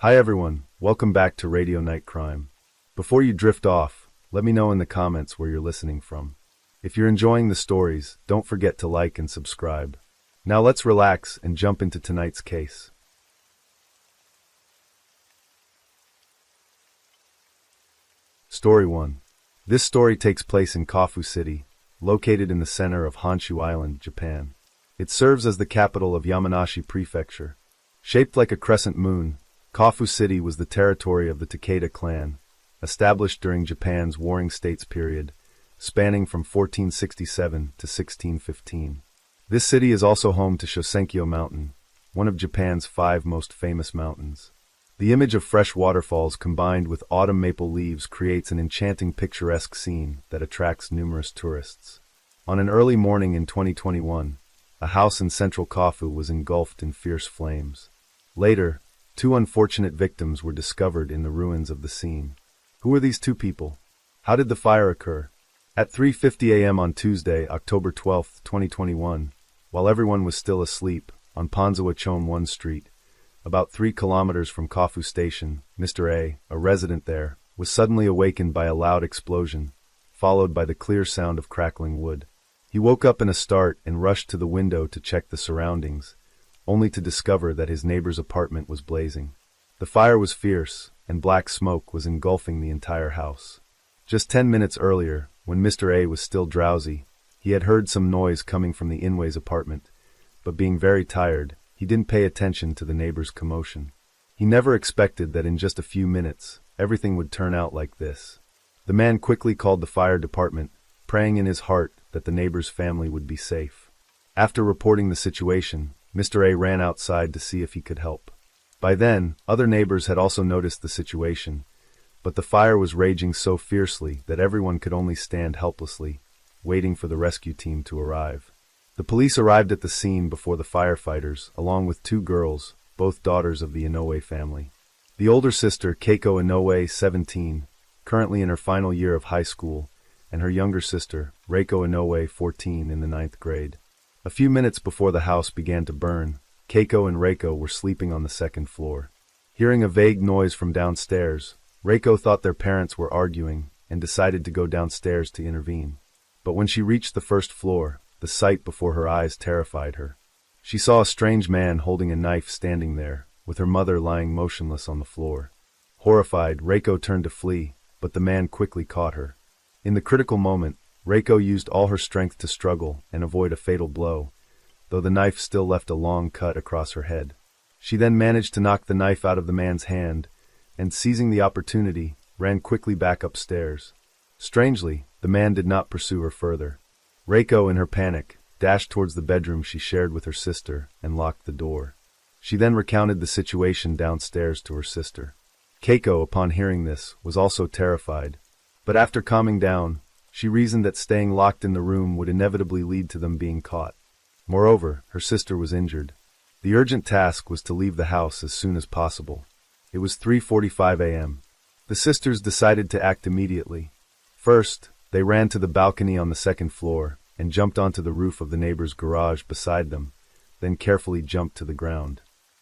Hi everyone, welcome back to Radio Night Crime. Before you drift off, let me know in the comments where you're listening from. If you're enjoying the stories, don't forget to like and subscribe. Now let's relax and jump into tonight's case. Story 1. This story takes place in Kofu City, located in the center of Honshu Island, Japan. It serves as the capital of Yamanashi Prefecture. Shaped like a crescent moon, Kofu City was the territory of the Takeda clan, established during Japan's Warring States period, spanning from 1467 to 1615. This city is also home to Shosenkyo Mountain, one of Japan's 5 most famous mountains. The image of fresh waterfalls combined with autumn maple leaves creates an enchanting picturesque scene that attracts numerous tourists. On an early morning in 2021, a house in central Kofu was engulfed in fierce flames. Later, 2 unfortunate victims were discovered in the ruins of the scene. Who were these 2 people? How did the fire occur? At 3:50 a.m. on Tuesday, October 12, 2021, while everyone was still asleep, on Ponzawa-chon 1 Street, about 3 kilometers from Kofu Station, Mr. A resident there, was suddenly awakened by a loud explosion, followed by the clear sound of crackling wood. He woke up in a start and rushed to the window to check the surroundings, only to discover that his neighbor's apartment was blazing. The fire was fierce, and black smoke was engulfing the entire house. Just 10 minutes earlier, when Mr. A was still drowsy, he had heard some noise coming from the Inway's apartment, but being very tired, he didn't pay attention to the neighbor's commotion. He never expected that in just a few minutes, everything would turn out like this. The man quickly called the fire department, praying in his heart that the neighbor's family would be safe. After reporting the situation, Mr. A ran outside to see if he could help. By then, other neighbors had also noticed the situation, but the fire was raging so fiercely that everyone could only stand helplessly, waiting for the rescue team to arrive. The police arrived at the scene before the firefighters, along with 2 girls, both daughters of the Inoue family. The older sister, Keiko Inoue, 17, currently in her final year of high school, and her younger sister, Reiko Inoue, 14, in the 9th grade. A few minutes before the house began to burn, Keiko and Reiko were sleeping on the 2nd floor. Hearing a vague noise from downstairs, Reiko thought their parents were arguing and decided to go downstairs to intervene. But when she reached the 1st floor, the sight before her eyes terrified her. She saw a strange man holding a knife standing there, with her mother lying motionless on the floor. Horrified, Reiko turned to flee, but the man quickly caught her. In the critical moment, Reiko used all her strength to struggle and avoid a fatal blow, though the knife still left a long cut across her head. She then managed to knock the knife out of the man's hand, and seizing the opportunity, ran quickly back upstairs. Strangely, the man did not pursue her further. Reiko, in her panic, dashed towards the bedroom she shared with her sister and locked the door. She then recounted the situation downstairs to her sister. Keiko, upon hearing this, was also terrified, but after calming down, she reasoned that staying locked in the room would inevitably lead to them being caught. Moreover, her sister was injured. The urgent task was to leave the house as soon as possible. It was 3:45 a.m. The sisters decided to act immediately. First, they ran to the balcony on the 2nd floor and jumped onto the roof of the neighbor's garage beside them, then carefully jumped to the ground.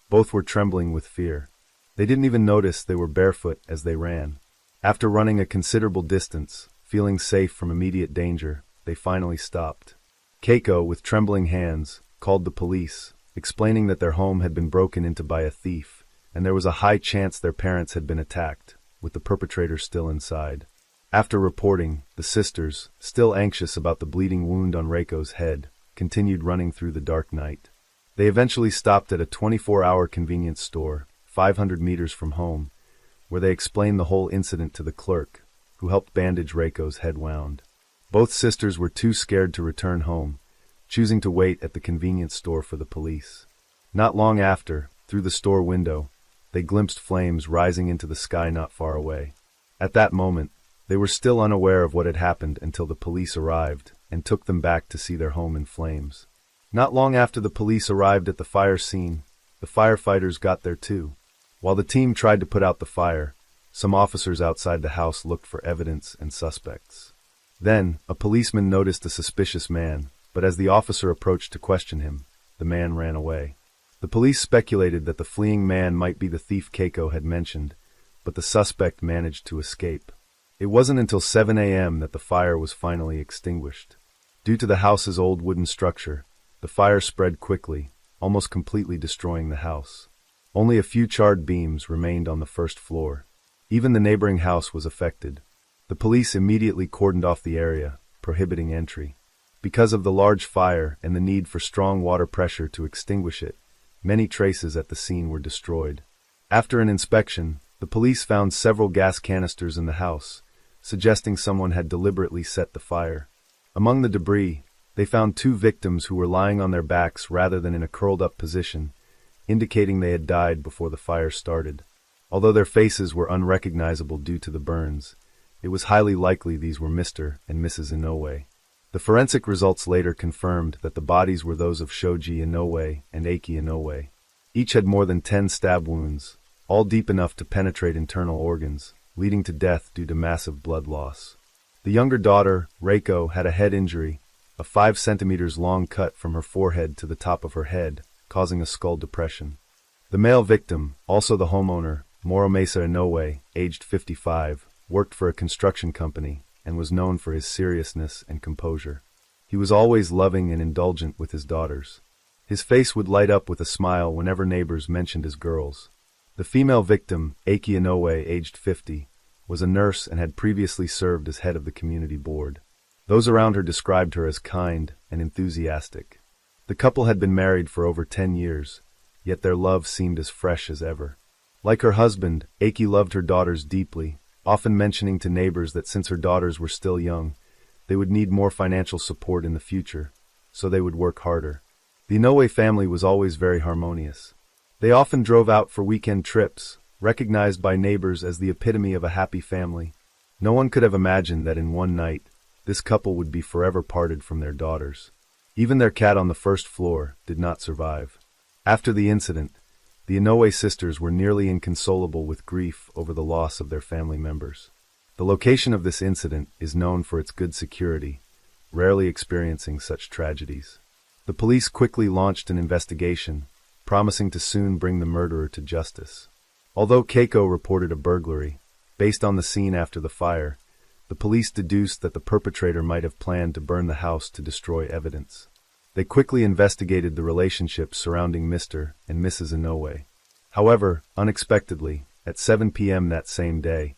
Both were trembling with fear. They didn't even notice they were barefoot as they ran. After running a considerable distance, feeling safe from immediate danger, they finally stopped. Keiko, with trembling hands, called the police, explaining that their home had been broken into by a thief, and there was a high chance their parents had been attacked, with the perpetrator still inside. After reporting, the sisters, still anxious about the bleeding wound on Reiko's head, continued running through the dark night. They eventually stopped at a 24-hour convenience store, 500 meters from home, where they explained the whole incident to the clerk, who helped bandage Reiko's head wound. Both sisters were too scared to return home, choosing to wait at the convenience store for the police. Not long after, through the store window, they glimpsed flames rising into the sky not far away. At that moment, they were still unaware of what had happened until the police arrived and took them back to see their home in flames. Not long after the police arrived at the fire scene, the firefighters got there too. While the team tried to put out the fire, some officers outside the house looked for evidence and suspects. Then, a policeman noticed a suspicious man, but as the officer approached to question him, the man ran away. The police speculated that the fleeing man might be the thief Keiko had mentioned, but the suspect managed to escape. It wasn't until 7 a.m. that the fire was finally extinguished. Due to the house's old wooden structure, the fire spread quickly, almost completely destroying the house. Only a few charred beams remained on the first floor. Even the neighboring house was affected. The police immediately cordoned off the area, prohibiting entry. Because of the large fire and the need for strong water pressure to extinguish it, many traces at the scene were destroyed. After an inspection, the police found several gas canisters in the house, suggesting someone had deliberately set the fire. Among the debris, they found 2 victims who were lying on their backs rather than in a curled-up position, indicating they had died before the fire started. Although their faces were unrecognizable due to the burns, it was highly likely these were Mr. and Mrs. Inoue. The forensic results later confirmed that the bodies were those of Shoji Inoue and Eiki Inoue. Each had more than 10 stab wounds, all deep enough to penetrate internal organs, leading to death due to massive blood loss. The younger daughter, Reiko, had a head injury, a 5 centimeters long cut from her forehead to the top of her head, causing a skull depression. The male victim, also the homeowner, Moromasa Inoue, aged 55, worked for a construction company and was known for his seriousness and composure. He was always loving and indulgent with his daughters. His face would light up with a smile whenever neighbors mentioned his girls. The female victim, Eiki Inoue, aged 50, was a nurse and had previously served as head of the community board. Those around her described her as kind and enthusiastic. The couple had been married for over 10 years, yet their love seemed as fresh as ever. Like her husband, Eiki loved her daughters deeply, often mentioning to neighbors that since her daughters were still young, they would need more financial support in the future, so they would work harder. The Inoue family was always very harmonious. They often drove out for weekend trips, recognized by neighbors as the epitome of a happy family. No one could have imagined that in one night, this couple would be forever parted from their daughters. Even their cat on the first floor did not survive. After the incident, the Inoue sisters were nearly inconsolable with grief over the loss of their family members. The location of this incident is known for its good security, rarely experiencing such tragedies. The police quickly launched an investigation, promising to soon bring the murderer to justice. Although Keiko reported a burglary, based on the scene after the fire, the police deduced that the perpetrator might have planned to burn the house to destroy evidence. They quickly investigated the relationship surrounding Mr. and Mrs. Inoue. However, unexpectedly, at 7 p.m. that same day,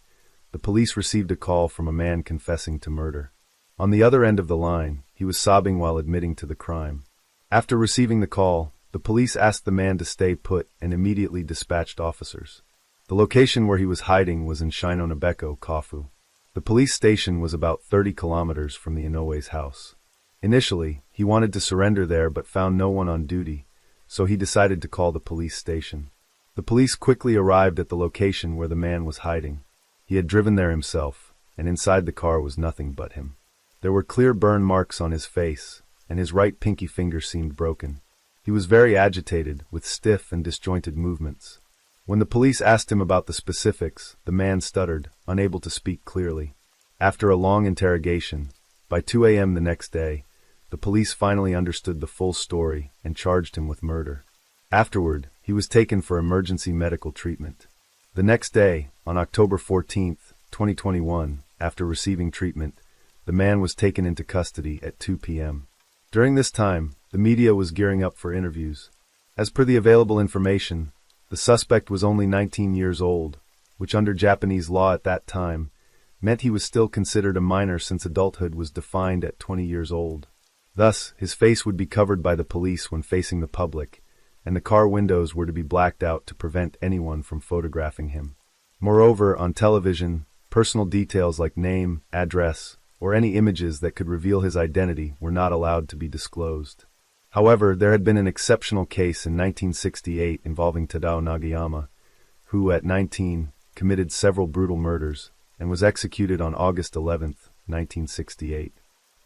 the police received a call from a man confessing to murder. On the other end of the line, he was sobbing while admitting to the crime. After receiving the call, the police asked the man to stay put and immediately dispatched officers. The location where he was hiding was in Shinonobeko, Kofu. The police station was about 30 kilometers from the Inoue's house. Initially, he wanted to surrender there but found no one on duty, so he decided to call the police station. The police quickly arrived at the location where the man was hiding. He had driven there himself, and inside the car was nothing but him. There were clear burn marks on his face, and his right pinky finger seemed broken. He was very agitated, with stiff and disjointed movements. When the police asked him about the specifics, the man stuttered, unable to speak clearly. After a long interrogation, by 2 a.m. the next day, the police finally understood the full story and charged him with murder. Afterward, he was taken for emergency medical treatment. The next day, on October 14, 2021, after receiving treatment, the man was taken into custody at 2 p.m. During this time, the media was gearing up for interviews. As per the available information, the suspect was only 19 years old, which under Japanese law at that time meant he was still considered a minor since adulthood was defined at 20 years old. Thus, his face would be covered by the police when facing the public, and the car windows were to be blacked out to prevent anyone from photographing him. Moreover, on television, personal details like name, address, or any images that could reveal his identity were not allowed to be disclosed. However, there had been an exceptional case in 1968 involving Tadao Nagayama, who, at 19, committed several brutal murders and was executed on August 11, 1968.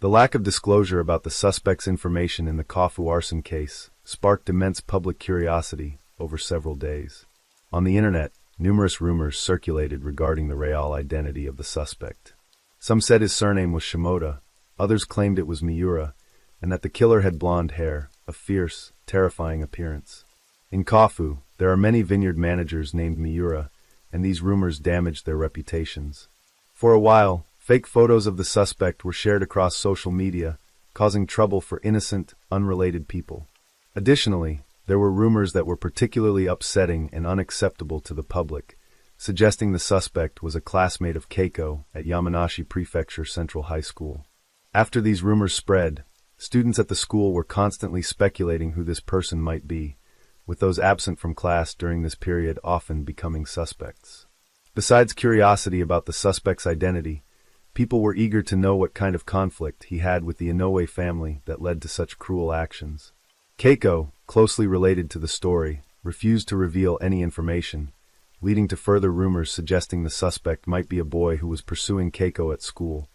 The lack of disclosure about the suspect's information in the Kofu arson case sparked immense public curiosity over several days. On the internet, numerous rumors circulated regarding the real identity of the suspect. Some said his surname was Shimoda, others claimed it was Miura, and that the killer had blonde hair, a fierce, terrifying appearance. In Kofu, there are many vineyard managers named Miura, and these rumors damaged their reputations. For a while, fake photos of the suspect were shared across social media, causing trouble for innocent, unrelated people. Additionally, there were rumors that were particularly upsetting and unacceptable to the public, suggesting the suspect was a classmate of Keiko at Yamanashi Prefecture Central High School. After these rumors spread, students at the school were constantly speculating who this person might be, with those absent from class during this period often becoming suspects. Besides curiosity about the suspect's identity, people were eager to know what kind of conflict he had with the Inoue family that led to such cruel actions. Keiko, closely related to the story, refused to reveal any information, leading to further rumors suggesting the suspect might be a boy who was pursuing Keiko at school,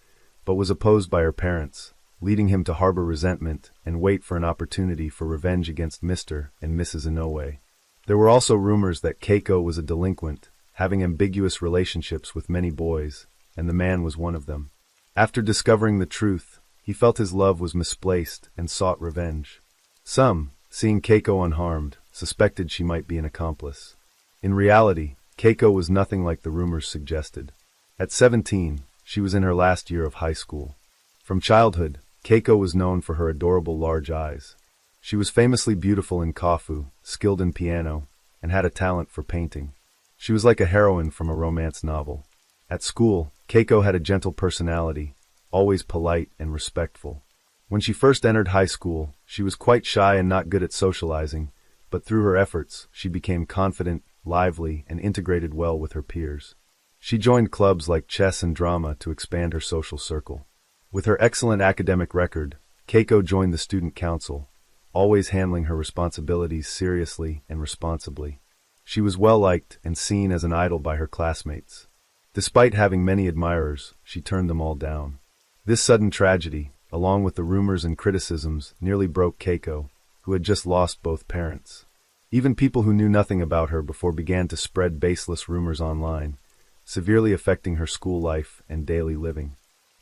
but was opposed by her parents, leading him to harbor resentment and wait for an opportunity for revenge against Mr. and Mrs. Inoue. There were also rumors that Keiko was a delinquent, having ambiguous relationships with many boys, and the man was one of them. After discovering the truth, he felt his love was misplaced and sought revenge. Some, seeing Keiko unharmed, suspected she might be an accomplice. In reality, Keiko was nothing like the rumors suggested. At 17, she was in her last year of high school. From childhood, Keiko was known for her adorable large eyes. She was famously beautiful in Kofu, skilled in piano, and had a talent for painting. She was like a heroine from a romance novel. At school, Keiko had a gentle personality, always polite and respectful. When she first entered high school, she was quite shy and not good at socializing, but through her efforts, she became confident, lively, and integrated well with her peers. She joined clubs like chess and drama to expand her social circle. With her excellent academic record, Keiko joined the student council, always handling her responsibilities seriously and responsibly. She was well-liked and seen as an idol by her classmates. Despite having many admirers, she turned them all down. This sudden tragedy, along with the rumors and criticisms, nearly broke Keiko, who had just lost both parents. Even people who knew nothing about her before began to spread baseless rumors online, severely affecting her school life and daily living.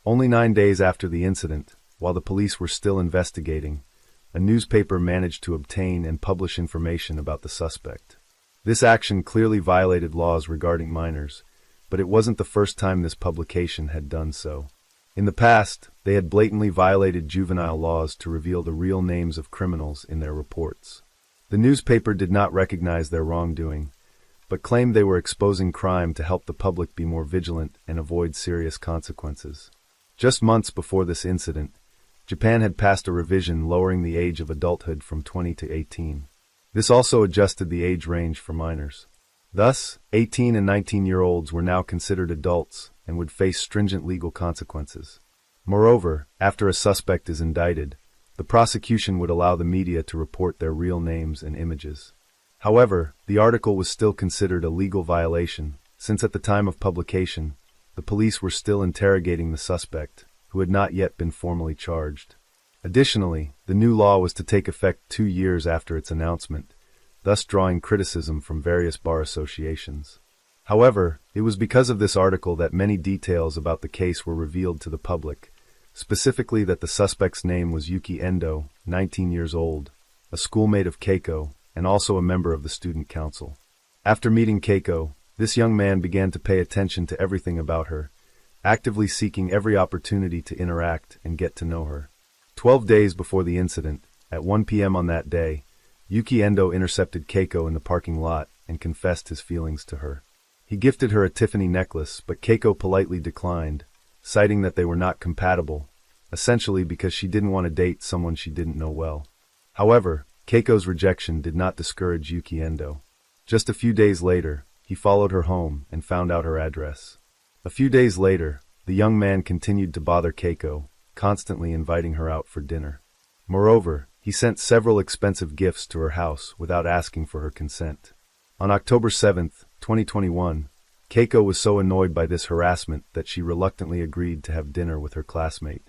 Only 9 days after the incident, while the police were still investigating, a newspaper managed to obtain and publish information about the suspect. This action clearly violated laws regarding minors, but it wasn't the first time this publication had done so. In the past, they had blatantly violated juvenile laws to reveal the real names of criminals in their reports. The newspaper did not recognize their wrongdoing, but claimed they were exposing crime to help the public be more vigilant and avoid serious consequences. Just months before this incident, Japan had passed a revision lowering the age of adulthood from 20 to 18. This also adjusted the age range for minors. Thus, 18 and 19-year-olds were now considered adults and would face stringent legal consequences. Moreover, after a suspect is indicted, the prosecution would allow the media to report their real names and images. However, the article was still considered a legal violation, since at the time of publication, the police were still interrogating the suspect, who had not yet been formally charged. Additionally, the new law was to take effect 2 years after its announcement, thus drawing criticism from various bar associations. However, it was because of this article that many details about the case were revealed to the public, specifically that the suspect's name was Yuki Endo, 19 years old, a schoolmate of Keiko, and also a member of the student council. After meeting Keiko, this young man began to pay attention to everything about her, actively seeking every opportunity to interact and get to know her. 12 days before the incident, at 1 p.m. on that day, Yuki Endo intercepted Keiko in the parking lot and confessed his feelings to her. He gifted her a Tiffany necklace, but Keiko politely declined, citing that they were not compatible, essentially because she didn't want to date someone she didn't know well. However, Keiko's rejection did not discourage Yuki Endo. Just a few days later, he followed her home and found out her address. A few days later, the young man continued to bother Keiko, constantly inviting her out for dinner. Moreover, he sent several expensive gifts to her house without asking for her consent. On October 7, 2021, Keiko was so annoyed by this harassment that she reluctantly agreed to have dinner with her classmate.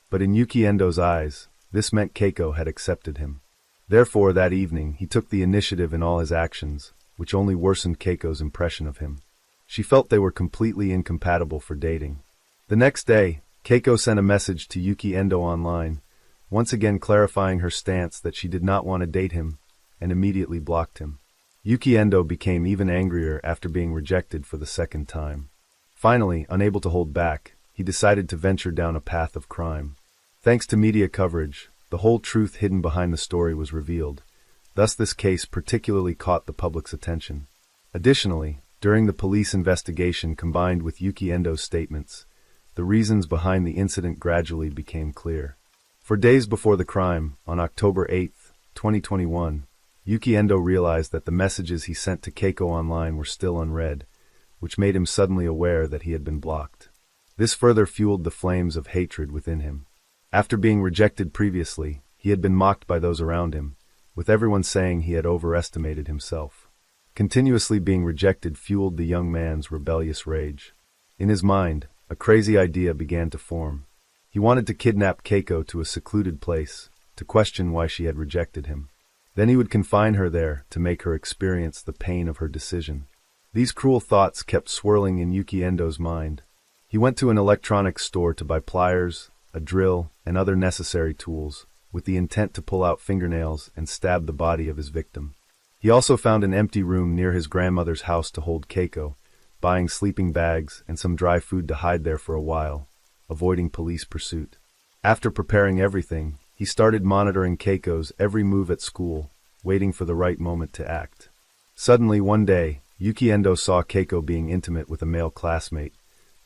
But in Yuki Endo's eyes, this meant Keiko had accepted him. Therefore, that evening, he took the initiative in all his actions, which only worsened Keiko's impression of him. She felt they were completely incompatible for dating. The next day, Keiko sent a message to Yuki Endo online, once again clarifying her stance that she did not want to date him, and immediately blocked him. Yuki Endo became even angrier after being rejected for the second time. Finally, unable to hold back, he decided to venture down a path of crime. Thanks to media coverage, the whole truth hidden behind the story was revealed. Thus this case particularly caught the public's attention. Additionally, during the police investigation combined with Yuki Endo's statements, the reasons behind the incident gradually became clear. For days before the crime, on October 8, 2021, Yuki Endo realized that the messages he sent to Keiko online were still unread, which made him suddenly aware that he had been blocked. This further fueled the flames of hatred within him. After being rejected previously, he had been mocked by those around him, with everyone saying he had overestimated himself. Continuously being rejected fueled the young man's rebellious rage. In his mind, a crazy idea began to form. He wanted to kidnap Keiko to a secluded place, to question why she had rejected him. Then he would confine her there to make her experience the pain of her decision. These cruel thoughts kept swirling in Yuki Endo's mind. He went to an electronics store to buy pliers, a drill, and other necessary tools, with the intent to pull out fingernails and stab the body of his victim. He also found an empty room near his grandmother's house to hold Keiko, buying sleeping bags and some dry food to hide there for a while, avoiding police pursuit. After preparing everything, he started monitoring Keiko's every move at school, waiting for the right moment to act. Suddenly, one day, Yuki Endo saw Keiko being intimate with a male classmate,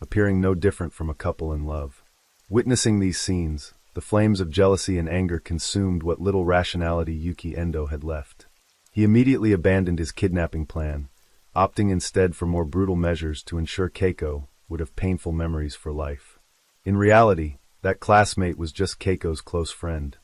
appearing no different from a couple in love. Witnessing these scenes, the flames of jealousy and anger consumed what little rationality Yuki Endo had left. He immediately abandoned his kidnapping plan, opting instead for more brutal measures to ensure Keiko would have painful memories for life. In reality, that classmate was just Keiko's close friend.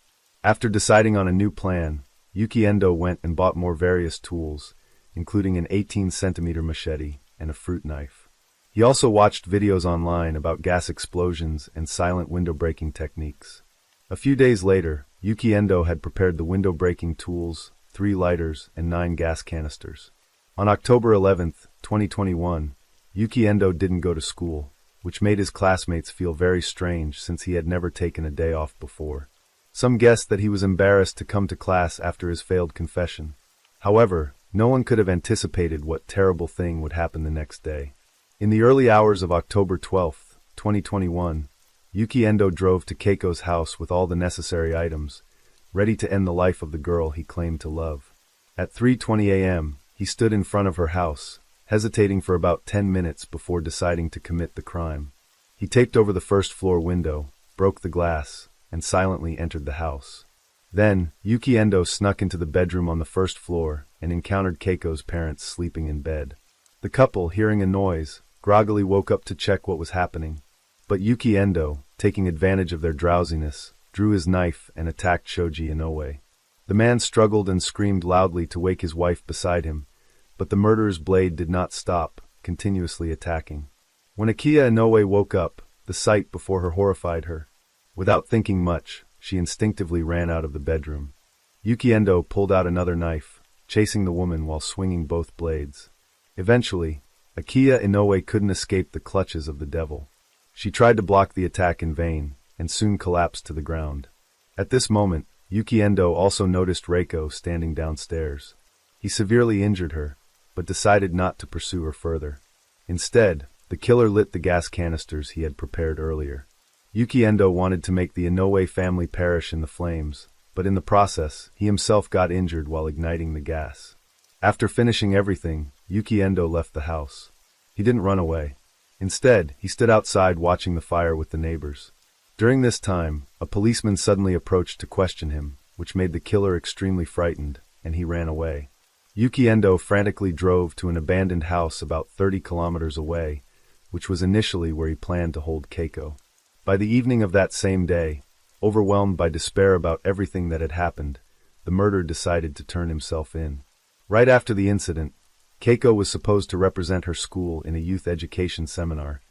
After deciding on a new plan, Yuki Endo went and bought more various tools, including an 18-centimeter machete and a fruit knife. He also watched videos online about gas explosions and silent window-breaking techniques. A few days later, Yuki Endo had prepared the window-breaking tools, 3 lighters, and 9 gas canisters. On October 11, 2021, Yuki Endo didn't go to school, which made his classmates feel very strange since he had never taken a day off before. Some guessed that he was embarrassed to come to class after his failed confession. However, no one could have anticipated what terrible thing would happen the next day. In the early hours of October 12, 2021, Yuki Endo drove to Keiko's house with all the necessary items, ready to end the life of the girl he claimed to love. At 3:20 a.m., he stood in front of her house, hesitating for about 10 minutes before deciding to commit the crime. He taped over the first-floor window, broke the glass, and silently entered the house. Then, Yuki Endo snuck into the bedroom on the first floor and encountered Keiko's parents sleeping in bed. The couple, hearing a noise, groggily woke up to check what was happening. But Yuki Endo, taking advantage of their drowsiness, drew his knife and attacked Shoji Inoue. The man struggled and screamed loudly to wake his wife beside him, but the murderer's blade did not stop, continuously attacking. When Akiya Inoue woke up, the sight before her horrified her. Without thinking much, she instinctively ran out of the bedroom. Yuki Endo pulled out another knife, chasing the woman while swinging both blades. Eventually, Akiya Inoue couldn't escape the clutches of the devil. She tried to block the attack in vain, and soon collapsed to the ground. At this moment, Yuki Endo also noticed Reiko standing downstairs. He severely injured her, but decided not to pursue her further. Instead, the killer lit the gas canisters he had prepared earlier. Yuki Endo wanted to make the Inoue family perish in the flames, but in the process, he himself got injured while igniting the gas. After finishing everything, Yuki Endo left the house. He didn't run away. Instead, he stood outside watching the fire with the neighbors. During this time, a policeman suddenly approached to question him, which made the killer extremely frightened, and he ran away. Yuki Endo frantically drove to an abandoned house about 30 kilometers away, which was initially where he planned to hold Keiko. By the evening of that same day, overwhelmed by despair about everything that had happened, the murderer decided to turn himself in. Right after the incident, Keiko was supposed to represent her school in a youth education seminar,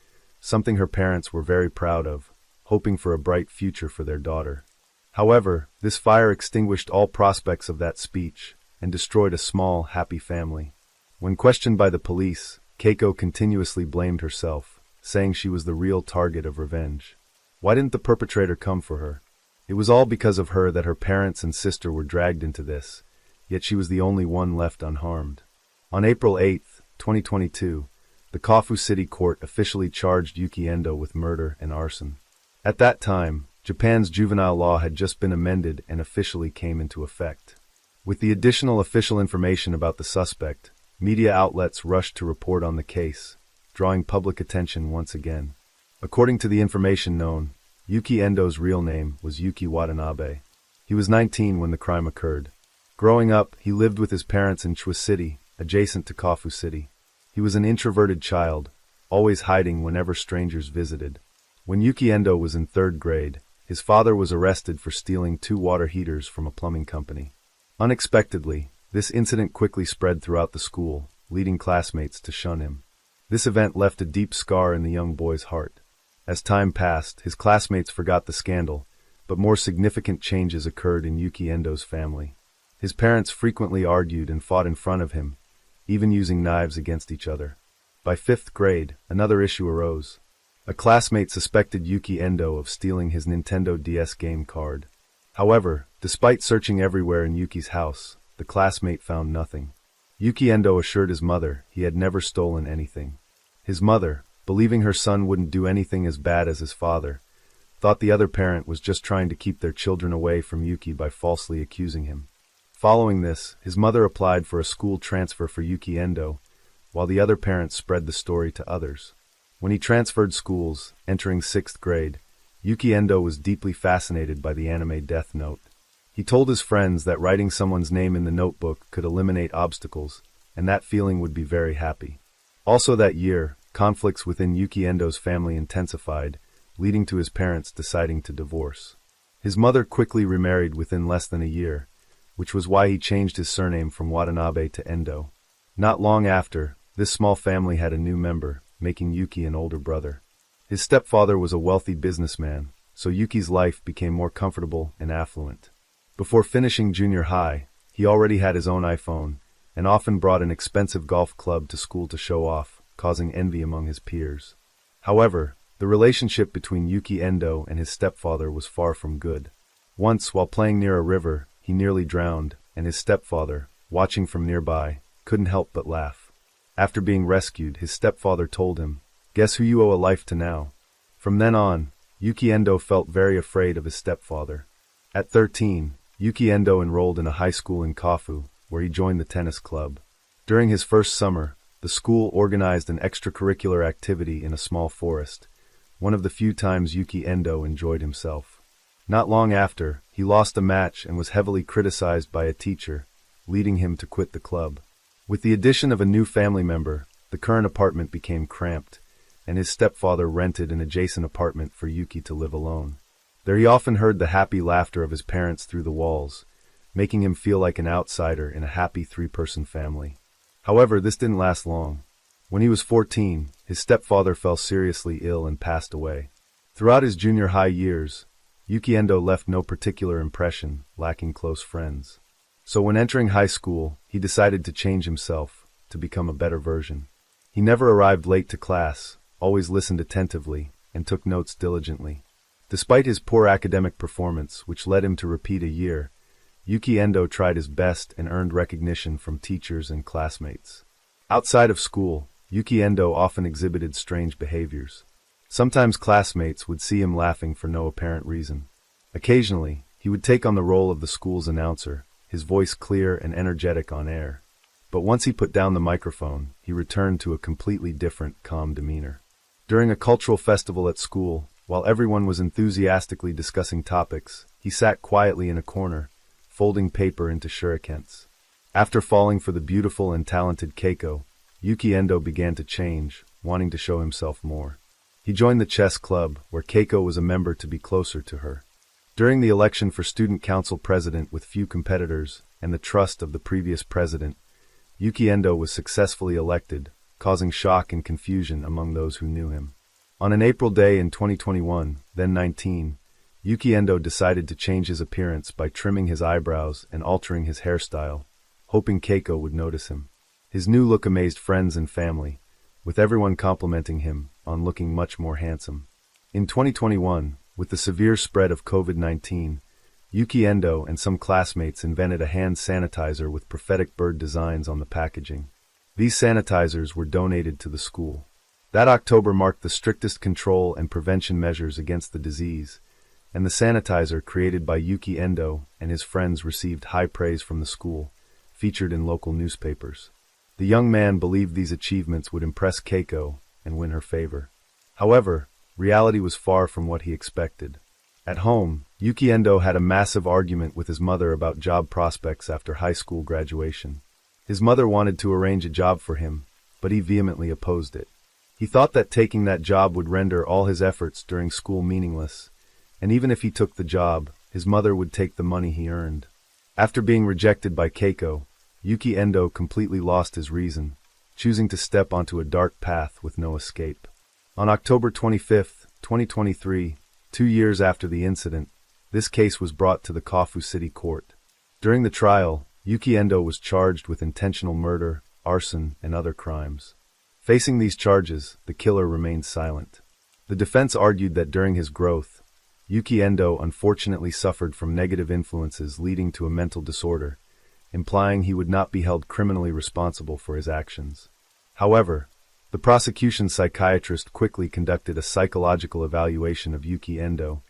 something her parents were very proud of, hoping for a bright future for their daughter. However, this fire extinguished all prospects of that speech and destroyed a small, happy family. When questioned by the police, Keiko continuously blamed herself, saying she was the real target of revenge. Why didn't the perpetrator come for her? It was all because of her that her parents and sister were dragged into this, yet she was the only one left unharmed. On April 8, 2022, the Kofu City Court officially charged Yuki Endo with murder and arson. At that time, Japan's juvenile law had just been amended and officially came into effect. With the additional official information about the suspect, media outlets rushed to report on the case, drawing public attention once again. According to the information known, Yuki Endo's real name was Yuki Watanabe. He was 19 when the crime occurred. Growing up, he lived with his parents in Chua City, adjacent to Kofu City. He was an introverted child, always hiding whenever strangers visited. When Yuki Endo was in 3rd grade, his father was arrested for stealing 2 water heaters from a plumbing company. Unexpectedly, this incident quickly spread throughout the school, leading classmates to shun him. This event left a deep scar in the young boy's heart. As time passed, his classmates forgot the scandal, but more significant changes occurred in Yuki Endo's family. His parents frequently argued and fought in front of him, even using knives against each other. By 5th grade, another issue arose. A classmate suspected Yuki Endo of stealing his Nintendo DS game card. However, despite searching everywhere in Yuki's house, the classmate found nothing. Yuki Endo assured his mother he had never stolen anything. His mother, believing her son wouldn't do anything as bad as his father, thought the other parent was just trying to keep their children away from Yuki by falsely accusing him. Following this, his mother applied for a school transfer for Yuki Endo, while the other parents spread the story to others. When he transferred schools, entering 6th grade, Yuki Endo was deeply fascinated by the anime Death Note. He told his friends that writing someone's name in the notebook could eliminate obstacles, and that feeling would be very happy. Also that year, conflicts within Yuki Endo's family intensified, leading to his parents deciding to divorce. His mother quickly remarried within less than a year, which was why he changed his surname from Watanabe to Endo. Not long after, this small family had a new member, making Yuki an older brother. His stepfather was a wealthy businessman, so Yuki's life became more comfortable and affluent. Before finishing junior high, he already had his own iPhone, and often brought an expensive golf club to school to show off, causing envy among his peers. However, the relationship between Yuki Endo and his stepfather was far from good. Once, while playing near a river, he nearly drowned, and his stepfather, watching from nearby, couldn't help but laugh. After being rescued, his stepfather told him, "Guess who you owe a life to now?" From then on, Yuki Endo felt very afraid of his stepfather. At 13, Yuki Endo enrolled in a high school in Kofu, where he joined the tennis club. During his first summer, the school organized an extracurricular activity in a small forest, one of the few times Yuki Endo enjoyed himself. Not long after, he lost a match and was heavily criticized by a teacher, leading him to quit the club. With the addition of a new family member, the current apartment became cramped, and his stepfather rented an adjacent apartment for Yuki to live alone. There he often heard the happy laughter of his parents through the walls, making him feel like an outsider in a happy 3-person family. However, this didn't last long. When he was 14, his stepfather fell seriously ill and passed away. Throughout his junior high years, Yuki Endo left no particular impression, lacking close friends. So when entering high school, he decided to change himself, to become a better version. He never arrived late to class, always listened attentively, and took notes diligently. Despite his poor academic performance, which led him to repeat a year, Yuki Endo tried his best and earned recognition from teachers and classmates. Outside of school, Yuki Endo often exhibited strange behaviors. Sometimes classmates would see him laughing for no apparent reason. Occasionally, he would take on the role of the school's announcer, his voice clear and energetic on air. But once he put down the microphone, he returned to a completely different, calm demeanor. During a cultural festival at school, while everyone was enthusiastically discussing topics, he sat quietly in a corner, folding paper into shurikens. After falling for the beautiful and talented Keiko, Yuki Endo began to change, wanting to show himself more. He joined the chess club, where Keiko was a member to be closer to her. During the election for student council president with few competitors and the trust of the previous president, Yuki Endo was successfully elected, causing shock and confusion among those who knew him. On an April day in 2021, then 19, Yuki Endo decided to change his appearance by trimming his eyebrows and altering his hairstyle, hoping Keiko would notice him. His new look amazed friends and family, with everyone complimenting him on looking much more handsome. In 2021, with the severe spread of COVID-19, Yuki Endo and some classmates invented a hand sanitizer with prophetic bird designs on the packaging. These sanitizers were donated to the school. That October marked the strictest control and prevention measures against the disease, and the sanitizer created by Yuki Endo and his friends received high praise from the school, featured in local newspapers. The young man believed these achievements would impress Keiko and win her favor. However, reality was far from what he expected. At home, Yuki Endo had a massive argument with his mother about job prospects after high school graduation. His mother wanted to arrange a job for him, but he vehemently opposed it. He thought that taking that job would render all his efforts during school meaningless, and even if he took the job, his mother would take the money he earned. After being rejected by Keiko, Yuki Endo completely lost his reason, choosing to step onto a dark path with no escape. On October 25, 2023, 2 years after the incident, this case was brought to the Kofu City Court. During the trial, Yuki Endo was charged with intentional murder, arson, and other crimes. Facing these charges, the killer remained silent. The defense argued that during his growth, Yuki Endo unfortunately suffered from negative influences leading to a mental disorder, implying he would not be held criminally responsible for his actions. However, the prosecution's psychiatrist quickly conducted a psychological evaluation of Yuki Endo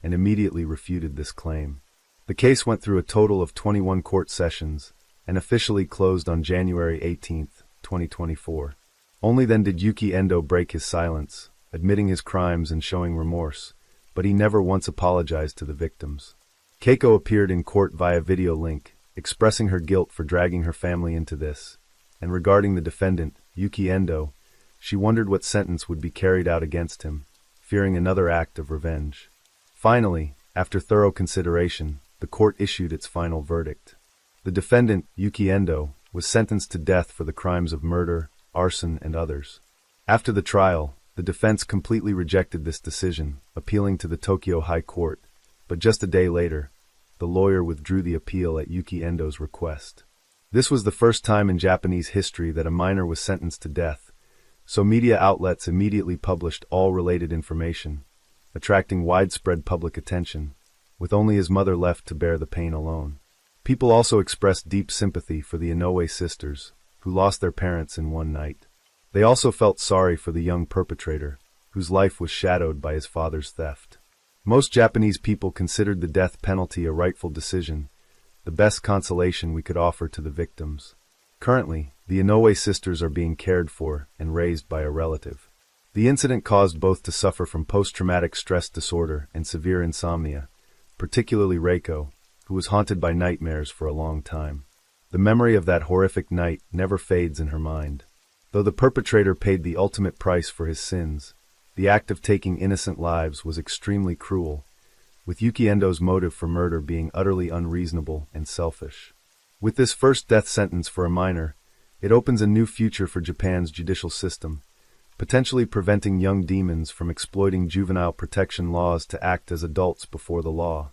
and immediately refuted this claim. The case went through a total of 21 court sessions and officially closed on January 18, 2024. Only then did Yuki Endo break his silence, admitting his crimes and showing remorse, but he never once apologized to the victims. Keiko appeared in court via video link, expressing her guilt for dragging her family into this, and regarding the defendant, Yuki Endo, she wondered what sentence would be carried out against him, fearing another act of revenge. Finally, after thorough consideration, the court issued its final verdict. The defendant, Yuki Endo, was sentenced to death for the crimes of murder, arson, and others. After the trial, the defense completely rejected this decision, appealing to the Tokyo High Court, but just a day later, the lawyer withdrew the appeal at Yuki Endo's request. This was the first time in Japanese history that a minor was sentenced to death, so media outlets immediately published all related information, attracting widespread public attention, with only his mother left to bear the pain alone. People also expressed deep sympathy for the Inoue sisters, who lost their parents in one night. They also felt sorry for the young perpetrator, whose life was shadowed by his father's theft. Most Japanese people considered the death penalty a rightful decision, the best consolation we could offer to the victims. Currently, the Inoue sisters are being cared for and raised by a relative. The incident caused both to suffer from post-traumatic stress disorder and severe insomnia, particularly Reiko, who was haunted by nightmares for a long time. The memory of that horrific night never fades in her mind. Though the perpetrator paid the ultimate price for his sins, the act of taking innocent lives was extremely cruel, with Yuki Endo's motive for murder being utterly unreasonable and selfish. With this first death sentence for a minor, it opens a new future for Japan's judicial system, potentially preventing young demons from exploiting juvenile protection laws to act as adults before the law.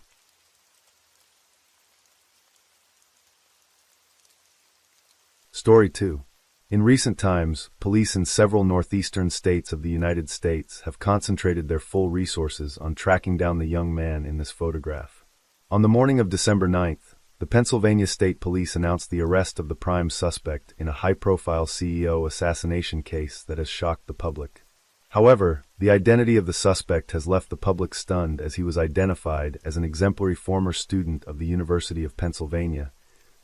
Story 2. In recent times, police in several northeastern states of the United States have concentrated their full resources on tracking down the young man in this photograph. On the morning of December 9th, the Pennsylvania State Police announced the arrest of the prime suspect in a high-profile CEO assassination case that has shocked the public. However, the identity of the suspect has left the public stunned as he was identified as an exemplary former student of the University of Pennsylvania,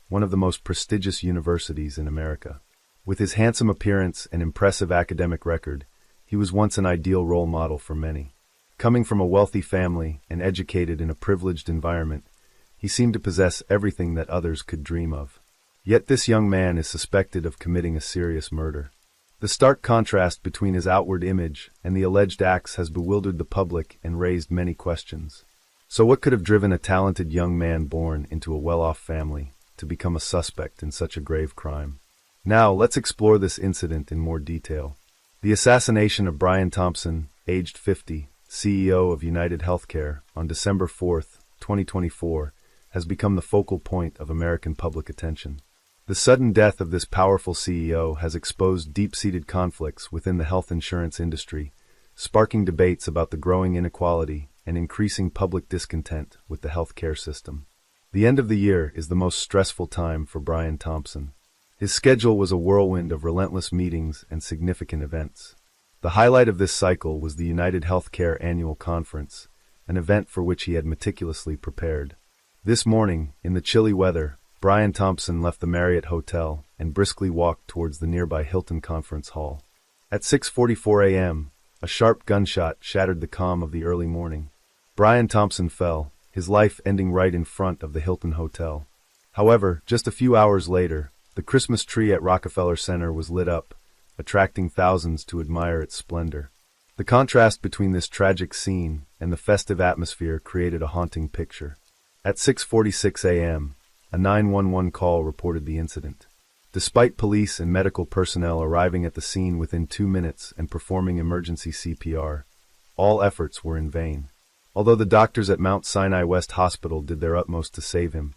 one of the most prestigious universities in America. With his handsome appearance and impressive academic record, he was once an ideal role model for many. Coming from a wealthy family and educated in a privileged environment, he seemed to possess everything that others could dream of. Yet this young man is suspected of committing a serious murder. The stark contrast between his outward image and the alleged acts has bewildered the public and raised many questions. So what could have driven a talented young man born into a well-off family to become a suspect in such a grave crime? Now, let's explore this incident in more detail. The assassination of Brian Thompson, aged 50, CEO of United Healthcare, on December 4, 2024, has become the focal point of American public attention. The sudden death of this powerful CEO has exposed deep-seated conflicts within the health insurance industry, sparking debates about the growing inequality and increasing public discontent with the healthcare system. The end of the year is the most stressful time for Brian Thompson. His schedule was a whirlwind of relentless meetings and significant events. The highlight of this cycle was the United Healthcare Annual Conference, an event for which he had meticulously prepared. This morning, in the chilly weather, Brian Thompson left the Marriott Hotel and briskly walked towards the nearby Hilton Conference Hall. At 6:44 a.m., a sharp gunshot shattered the calm of the early morning. Brian Thompson fell, his life ending right in front of the Hilton Hotel. However, just a few hours later, the Christmas tree at Rockefeller Center was lit up, attracting thousands to admire its splendor. The contrast between this tragic scene and the festive atmosphere created a haunting picture. At 6:46 a.m., a 911 call reported the incident. Despite police and medical personnel arriving at the scene within 2 minutes and performing emergency CPR, all efforts were in vain. Although the doctors at Mount Sinai West Hospital did their utmost to save him,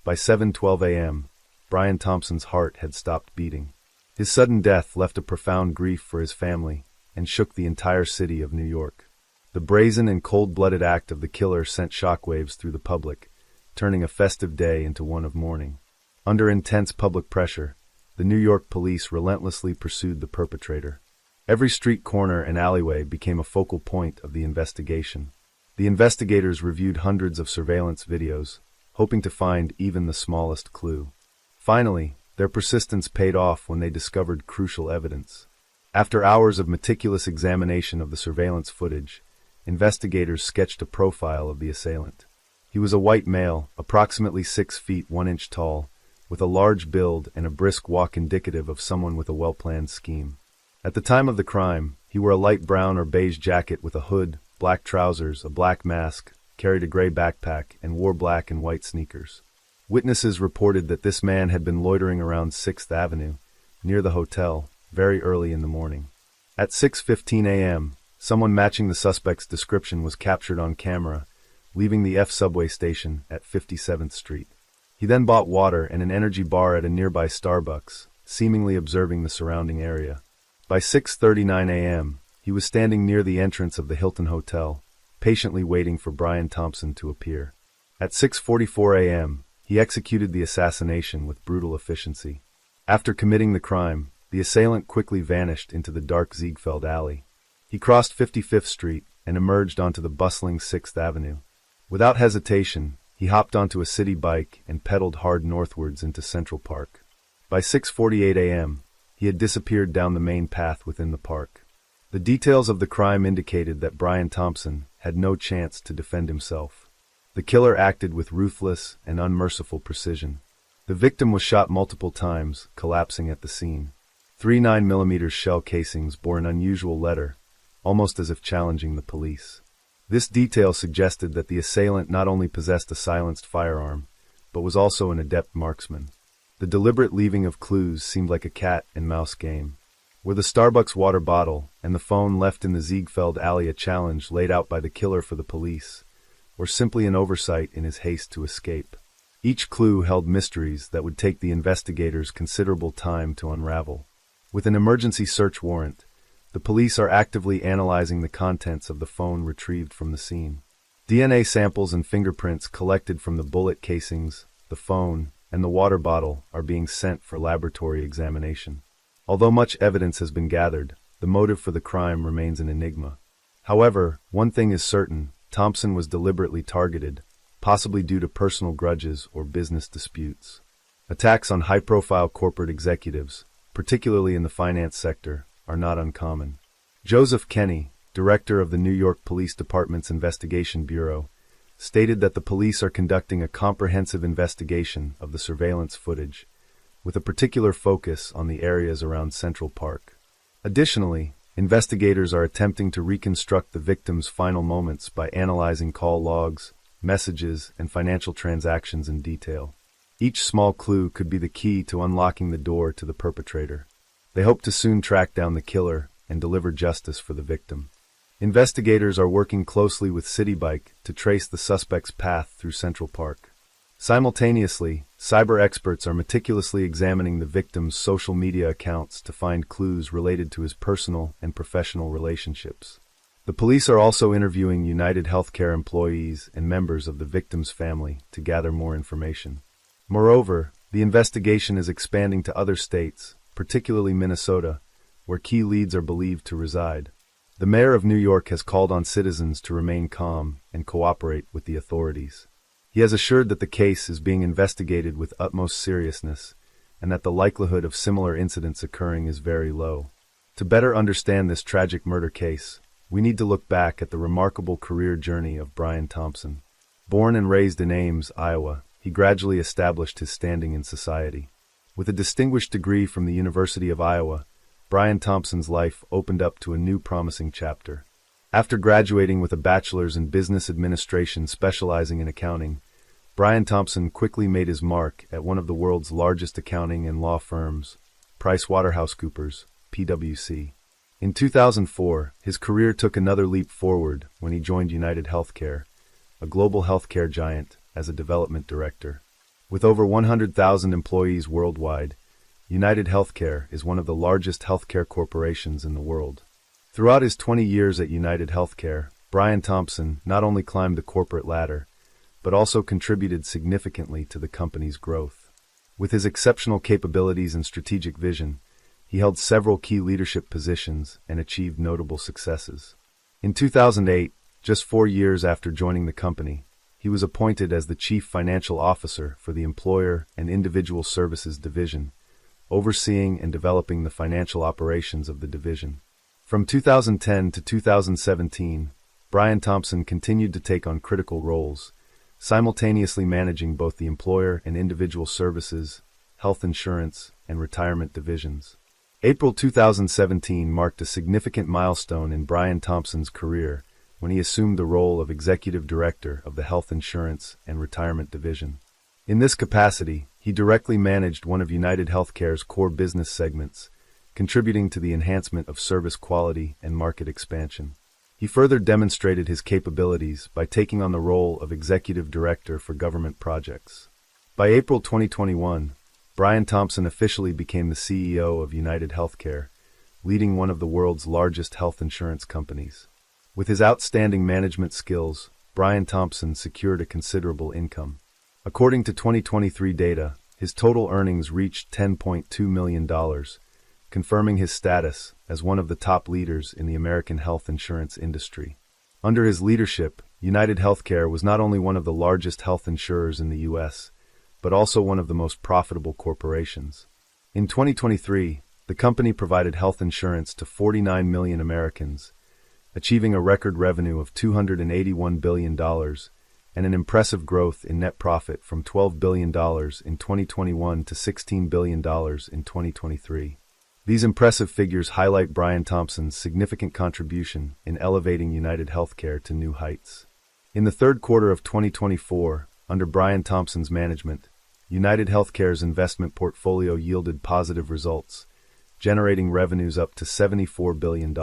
by 7:12 a.m., Brian Thompson's heart had stopped beating. His sudden death left a profound grief for his family and shook the entire city of New York. The brazen and cold-blooded act of the killer sent shockwaves through the public, turning a festive day into one of mourning. Under intense public pressure, the New York police relentlessly pursued the perpetrator. Every street corner and alleyway became a focal point of the investigation. The investigators reviewed hundreds of surveillance videos, hoping to find even the smallest clue. Finally, their persistence paid off when they discovered crucial evidence. After hours of meticulous examination of the surveillance footage, investigators sketched a profile of the assailant. He was a white male, approximately 6 feet 1 inch tall, with a large build and a brisk walk indicative of someone with a well-planned scheme. At the time of the crime, he wore a light brown or beige jacket with a hood, black trousers, a black mask, carried a gray backpack, and wore black and white sneakers. Witnesses reported that this man had been loitering around 6th Avenue, near the hotel, very early in the morning. At 6:15 a.m., someone matching the suspect's description was captured on camera, leaving the F subway station at 57th Street. He then bought water and an energy bar at a nearby Starbucks, seemingly observing the surrounding area. By 6:39 a.m., he was standing near the entrance of the Hilton Hotel, patiently waiting for Brian Thompson to appear. At 6:44 a.m., he executed the assassination with brutal efficiency. After committing the crime, the assailant quickly vanished into the dark Ziegfeld Alley. He crossed 55th Street and emerged onto the bustling 6th Avenue. Without hesitation, he hopped onto a city bike and pedaled hard northwards into Central Park. By 6:48 a.m., he had disappeared down the main path within the park. The details of the crime indicated that Brian Thompson had no chance to defend himself. The killer acted with ruthless and unmerciful precision. The victim was shot multiple times, collapsing at the scene. 3 9mm shell casings bore an unusual letter, almost as if challenging the police. This detail suggested that the assailant not only possessed a silenced firearm, but was also an adept marksman. The deliberate leaving of clues seemed like a cat-and-mouse game. Were the Starbucks water bottle and the phone left in the Ziegfeld Alley a challenge laid out by the killer for the police, or simply an oversight in his haste to escape? Each clue held mysteries that would take the investigators considerable time to unravel. With an emergency search warrant, the police are actively analyzing the contents of the phone retrieved from the scene. DNA samples and fingerprints collected from the bullet casings, the phone, and the water bottle are being sent for laboratory examination. Although much evidence has been gathered, the motive for the crime remains an enigma. However, one thing is certain: Thompson was deliberately targeted, possibly due to personal grudges or business disputes. Attacks on high-profile corporate executives, particularly in the finance sector, are not uncommon. Joseph Kenney, director of the New York Police Department's Investigation Bureau, stated that the police are conducting a comprehensive investigation of the surveillance footage, with a particular focus on the areas around Central Park. Additionally, investigators are attempting to reconstruct the victim's final moments by analyzing call logs, messages, and financial transactions in detail. Each small clue could be the key to unlocking the door to the perpetrator. They hope to soon track down the killer and deliver justice for the victim. Investigators are working closely with City Bike to trace the suspect's path through Central Park. Simultaneously, cyber experts are meticulously examining the victim's social media accounts to find clues related to his personal and professional relationships. The police are also interviewing United Healthcare employees and members of the victim's family to gather more information. Moreover, the investigation is expanding to other states, particularly Minnesota, where key leads are believed to reside. The mayor of New York has called on citizens to remain calm and cooperate with the authorities. He has assured that the case is being investigated with utmost seriousness and that the likelihood of similar incidents occurring is very low. To better understand this tragic murder case, we need to look back at the remarkable career journey of Brian Thompson. Born and raised in Ames, Iowa, he gradually established his standing in society. With a distinguished degree from the University of Iowa, Brian Thompson's life opened up to a new promising chapter. After graduating with a bachelor's in business administration specializing in accounting, Brian Thompson quickly made his mark at one of the world's largest accounting and law firms, PricewaterhouseCoopers, PwC. In 2004, his career took another leap forward when he joined United Healthcare, a global healthcare giant, as a development director. With over 100,000 employees worldwide, United Healthcare is one of the largest healthcare corporations in the world. Throughout his 20 years at United Healthcare, Brian Thompson not only climbed the corporate ladder, but also contributed significantly to the company's growth. With his exceptional capabilities and strategic vision, he held several key leadership positions and achieved notable successes. In 2008, just 4 years after joining the company, he was appointed as the Chief Financial Officer for the Employer and Individual Services Division, overseeing and developing the financial operations of the division. From 2010 to 2017, Brian Thompson continued to take on critical roles, simultaneously managing both the employer and individual services, health insurance, and retirement divisions. April 2017 marked a significant milestone in Brian Thompson's career when he assumed the role of Executive Director of the Health Insurance and Retirement Division. In this capacity, he directly managed one of United Healthcare's core business segments, contributing to the enhancement of service quality and market expansion. He further demonstrated his capabilities by taking on the role of Executive Director for Government Projects. By April 2021, Brian Thompson officially became the CEO of United Healthcare, leading one of the world's largest health insurance companies. With his outstanding management skills, Brian Thompson secured a considerable income. According to 2023 data, his total earnings reached $10.2 million, confirming his status as one of the top leaders in the American health insurance industry. Under his leadership, United Healthcare was not only one of the largest health insurers in the U.S., but also one of the most profitable corporations. In 2023, the company provided health insurance to 49 million Americans, achieving a record revenue of $281 billion and an impressive growth in net profit from $12 billion in 2021 to $16 billion in 2023. These impressive figures highlight Brian Thompson's significant contribution in elevating United Healthcare to new heights. In the third quarter of 2024, under Brian Thompson's management, United Healthcare's investment portfolio yielded positive results, generating revenues up to $74 billion.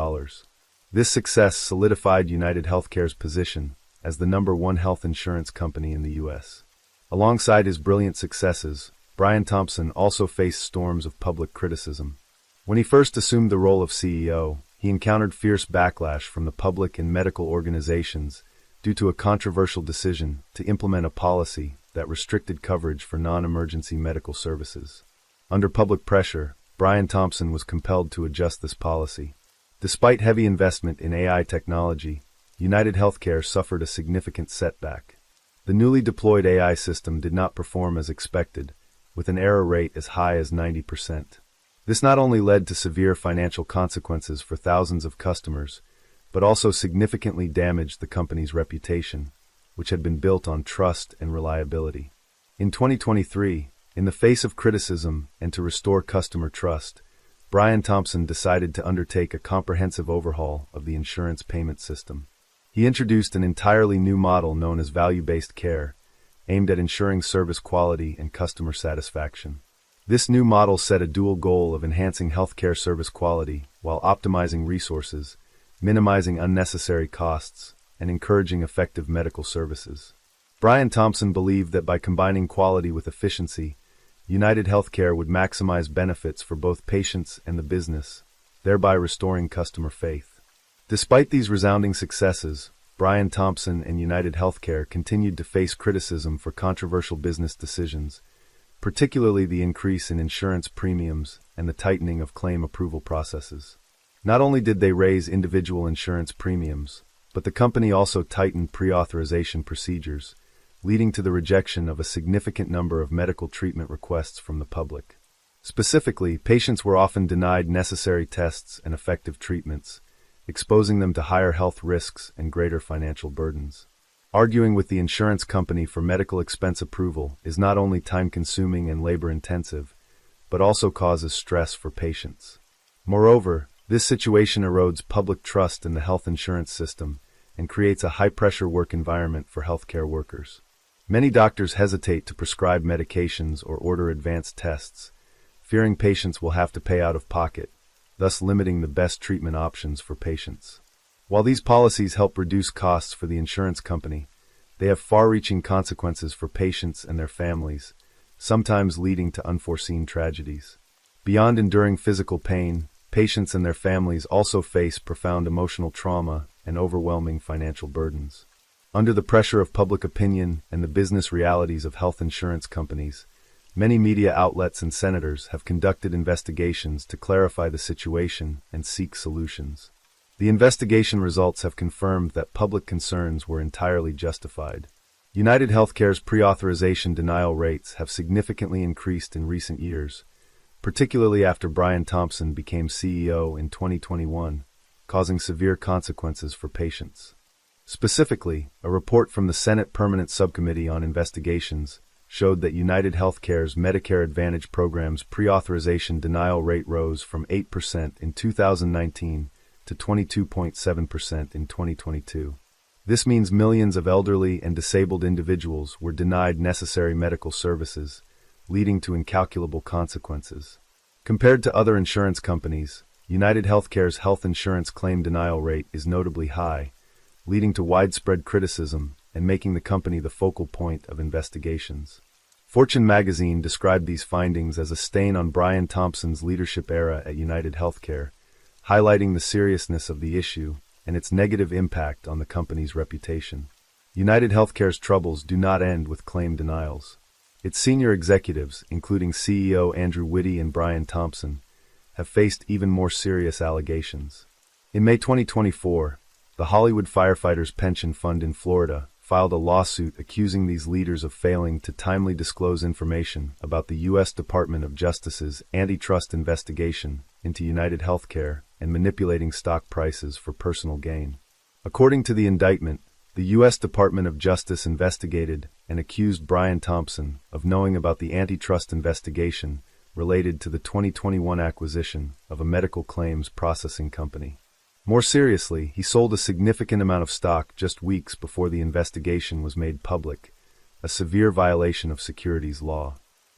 This success solidified United Healthcare's position as the #1 health insurance company in the U.S. Alongside his brilliant successes, Brian Thompson also faced storms of public criticism. When he first assumed the role of CEO, he encountered fierce backlash from the public and medical organizations due to a controversial decision to implement a policy that restricted coverage for non-emergency medical services. Under public pressure, Brian Thompson was compelled to adjust this policy. Despite heavy investment in AI technology, United Healthcare suffered a significant setback. The newly deployed AI system did not perform as expected, with an error rate as high as 90%. This not only led to severe financial consequences for thousands of customers, but also significantly damaged the company's reputation, which had been built on trust and reliability. In 2023, in the face of criticism and to restore customer trust, Brian Thompson decided to undertake a comprehensive overhaul of the insurance payment system. He introduced an entirely new model known as value-based care, aimed at ensuring service quality and customer satisfaction. This new model set a dual goal of enhancing healthcare service quality while optimizing resources, minimizing unnecessary costs, and encouraging effective medical services. Brian Thompson believed that by combining quality with efficiency, United Healthcare would maximize benefits for both patients and the business, thereby restoring customer faith. Despite these resounding successes, Brian Thompson and United Healthcare continued to face criticism for controversial business decisions, particularly the increase in insurance premiums and the tightening of claim approval processes. Not only did they raise individual insurance premiums, but the company also tightened pre-authorization procedures, leading to the rejection of a significant number of medical treatment requests from the public. Specifically, patients were often denied necessary tests and effective treatments, exposing them to higher health risks and greater financial burdens. Arguing with the insurance company for medical expense approval is not only time-consuming and labor-intensive, but also causes stress for patients. Moreover, this situation erodes public trust in the health insurance system and creates a high-pressure work environment for healthcare workers. Many doctors hesitate to prescribe medications or order advanced tests, fearing patients will have to pay out of pocket, thus limiting the best treatment options for patients. While these policies help reduce costs for the insurance company, they have far-reaching consequences for patients and their families, sometimes leading to unforeseen tragedies. Beyond enduring physical pain, patients and their families also face profound emotional trauma and overwhelming financial burdens. Under the pressure of public opinion and the business realities of health insurance companies, many media outlets and senators have conducted investigations to clarify the situation and seek solutions. The investigation results have confirmed that public concerns were entirely justified. United Healthcare's pre-authorization denial rates have significantly increased in recent years, particularly after Brian Thompson became CEO in 2021, causing severe consequences for patients. Specifically, a report from the Senate Permanent Subcommittee on Investigations showed that United Healthcare's Medicare Advantage program's pre-authorization denial rate rose from 8% in 2019 to 22.7% in 2022. This means millions of elderly and disabled individuals were denied necessary medical services, leading to incalculable consequences. Compared to other insurance companies, United Healthcare's health insurance claim denial rate is notably high, leading to widespread criticism and making the company the focal point of investigations. Fortune magazine described these findings as a stain on Brian Thompson's leadership era at United Healthcare, highlighting the seriousness of the issue and its negative impact on the company's reputation. United Healthcare's troubles do not end with claim denials. Its senior executives, including CEO Andrew Whitty and Brian Thompson, have faced even more serious allegations. In May 2024, the Hollywood Firefighters Pension Fund in Florida filed a lawsuit accusing these leaders of failing to timely disclose information about the U.S. Department of Justice's antitrust investigation into United Healthcare and manipulating stock prices for personal gain. According to the indictment, the U.S. Department of Justice investigated and accused Brian Thompson of knowing about the antitrust investigation related to the 2021 acquisition of a medical claims processing company. More seriously, he sold a significant amount of stock just weeks before the investigation was made public, a severe violation of securities law.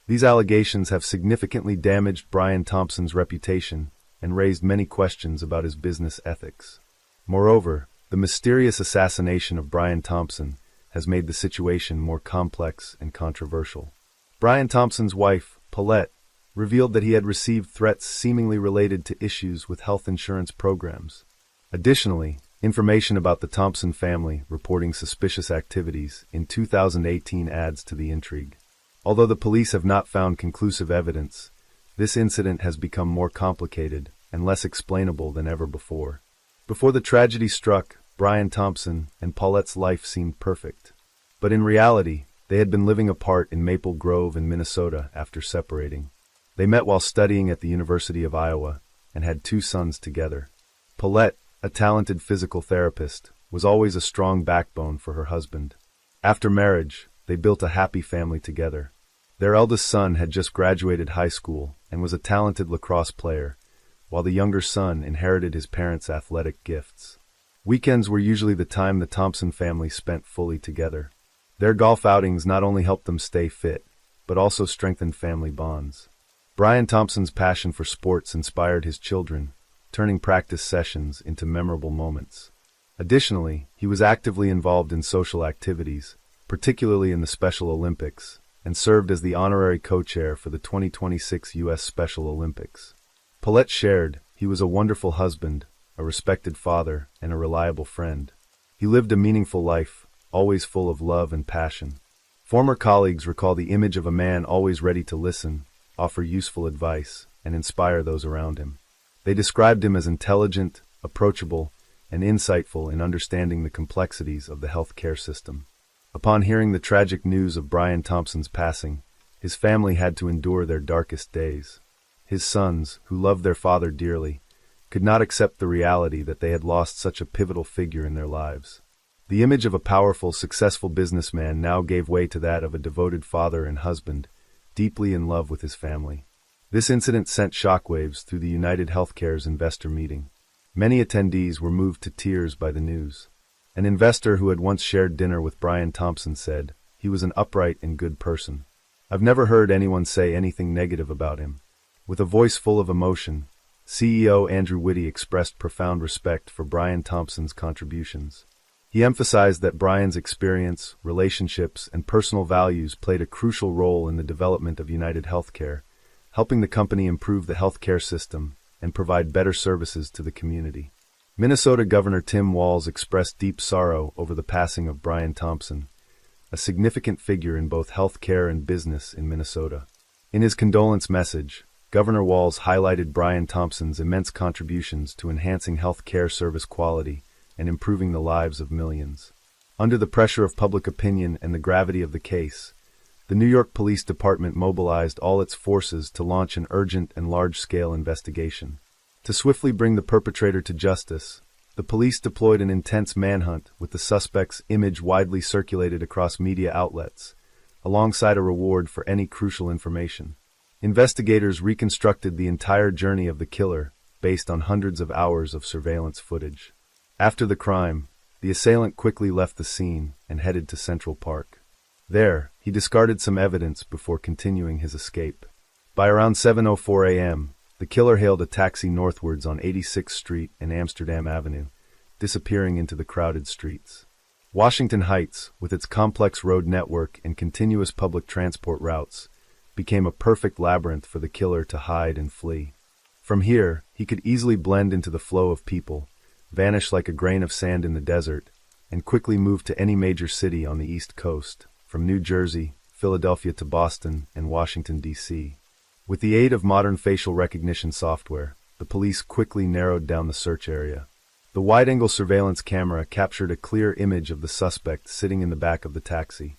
These allegations have significantly damaged Brian Thompson's reputation and raised many questions about his business ethics. Moreover, the mysterious assassination of Brian Thompson has made the situation more complex and controversial. Brian Thompson's wife, Paulette, revealed that he had received threats seemingly related to issues with health insurance programs. Additionally, information about the Thompson family reporting suspicious activities in 2018 adds to the intrigue. Although the police have not found conclusive evidence, this incident has become more complicated and less explainable than ever before. Before the tragedy struck, Brian Thompson and Paulette's life seemed perfect. But in reality, they had been living apart in Maple Grove in Minnesota after separating. They met while studying at the University of Iowa and had 2 sons together. Paulette, a talented physical therapist, was always a strong backbone for her husband. After marriage, they built a happy family together. Their eldest son had just graduated high school and was a talented lacrosse player, while the younger son inherited his parents' athletic gifts. Weekends were usually the time the Thompson family spent fully together. Their golf outings not only helped them stay fit, but also strengthened family bonds. Brian Thompson's passion for sports inspired his children, turning practice sessions into memorable moments. Additionally, he was actively involved in social activities, particularly in the Special Olympics, and served as the honorary co-chair for the 2026 U.S. Special Olympics. Paulette shared, "He was a wonderful husband, a respected father, and a reliable friend. He lived a meaningful life, always full of love and passion. Former colleagues recall the image of a man always ready to listen, offer useful advice, and inspire those around him. They described him as intelligent, approachable, and insightful in understanding the complexities of the healthcare system. Upon hearing the tragic news of Brian Thompson's passing, his family had to endure their darkest days. His sons, who loved their father dearly, could not accept the reality that they had lost such a pivotal figure in their lives. The image of a powerful, successful businessman now gave way to that of a devoted father and husband, deeply in love with his family. This incident sent shockwaves through the United Healthcare's investor meeting. Many attendees were moved to tears by the news. An investor who had once shared dinner with Brian Thompson said, "He was an upright and good person. I've never heard anyone say anything negative about him." With a voice full of emotion, CEO Andrew Whitty expressed profound respect for Brian Thompson's contributions. He emphasized that Brian's experience, relationships, and personal values played a crucial role in the development of United Healthcare, helping the company improve the healthcare system and provide better services to the community. Minnesota Governor Tim Walz expressed deep sorrow over the passing of Brian Thompson, a significant figure in both healthcare and business in Minnesota. In his condolence message, Governor Walz highlighted Brian Thompson's immense contributions to enhancing healthcare service quality and improving the lives of millions. Under the pressure of public opinion and the gravity of the case, the New York Police Department mobilized all its forces to launch an urgent and large-scale investigation. To swiftly bring the perpetrator to justice, the police deployed an intense manhunt with the suspect's image widely circulated across media outlets, alongside a reward for any crucial information. Investigators reconstructed the entire journey of the killer based on hundreds of hours of surveillance footage. After the crime, the assailant quickly left the scene and headed to Central Park. There, he discarded some evidence before continuing his escape. By around 7:04 a.m., the killer hailed a taxi northwards on 86th Street and Amsterdam Avenue, disappearing into the crowded streets. Washington Heights, with its complex road network and continuous public transport routes, became a perfect labyrinth for the killer to hide and flee. From here, he could easily blend into the flow of people, vanish like a grain of sand in the desert, and quickly move to any major city on the East Coast, from New Jersey, Philadelphia to Boston, and Washington, D.C. With the aid of modern facial recognition software, the police quickly narrowed down the search area. The wide-angle surveillance camera captured a clear image of the suspect sitting in the back of the taxi.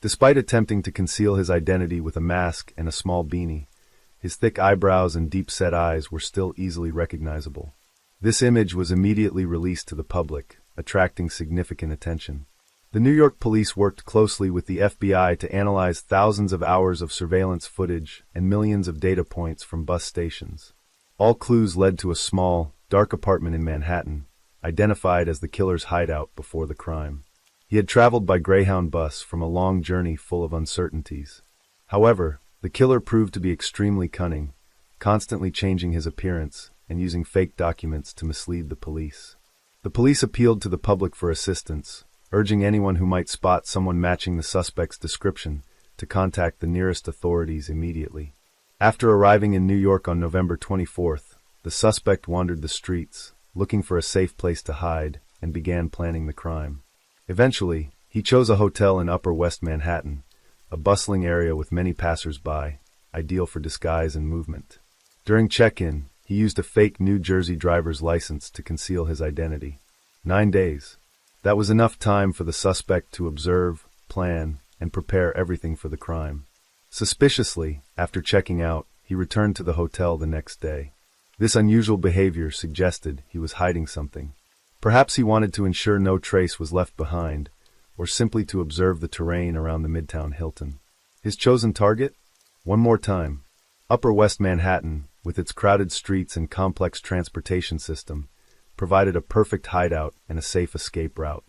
Despite attempting to conceal his identity with a mask and a small beanie, his thick eyebrows and deep-set eyes were still easily recognizable. This image was immediately released to the public, attracting significant attention. The New York police worked closely with the FBI to analyze thousands of hours of surveillance footage and millions of data points from bus stations. All clues led to a small, dark apartment in Manhattan, identified as the killer's hideout before the crime. He had traveled by Greyhound bus from a long journey full of uncertainties. However, the killer proved to be extremely cunning, constantly changing his appearance and using fake documents to mislead the police. The police appealed to the public for assistance, urging anyone who might spot someone matching the suspect's description to contact the nearest authorities immediately. After arriving in New York on November 24th, the suspect wandered the streets, looking for a safe place to hide, and began planning the crime. Eventually, he chose a hotel in Upper West Manhattan, a bustling area with many passers-by, ideal for disguise and movement. During check-in, he used a fake New Jersey driver's license to conceal his identity. 9 days. That was enough time for the suspect to observe, plan, and prepare everything for the crime. Suspiciously, after checking out, he returned to the hotel the next day. This unusual behavior suggested he was hiding something. Perhaps he wanted to ensure no trace was left behind, or simply to observe the terrain around the Midtown Hilton. His chosen target? One more time. Upper West Manhattan, with its crowded streets and complex transportation system, provided a perfect hideout and a safe escape route.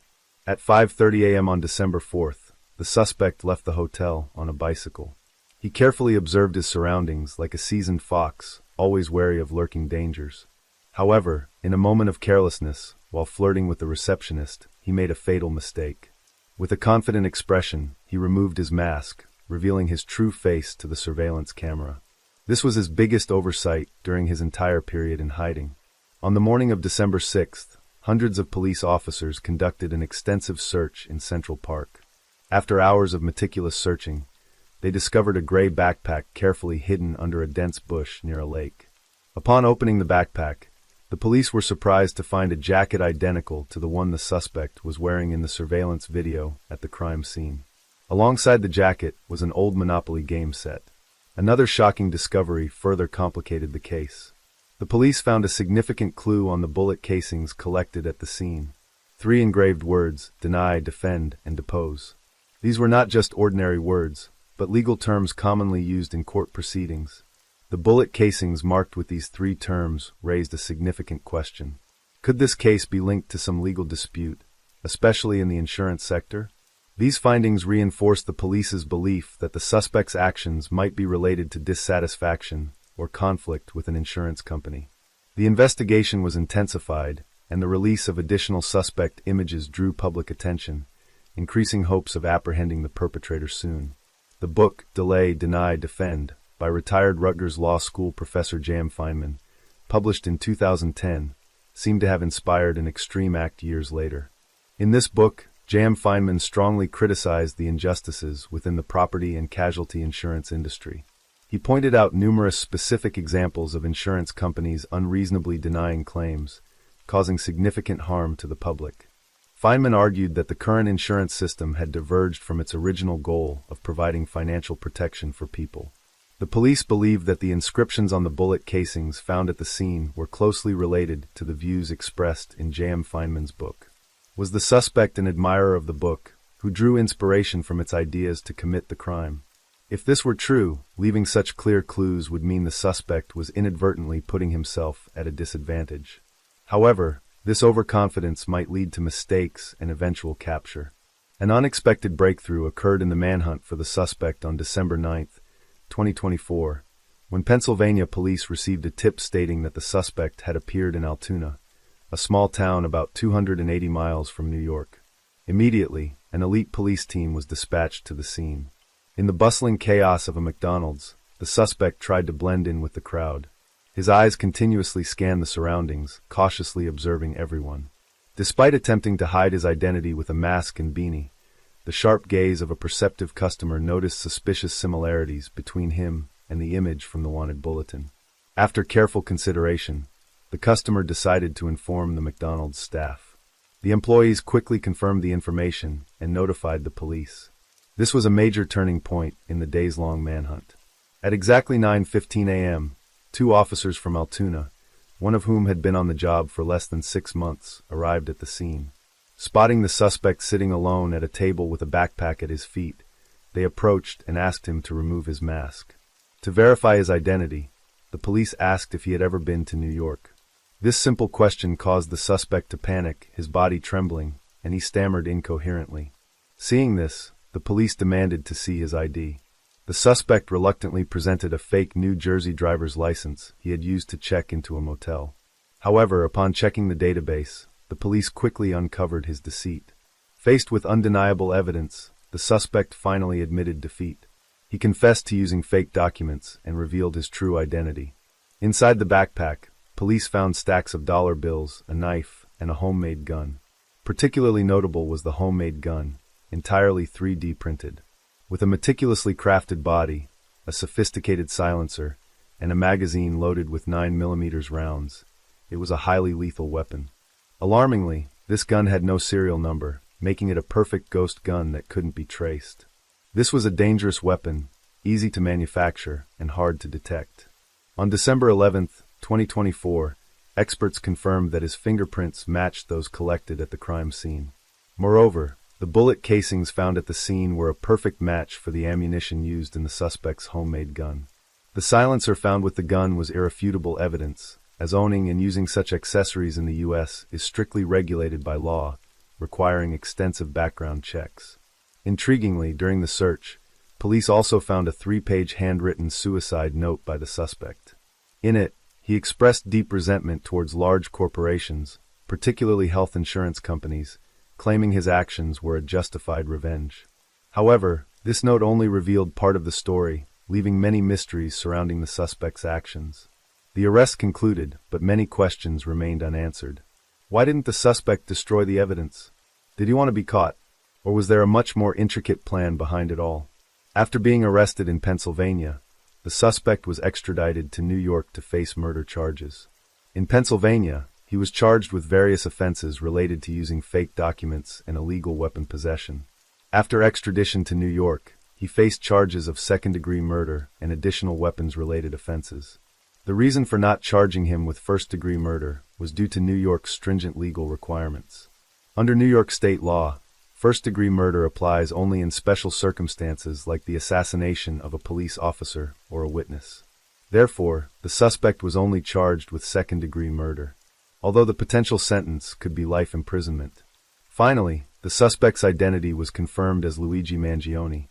At 5:30 a.m. on December 4th, the suspect left the hotel on a bicycle. He carefully observed his surroundings like a seasoned fox, always wary of lurking dangers. However, in a moment of carelessness, while flirting with the receptionist, he made a fatal mistake. With a confident expression, he removed his mask, revealing his true face to the surveillance camera. This was his biggest oversight during his entire period in hiding. On the morning of December 6th, hundreds of police officers conducted an extensive search in Central Park. After hours of meticulous searching, they discovered a gray backpack carefully hidden under a dense bush near a lake. Upon opening the backpack, the police were surprised to find a jacket identical to the one the suspect was wearing in the surveillance video at the crime scene. Alongside the jacket was an old Monopoly game set. Another shocking discovery further complicated the case. The police found a significant clue on the bullet casings collected at the scene. 3 engraved words: deny, defend, and depose. These were not just ordinary words, but legal terms commonly used in court proceedings. The bullet casings marked with these 3 terms raised a significant question. Could this case be linked to some legal dispute, especially in the insurance sector? These findings reinforced the police's belief that the suspect's actions might be related to dissatisfaction or conflict with an insurance company. The investigation was intensified, and the release of additional suspect images drew public attention, increasing hopes of apprehending the perpetrator soon. The book, Delay, Deny, Defend, by retired Rutgers Law School professor J.M. Feynman, published in 2010, seemed to have inspired an extreme act years later. In this book, J.M. Feynman strongly criticized the injustices within the property and casualty insurance industry. He pointed out numerous specific examples of insurance companies unreasonably denying claims, causing significant harm to the public. Feynman argued that the current insurance system had diverged from its original goal of providing financial protection for people. The police believed that the inscriptions on the bullet casings found at the scene were closely related to the views expressed in J.M. Feynman's book. Was the suspect an admirer of the book, who drew inspiration from its ideas to commit the crime? If this were true, leaving such clear clues would mean the suspect was inadvertently putting himself at a disadvantage. However, this overconfidence might lead to mistakes and eventual capture. An unexpected breakthrough occurred in the manhunt for the suspect on December 9, 2024, when Pennsylvania police received a tip stating that the suspect had appeared in Altoona, a small town about 280 miles from New York. Immediately, an elite police team was dispatched to the scene. In the bustling chaos of a McDonald's, the suspect tried to blend in with the crowd. His eyes continuously scanned the surroundings, cautiously observing everyone. Despite attempting to hide his identity with a mask and beanie, the sharp gaze of a perceptive customer noticed suspicious similarities between him and the image from the wanted bulletin. After careful consideration, the customer decided to inform the McDonald's staff. The employees quickly confirmed the information and notified the police. This was a major turning point in the days-long manhunt. At exactly 9:15 a.m., 2 officers from Altoona, one of whom had been on the job for less than 6 months, arrived at the scene. Spotting the suspect sitting alone at a table with a backpack at his feet, they approached and asked him to remove his mask. To verify his identity, the police asked if he had ever been to New York. This simple question caused the suspect to panic, his body trembling, and he stammered incoherently. Seeing this, the police demanded to see his ID. The suspect reluctantly presented a fake New Jersey driver's license he had used to check into a motel. However, upon checking the database, the police quickly uncovered his deceit. Faced with undeniable evidence, the suspect finally admitted defeat. He confessed to using fake documents and revealed his true identity. Inside the backpack, police found stacks of dollar bills, a knife, and a homemade gun. Particularly notable was the homemade gun, entirely 3D printed. With a meticulously crafted body, a sophisticated silencer, and a magazine loaded with 9mm rounds, it was a highly lethal weapon. Alarmingly, this gun had no serial number, making it a perfect ghost gun that couldn't be traced. This was a dangerous weapon, easy to manufacture and hard to detect. On December 11, 2024, experts confirmed that his fingerprints matched those collected at the crime scene. Moreover, the bullet casings found at the scene were a perfect match for the ammunition used in the suspect's homemade gun. The silencer found with the gun was irrefutable evidence, as owning and using such accessories in the U.S. is strictly regulated by law, requiring extensive background checks. Intriguingly, during the search, police also found a 3-page handwritten suicide note by the suspect. In it, he expressed deep resentment towards large corporations, particularly health insurance companies, claiming his actions were a justified revenge. However, this note only revealed part of the story, leaving many mysteries surrounding the suspect's actions. The arrest concluded, but many questions remained unanswered. Why didn't the suspect destroy the evidence? Did he want to be caught? Or was there a much more intricate plan behind it all? After being arrested in Pennsylvania, the suspect was extradited to New York to face murder charges. In Pennsylvania, he was charged with various offenses related to using fake documents and illegal weapon possession. After extradition to New York, he faced charges of second-degree murder and additional weapons-related offenses. The reason for not charging him with first-degree murder was due to New York's stringent legal requirements. Under New York state law, first-degree murder applies only in special circumstances like the assassination of a police officer or a witness. Therefore, the suspect was only charged with second-degree murder, although the potential sentence could be life imprisonment. Finally, the suspect's identity was confirmed as Luigi Mangione,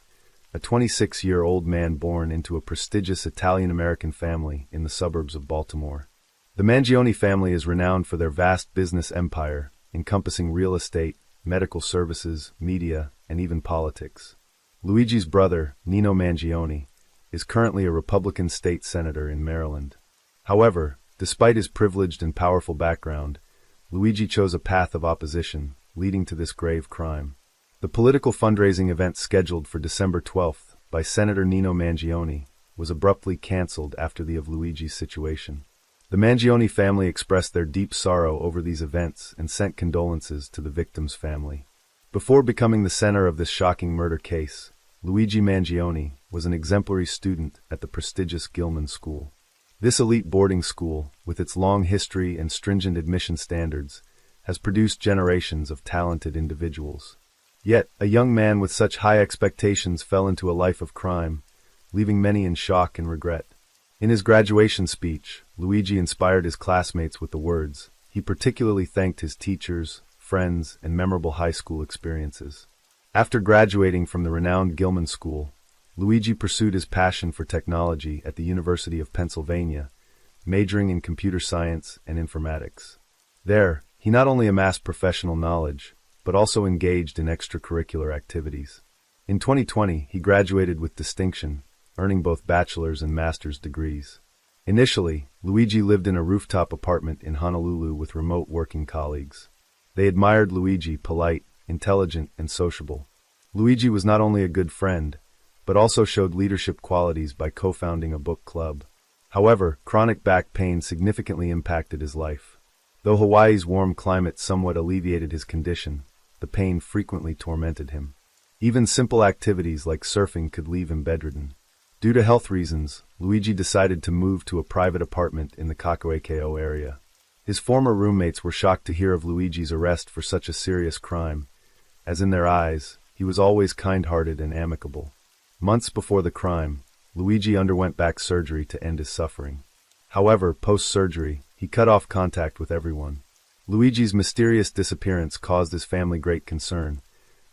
a 26-year-old man born into a prestigious Italian-American family in the suburbs of Baltimore. The Mangione family is renowned for their vast business empire, encompassing real estate, medical services, media, and even politics. Luigi's brother, Nino Mangione, is currently a Republican state senator in Maryland. However, despite his privileged and powerful background, Luigi chose a path of opposition, leading to this grave crime. The political fundraising event scheduled for December 12th by Senator Nino Mangione was abruptly canceled after the of Luigi's situation. The Mangione family expressed their deep sorrow over these events and sent condolences to the victim's family. Before becoming the center of this shocking murder case, Luigi Mangione was an exemplary student at the prestigious Gilman School. This elite boarding school, with its long history and stringent admission standards, has produced generations of talented individuals. Yet, a young man with such high expectations fell into a life of crime, leaving many in shock and regret. In his graduation speech, Luigi inspired his classmates with the words, he particularly thanked his teachers, friends, and memorable high school experiences. After graduating from the renowned Gilman School, Luigi pursued his passion for technology at the University of Pennsylvania, majoring in computer science and informatics. There, he not only amassed professional knowledge, but also engaged in extracurricular activities. In 2020, he graduated with distinction, earning both bachelor's and master's degrees. Initially, Luigi lived in a rooftop apartment in Honolulu with remote working colleagues. They admired Luigi, polite, intelligent, and sociable. Luigi was not only a good friend, but also showed leadership qualities by co-founding a book club. However, chronic back pain significantly impacted his life. Though Hawaii's warm climate somewhat alleviated his condition, the pain frequently tormented him. Even simple activities like surfing could leave him bedridden. Due to health reasons, Luigi decided to move to a private apartment in the Kakuekeo area. His former roommates were shocked to hear of Luigi's arrest for such a serious crime, as in their eyes, he was always kind-hearted and amicable. Months before the crime, Luigi underwent back surgery to end his suffering. However, post-surgery, he cut off contact with everyone. Luigi's mysterious disappearance caused his family great concern,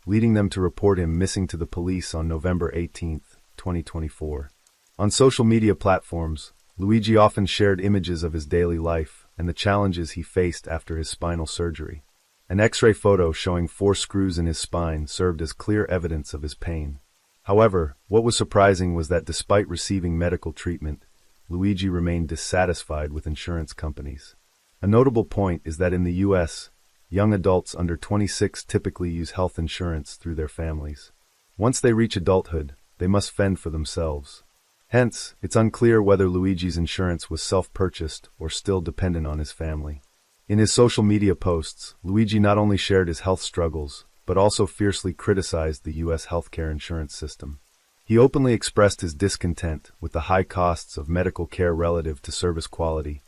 leading them to report him missing to the police on November 18, 2024. On social media platforms, Luigi often shared images of his daily life and the challenges he faced after his spinal surgery. An X-ray photo showing 4 screws in his spine served as clear evidence of his pain. However, what was surprising was that despite receiving medical treatment, Luigi remained dissatisfied with insurance companies. A notable point is that in the U.S., young adults under 26 typically use health insurance through their families. Once they reach adulthood, they must fend for themselves. Hence, it's unclear whether Luigi's insurance was self-purchased or still dependent on his family. In his social media posts, Luigi not only shared his health struggles, but also fiercely criticized the U.S. healthcare insurance system. He openly expressed his discontent with the high costs of medical care relative to service quality,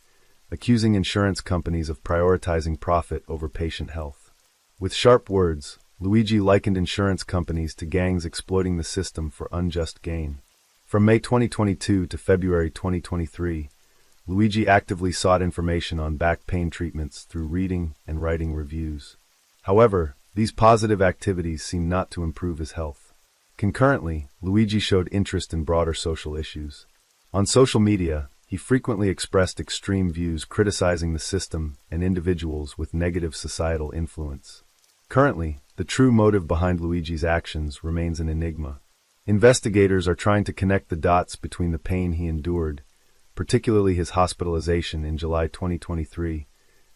accusing insurance companies of prioritizing profit over patient health. With sharp words, Luigi likened insurance companies to gangs exploiting the system for unjust gain. From May 2022 to February 2023, Luigi actively sought information on back pain treatments through reading and writing reviews. However, these positive activities seemed not to improve his health. Concurrently, Luigi showed interest in broader social issues. On social media, he frequently expressed extreme views criticizing the system and individuals with negative societal influence. Currently, the true motive behind Luigi's actions remains an enigma. Investigators are trying to connect the dots between the pain he endured, particularly his hospitalization in July 2023,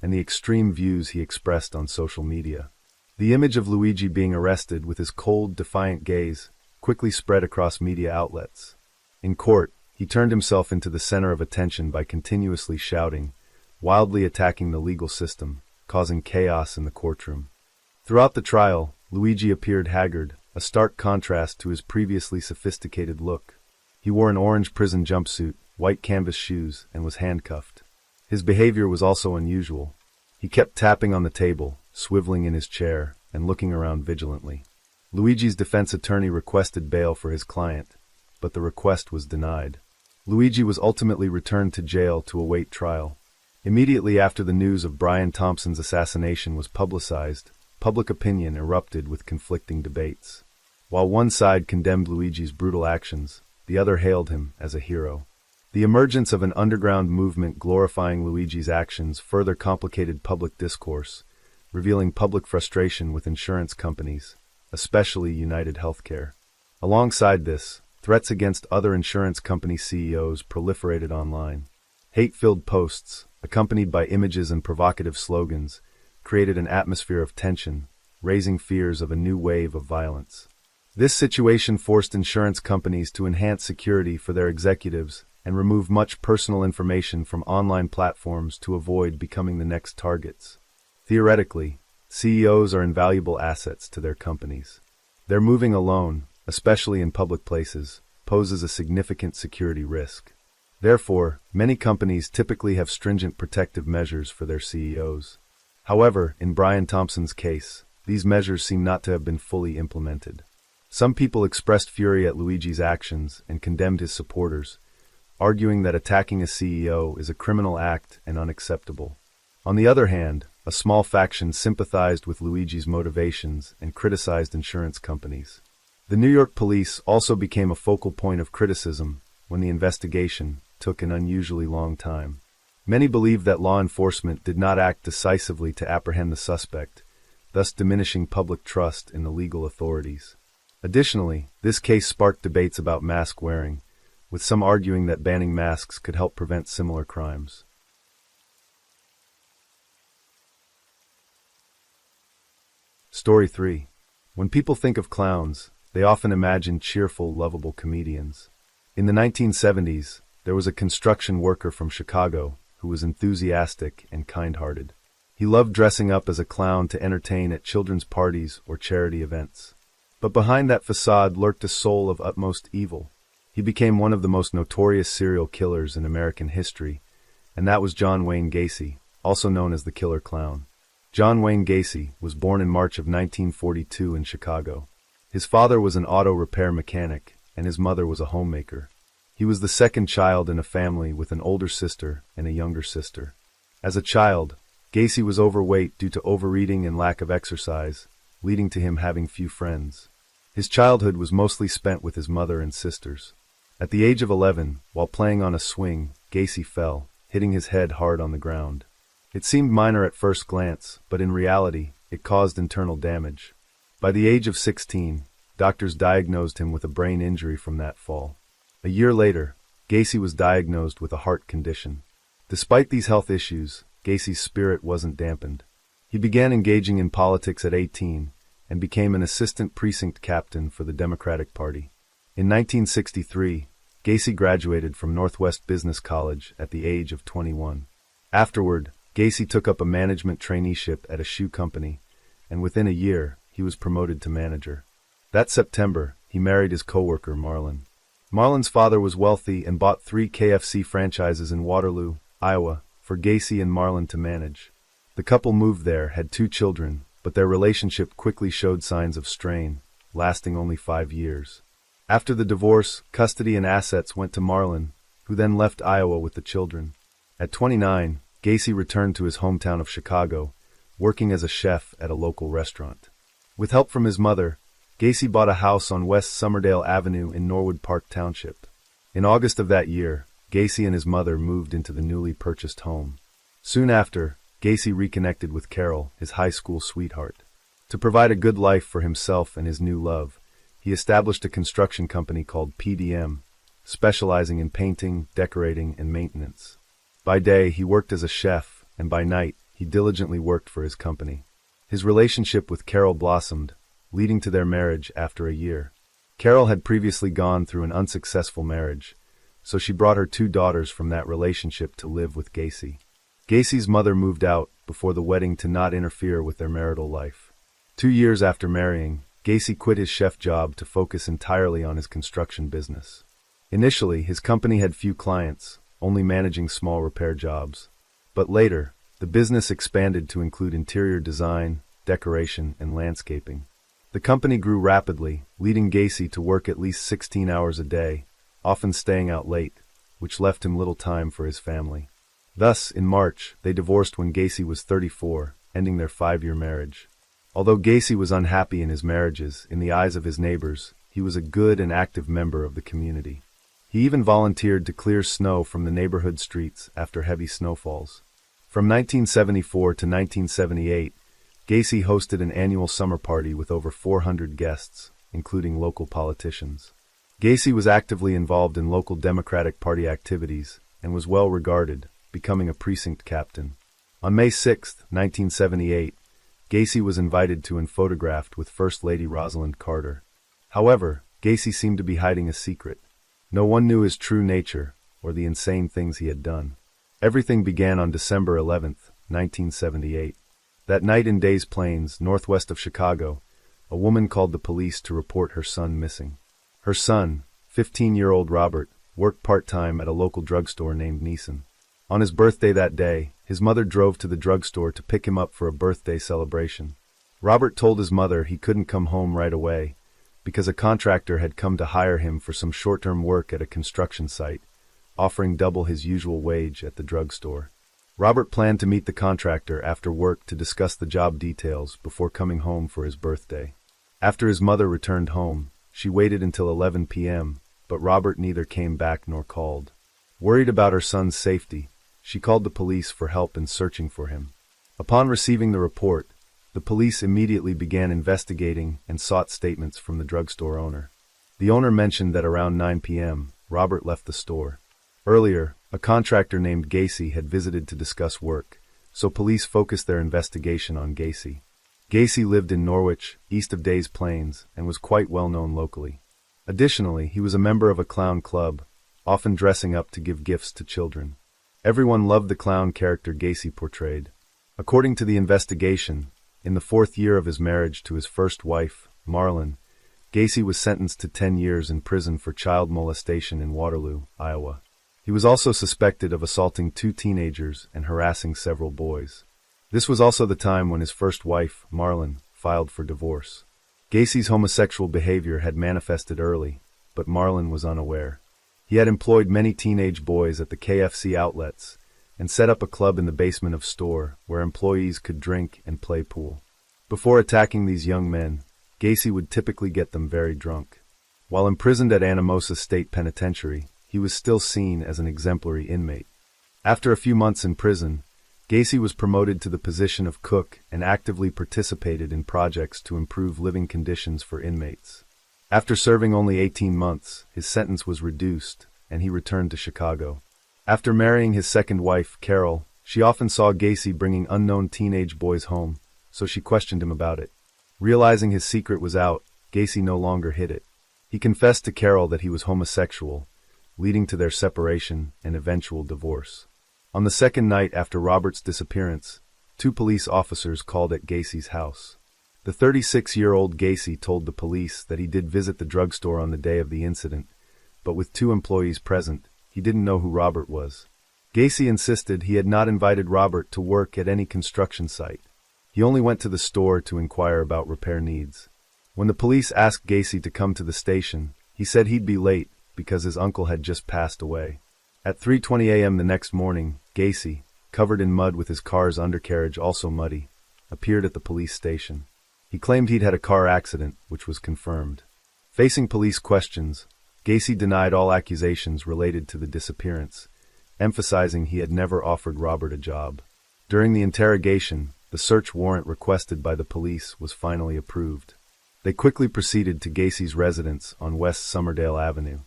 and the extreme views he expressed on social media. The image of Luigi being arrested with his cold, defiant gaze quickly spread across media outlets. In court, he turned himself into the center of attention by continuously shouting, wildly attacking the legal system, causing chaos in the courtroom. Throughout the trial, Luigi appeared haggard, a stark contrast to his previously sophisticated look. He wore an orange prison jumpsuit, white canvas shoes, and was handcuffed. His behavior was also unusual. He kept tapping on the table, swiveling in his chair, and looking around vigilantly. Luigi's defense attorney requested bail for his client, but the request was denied. Luigi was ultimately returned to jail to await trial. Immediately after the news of Brian Thompson's assassination was publicized, public opinion erupted with conflicting debates. While one side condemned Luigi's brutal actions, the other hailed him as a hero. The emergence of an underground movement glorifying Luigi's actions further complicated public discourse, revealing public frustration with insurance companies, especially United Healthcare. Alongside this, threats against other insurance company CEOs proliferated online. Hate-filled posts, accompanied by images and provocative slogans, created an atmosphere of tension, raising fears of a new wave of violence. This situation forced insurance companies to enhance security for their executives and remove much personal information from online platforms to avoid becoming the next targets. Theoretically, CEOs are invaluable assets to their companies. Their moving alone, especially in public places, poses a significant security risk. Therefore, many companies typically have stringent protective measures for their CEOs. However, in Brian Thompson's case, these measures seem not to have been fully implemented. Some people expressed fury at Luigi's actions and condemned his supporters, arguing that attacking a CEO is a criminal act and unacceptable. On the other hand, a small faction sympathized with Luigi's motivations and criticized insurance companies. The New York police also became a focal point of criticism when the investigation took an unusually long time. Many believed that law enforcement did not act decisively to apprehend the suspect, thus diminishing public trust in the legal authorities. Additionally, this case sparked debates about mask wearing, with some arguing that banning masks could help prevent similar crimes. Story 3. When people think of clowns, they often imagine cheerful, lovable comedians. In the 1970s, there was a construction worker from Chicago who was enthusiastic and kind-hearted. He loved dressing up as a clown to entertain at children's parties or charity events. But behind that facade lurked a soul of utmost evil. He became one of the most notorious serial killers in American history, and that was John Wayne Gacy, also known as the Killer Clown. John Wayne Gacy was born in March of 1942 in Chicago. His father was an auto repair mechanic, and his mother was a homemaker. He was the second child in a family with an older sister and a younger sister. As a child, Gacy was overweight due to overeating and lack of exercise, leading to him having few friends. His childhood was mostly spent with his mother and sisters. At the age of 11, while playing on a swing, Gacy fell, hitting his head hard on the ground. It seemed minor at first glance, but in reality, it caused internal damage. By the age of 16, doctors diagnosed him with a brain injury from that fall. A year later, Gacy was diagnosed with a heart condition. Despite these health issues, Gacy's spirit wasn't dampened. He began engaging in politics at 18 and became an assistant precinct captain for the Democratic Party. In 1963, Gacy graduated from Northwest Business College at the age of 21. Afterward, Gacy took up a management traineeship at a shoe company, and within a year, he was promoted to manager. That September, he married his coworker, Marlon. Marlon's father was wealthy and bought 3 KFC franchises in Waterloo, Iowa, for Gacy and Marlon to manage. The couple moved there, had 2 children, but their relationship quickly showed signs of strain, lasting only 5 years. After the divorce, custody and assets went to Marlon, who then left Iowa with the children. At 29, Gacy returned to his hometown of Chicago, working as a chef at a local restaurant. With help from his mother, Gacy bought a house on West Summerdale Avenue in Norwood Park Township. In August of that year, Gacy and his mother moved into the newly purchased home. Soon after, Gacy reconnected with Carol, his high school sweetheart. To provide a good life for himself and his new love, he established a construction company called PDM, specializing in painting, decorating, and maintenance. By day, he worked as a chef, and by night, he diligently worked for his company. His relationship with Carol blossomed, leading to their marriage after a year. Carol had previously gone through an unsuccessful marriage, so she brought her 2 daughters from that relationship to live with Gacy. Gacy's mother moved out before the wedding to not interfere with their marital life. 2 years after marrying, Gacy quit his chef job to focus entirely on his construction business. Initially, his company had few clients, only managing small repair jobs. But later, the business expanded to include interior design, decoration, and landscaping. The company grew rapidly, leading Gacy to work at least 16 hours a day, often staying out late, which left him little time for his family. Thus, in March, they divorced when Gacy was 34, ending their 5-year marriage. Although Gacy was unhappy in his marriages, in the eyes of his neighbors, he was a good and active member of the community. He even volunteered to clear snow from the neighborhood streets after heavy snowfalls. From 1974 to 1978, Gacy hosted an annual summer party with over 400 guests, including local politicians. Gacy was actively involved in local Democratic Party activities and was well regarded, becoming a precinct captain. On May 6, 1978, Gacy was invited to and photographed with First Lady Rosalind Carter. However, Gacy seemed to be hiding a secret. No one knew his true nature or the insane things he had done. Everything began on December 11, 1978. That night in Des Plaines, northwest of Chicago, a woman called the police to report her son missing. Her son, 15-year-old Robert, worked part-time at a local drugstore named Neeson. On his birthday that day, his mother drove to the drugstore to pick him up for a birthday celebration. Robert told his mother he couldn't come home right away because a contractor had come to hire him for some short-term work at a construction site, offering double his usual wage at the drugstore. Robert planned to meet the contractor after work to discuss the job details before coming home for his birthday. After his mother returned home, she waited until 11 p.m., but Robert neither came back nor called. Worried about her son's safety, she called the police for help in searching for him. Upon receiving the report, the police immediately began investigating and sought statements from the drugstore owner. The owner mentioned that around 9 p.m., Robert left the store. Earlier, a contractor named Gacy had visited to discuss work, so police focused their investigation on Gacy. Gacy lived in Norwich, east of Des Plaines, and was quite well known locally. Additionally, he was a member of a clown club, often dressing up to give gifts to children. Everyone loved the clown character Gacy portrayed. According to the investigation, in the 4th year of his marriage to his first wife, Marlon, Gacy was sentenced to 10 years in prison for child molestation in Waterloo, Iowa. He was also suspected of assaulting 2 teenagers and harassing several boys. This was also the time when his first wife, Marlon, filed for divorce. Gacy's homosexual behavior had manifested early, but Marlon was unaware. He had employed many teenage boys at the KFC outlets and set up a club in the basement of store where employees could drink and play pool. Before attacking these young men, Gacy would typically get them very drunk. While imprisoned at Anamosa State Penitentiary, he was still seen as an exemplary inmate. After a few months in prison, Gacy was promoted to the position of cook and actively participated in projects to improve living conditions for inmates. After serving only 18 months, his sentence was reduced, and he returned to Chicago. After marrying his second wife, Carol, she often saw Gacy bringing unknown teenage boys home, so she questioned him about it. Realizing his secret was out, Gacy no longer hid it. He confessed to Carol that he was homosexual, leading to their separation and eventual divorce. On the second night after Robert's disappearance, 2 police officers called at Gacy's house. The 36-year-old Gacy told the police that he did visit the drugstore on the day of the incident, but with 2 employees present, he didn't know who Robert was. Gacy insisted he had not invited Robert to work at any construction site. He only went to the store to inquire about repair needs. When the police asked Gacy to come to the station, he said he'd be late because his uncle had just passed away. At 3:20 a.m. the next morning, Gacy, covered in mud with his car's undercarriage also muddy, appeared at the police station. He claimed he'd had a car accident, which was confirmed. Facing police questions, Gacy denied all accusations related to the disappearance, emphasizing he had never offered Robert a job. During the interrogation, the search warrant requested by the police was finally approved. They quickly proceeded to Gacy's residence on West Somerdale Avenue.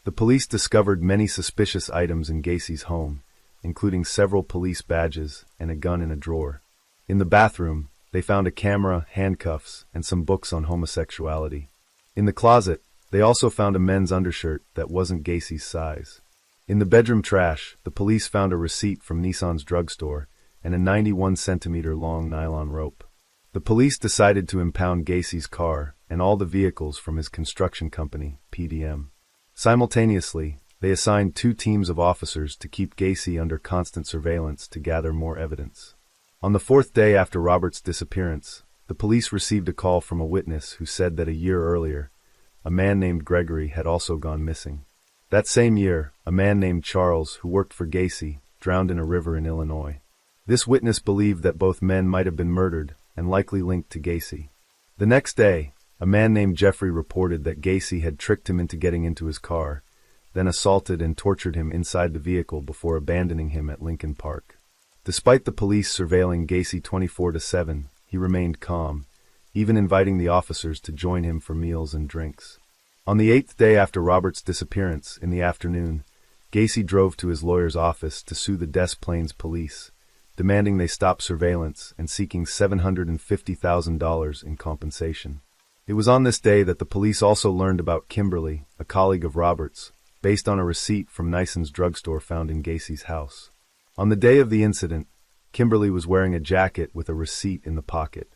The police discovered many suspicious items in Gacy's home, including several police badges and a gun in a drawer. In the bathroom, they found a camera, handcuffs, and some books on homosexuality. In the closet, they also found a men's undershirt that wasn't Gacy's size. In the bedroom trash, the police found a receipt from Nissan's drugstore and a 91-centimeter long nylon rope. The police decided to impound Gacy's car and all the vehicles from his construction company, PDM. Simultaneously, they assigned 2 teams of officers to keep Gacy under constant surveillance to gather more evidence. On the 4th day after Robert's disappearance, the police received a call from a witness who said that a year earlier, a man named Gregory had also gone missing. That same year, a man named Charles, who worked for Gacy, drowned in a river in Illinois. This witness believed that both men might have been murdered and likely linked to Gacy. The next day, a man named Jeffrey reported that Gacy had tricked him into getting into his car, then assaulted and tortured him inside the vehicle before abandoning him at Lincoln Park. Despite the police surveilling Gacy 24/7, he remained calm, even inviting the officers to join him for meals and drinks. On the 8th day after Robert's disappearance, in the afternoon, Gacy drove to his lawyer's office to sue the Des Plaines police, demanding they stop surveillance and seeking $750,000 in compensation. It was on this day that the police also learned about Kimberly, a colleague of Robert's, based on a receipt from Nison's drugstore found in Gacy's house. On the day of the incident, Kimberly was wearing a jacket with a receipt in the pocket.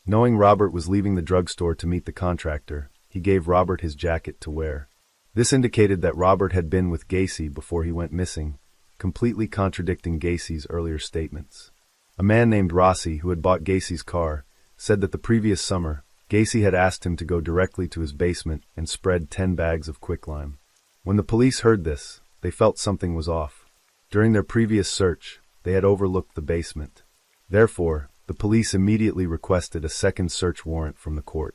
Knowing Robert was leaving the drugstore to meet the contractor, he gave Robert his jacket to wear. This indicated that Robert had been with Gacy before he went missing, completely contradicting Gacy's earlier statements. A man named Rossi, who had bought Gacy's car, said that the previous summer, Gacy had asked him to go directly to his basement and spread 10 bags of quicklime. When the police heard this, they felt something was off. During their previous search, they had overlooked the basement. Therefore, the police immediately requested a second search warrant from the court.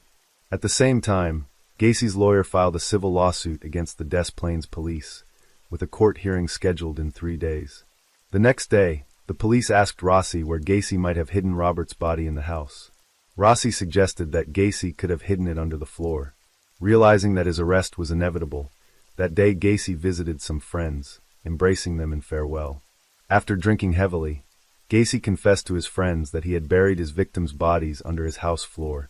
At the same time, Gacy's lawyer filed a civil lawsuit against the Des Plaines police, with a court hearing scheduled in 3 days. The next day, the police asked Rossi where Gacy might have hidden Robert's body in the house. Rossi suggested that Gacy could have hidden it under the floor. Realizing that his arrest was inevitable, that day Gacy visited some friends, embracing them in farewell. After drinking heavily, Gacy confessed to his friends that he had buried his victims' bodies under his house floor,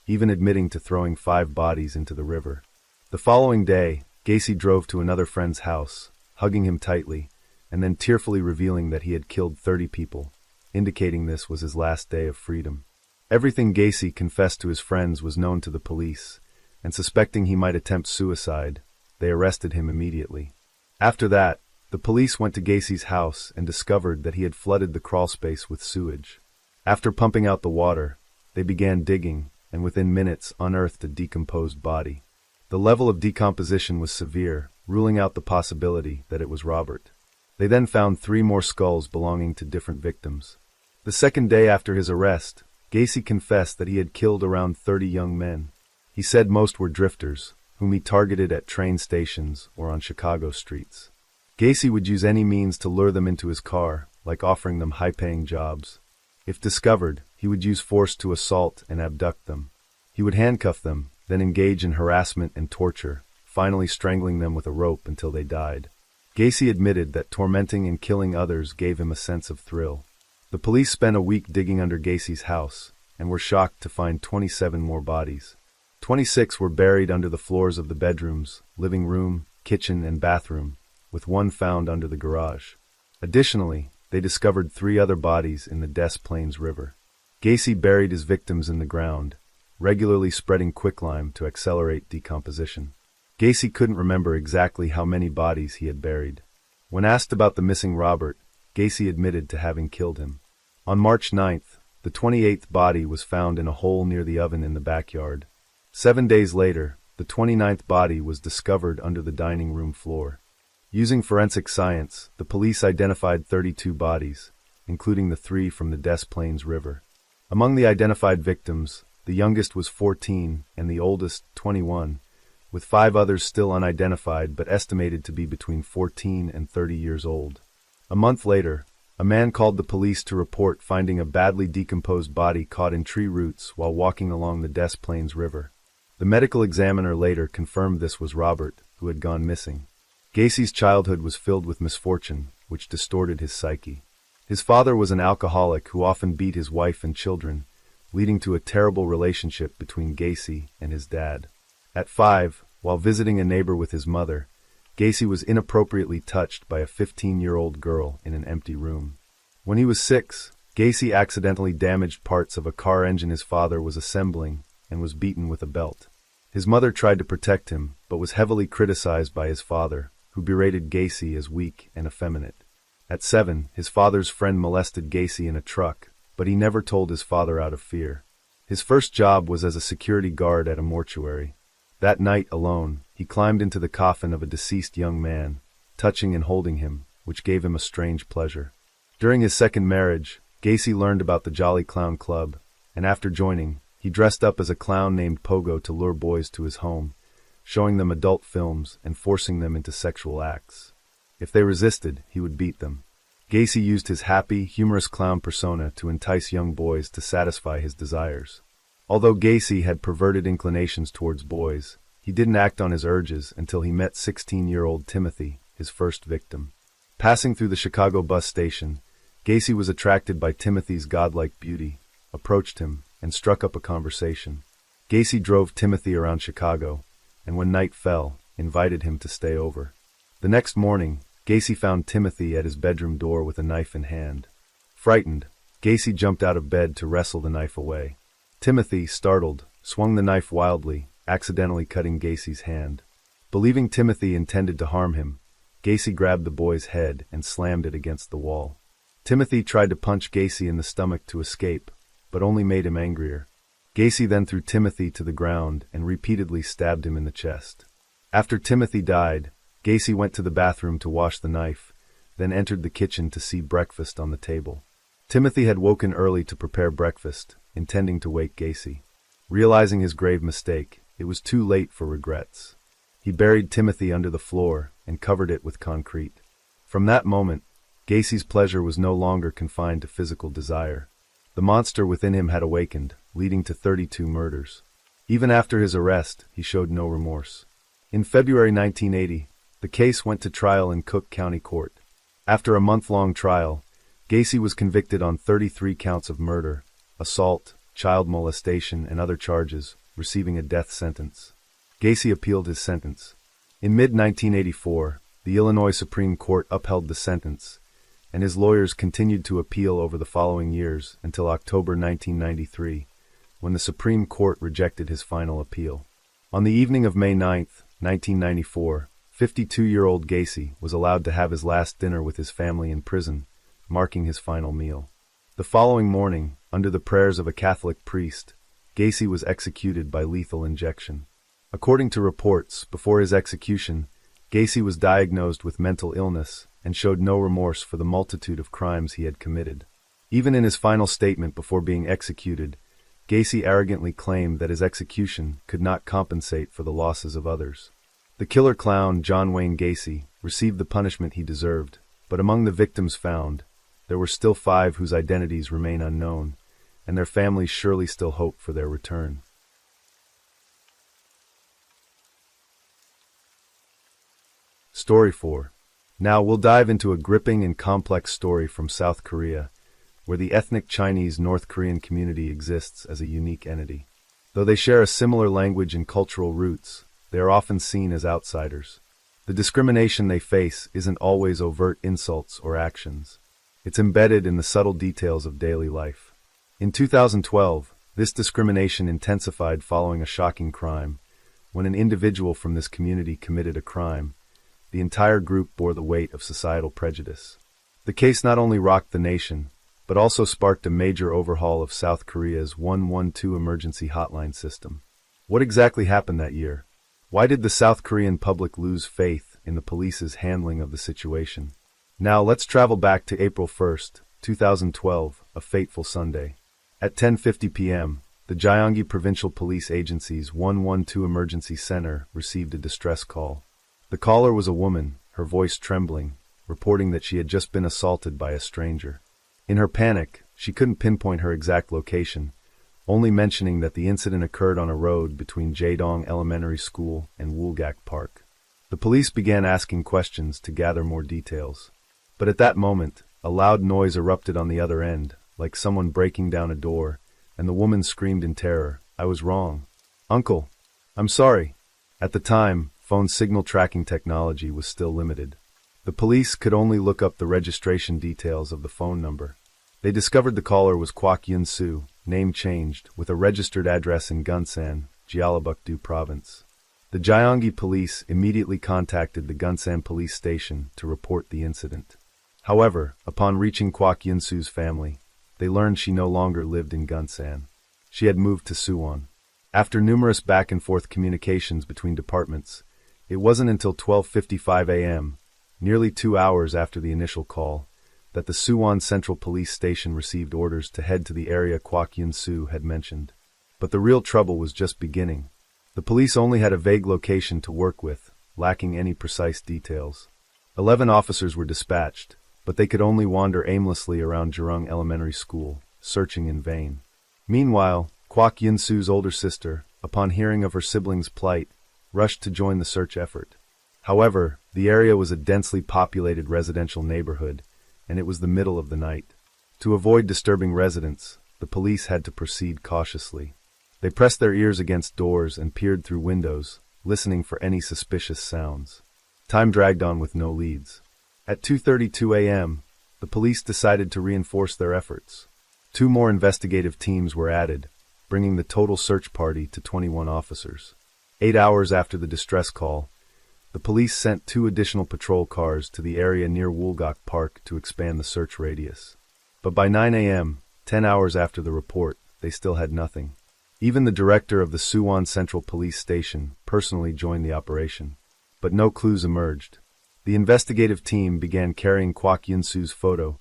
even admitting to throwing 5 bodies into the river. The following day, Gacy drove to another friend's house, hugging him tightly, and then tearfully revealing that he had killed 30 people, indicating this was his last day of freedom. Everything Gacy confessed to his friends was known to the police, and suspecting he might attempt suicide, they arrested him immediately. After that, the police went to Gacy's house and discovered that he had flooded the crawlspace with sewage. After pumping out the water, they began digging, and within minutes unearthed a decomposed body. The level of decomposition was severe, ruling out the possibility that it was Robert. They then found 3 more skulls belonging to different victims. The second day after his arrest, Gacy confessed that he had killed around 30 young men. He said most were drifters, whom he targeted at train stations or on Chicago streets. Gacy would use any means to lure them into his car, like offering them high-paying jobs. If discovered, he would use force to assault and abduct them. He would handcuff them, then engage in harassment and torture, finally strangling them with a rope until they died. Gacy admitted that tormenting and killing others gave him a sense of thrill. The police spent a week digging under Gacy's house, and were shocked to find 27 more bodies. 26 were buried under the floors of the bedrooms, living room, kitchen, and bathroom, with 1 found under the garage. Additionally, they discovered 3 other bodies in the Des Plaines River. Gacy buried his victims in the ground, regularly spreading quicklime to accelerate decomposition. Gacy couldn't remember exactly how many bodies he had buried. When asked about the missing Robert, Gacy admitted to having killed him. On March 9th, the 28th body was found in a hole near the oven in the backyard. 7 days later, the 29th body was discovered under the dining room floor. Using forensic science, the police identified 32 bodies, including the 3 from the Des Plaines River. Among the identified victims, the youngest was 14 and the oldest 21, with 5 others still unidentified but estimated to be between 14 and 30 years old. A month later, a man called the police to report finding a badly decomposed body caught in tree roots while walking along the Des Plaines River. The medical examiner later confirmed this was Robert, who had gone missing. Gacy's childhood was filled with misfortune, which distorted his psyche. His father was an alcoholic who often beat his wife and children, leading to a terrible relationship between Gacy and his dad. At 5, while visiting a neighbor with his mother, Gacy was inappropriately touched by a 15-year-old girl in an empty room. When he was 6, Gacy accidentally damaged parts of a car engine his father was assembling and was beaten with a belt. His mother tried to protect him, but was heavily criticized by his father, who berated Gacy as weak and effeminate. At 7, his father's friend molested Gacy in a truck, but he never told his father out of fear. His first job was as a security guard at a mortuary. That night, alone, he climbed into the coffin of a deceased young man, touching and holding him, which gave him a strange pleasure. During his second marriage, Gacy learned about the Jolly Clown Club, and after joining, he dressed up as a clown named Pogo to lure boys to his home, showing them adult films and forcing them into sexual acts. If they resisted, he would beat them. Gacy used his happy, humorous clown persona to entice young boys to satisfy his desires. Although Gacy had perverted inclinations towards boys, he didn't act on his urges until he met 16-year-old Timothy, his first victim. Passing through the Chicago bus station, Gacy was attracted by Timothy's godlike beauty, approached him, and struck up a conversation. Gacy drove Timothy around Chicago, and when night fell, invited him to stay over. The next morning, Gacy found Timothy at his bedroom door with a knife in hand. Frightened, Gacy jumped out of bed to wrestle the knife away. Timothy, startled, swung the knife wildly, accidentally cutting Gacy's hand. Believing Timothy intended to harm him, Gacy grabbed the boy's head and slammed it against the wall. Timothy tried to punch Gacy in the stomach to escape, but only made him angrier. Gacy then threw Timothy to the ground and repeatedly stabbed him in the chest. After Timothy died, Gacy went to the bathroom to wash the knife, then entered the kitchen to see breakfast on the table. Timothy had woken early to prepare breakfast, intending to wake Gacy. Realizing his grave mistake, it was too late for regrets. He buried Timothy under the floor and covered it with concrete. From that moment, Gacy's pleasure was no longer confined to physical desire. The monster within him had awakened, leading to 32 murders. Even after his arrest, he showed no remorse. In February 1980, the case went to trial in Cook County Court. After a month-long trial, Gacy was convicted on 33 counts of murder, assault, child molestation, and other charges, receiving a death sentence. Gacy appealed his sentence. In mid-1984, the Illinois Supreme Court upheld the sentence, and his lawyers continued to appeal over the following years until October 1993, when the Supreme Court rejected his final appeal. On the evening of May 9, 1994, 52-year-old Gacy was allowed to have his last dinner with his family in prison, marking his final meal. The following morning, under the prayers of a Catholic priest, Gacy was executed by lethal injection. According to reports, before his execution, Gacy was diagnosed with mental illness and showed no remorse for the multitude of crimes he had committed. Even in his final statement before being executed, Gacy arrogantly claimed that his execution could not compensate for the losses of others. The killer clown, John Wayne Gacy, received the punishment he deserved, but among the victims found, there were still 5 whose identities remain unknown, and their families surely still hope for their return. Story 4. Now we'll dive into a gripping and complex story from South Korea, where the ethnic Chinese North Korean community exists as a unique entity. Though they share a similar language and cultural roots, they are often seen as outsiders. The discrimination they face isn't always overt insults or actions. It's embedded in the subtle details of daily life. In 2012, this discrimination intensified following a shocking crime. When an individual from this community committed a crime, the entire group bore the weight of societal prejudice. The case not only rocked the nation, but also sparked a major overhaul of South Korea's 112 emergency hotline system. What exactly happened that year? Why did the South Korean public lose faith in the police's handling of the situation? Now let's travel back to April 1st, 2012, a fateful Sunday. At 10:50 p.m., the Gyeonggi Provincial Police Agency's 112 Emergency Center received a distress call. The caller was a woman, her voice trembling, reporting that she had just been assaulted by a stranger. In her panic, she couldn't pinpoint her exact location, only mentioning that the incident occurred on a road between Jaedong Elementary School and Woolgak Park. The police began asking questions to gather more details. But at that moment, a loud noise erupted on the other end, like someone breaking down a door, and the woman screamed in terror, "I was wrong. Uncle, I'm sorry." At the time, phone signal tracking technology was still limited. The police could only look up the registration details of the phone number. They discovered the caller was Kwok Yun-soo, name changed, with a registered address in Gunsan, Jeollabuk-do Province. The Gyeonggi police immediately contacted the Gunsan police station to report the incident. However, upon reaching Kwok Yun-soo's family, they learned she no longer lived in Gunsan. She had moved to Suwon. After numerous back-and-forth communications between departments, it wasn't until 12:55 a.m., nearly 2 hours after the initial call, that the Suwon Central Police Station received orders to head to the area Kwok Yun-soo had mentioned. But the real trouble was just beginning. The police only had a vague location to work with, lacking any precise details. 11 officers were dispatched, but they could only wander aimlessly around Jurong Elementary School, searching in vain. Meanwhile, Kwok Yun-soo's older sister, upon hearing of her siblings' plight, rushed to join the search effort. However, the area was a densely populated residential neighborhood, and it was the middle of the night. To avoid disturbing residents, the police had to proceed cautiously. They pressed their ears against doors and peered through windows, listening for any suspicious sounds. Time dragged on with no leads. At 2:32 a.m., the police decided to reinforce their efforts. 2 more investigative teams were added, bringing the total search party to 21 officers. 8 hours after the distress call, the police sent 2 additional patrol cars to the area near Woolgok Park to expand the search radius. But by 9 a.m., 10 hours after the report, they still had nothing. Even the director of the Suwon Central Police Station personally joined the operation. But no clues emerged. The investigative team began carrying Kwok Yun-soo's photo,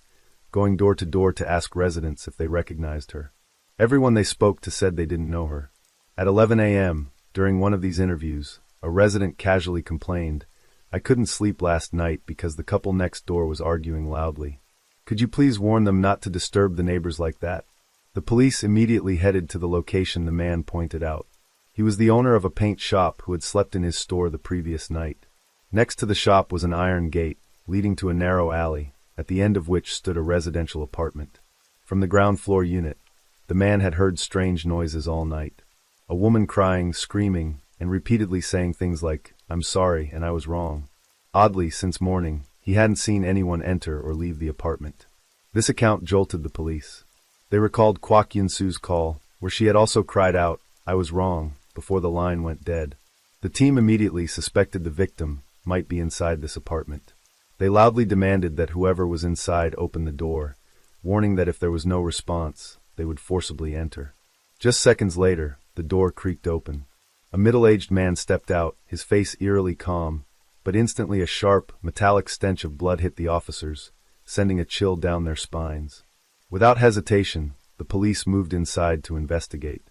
going door to door to ask residents if they recognized her. Everyone they spoke to said they didn't know her. At 11 a.m., during one of these interviews, a resident casually complained, "I couldn't sleep last night because the couple next door was arguing loudly. Could you please warn them not to disturb the neighbors like that?" The police immediately headed to the location the man pointed out. He was the owner of a paint shop who had slept in his store the previous night. Next to the shop was an iron gate, leading to a narrow alley, at the end of which stood a residential apartment. From the ground floor unit, the man had heard strange noises all night. A woman crying, screaming, and repeatedly saying things like, "I'm sorry, and I was wrong." Oddly, since morning, he hadn't seen anyone enter or leave the apartment. This account jolted the police. They recalled Kwok Yun-soo's call, where she had also cried out, "I was wrong," before the line went dead. The team immediately suspected the victim might be inside this apartment. They loudly demanded that whoever was inside open the door, warning that if there was no response, they would forcibly enter. Just seconds later, the door creaked open. A middle-aged man stepped out, his face eerily calm, but instantly a sharp, metallic stench of blood hit the officers, sending a chill down their spines. Without hesitation, the police moved inside to investigate.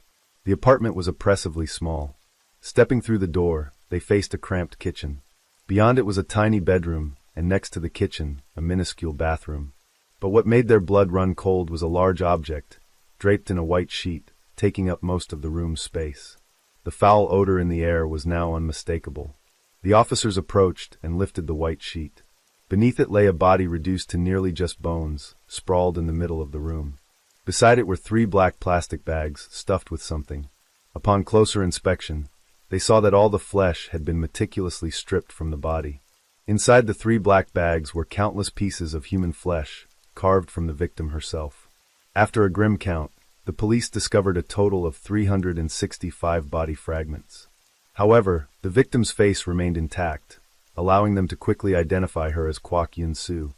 The apartment was oppressively small. Stepping through the door, they faced a cramped kitchen. Beyond it was a tiny bedroom, and next to the kitchen, a minuscule bathroom. But what made their blood run cold was a large object, draped in a white sheet, taking up most of the room's space. The foul odor in the air was now unmistakable. The officers approached and lifted the white sheet. Beneath it lay a body reduced to nearly just bones, sprawled in the middle of the room. Beside it were 3 black plastic bags stuffed with something. Upon closer inspection, they saw that all the flesh had been meticulously stripped from the body. Inside the 3 black bags were countless pieces of human flesh, carved from the victim herself. After a grim count, the police discovered a total of 365 body fragments. However, the victim's face remained intact, allowing them to quickly identify her as Kwok Yun-soo,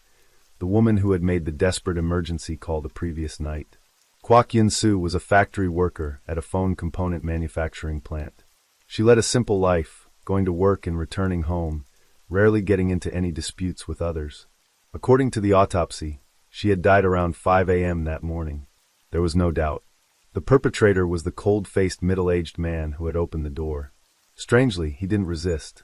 the woman who had made the desperate emergency call the previous night. Kwok Yun-soo was a factory worker at a phone component manufacturing plant. She led a simple life, going to work and returning home, rarely getting into any disputes with others. According to the autopsy, she had died around 5 a.m. that morning. There was no doubt. The perpetrator was the cold-faced middle-aged man who had opened the door. Strangely, he didn't resist.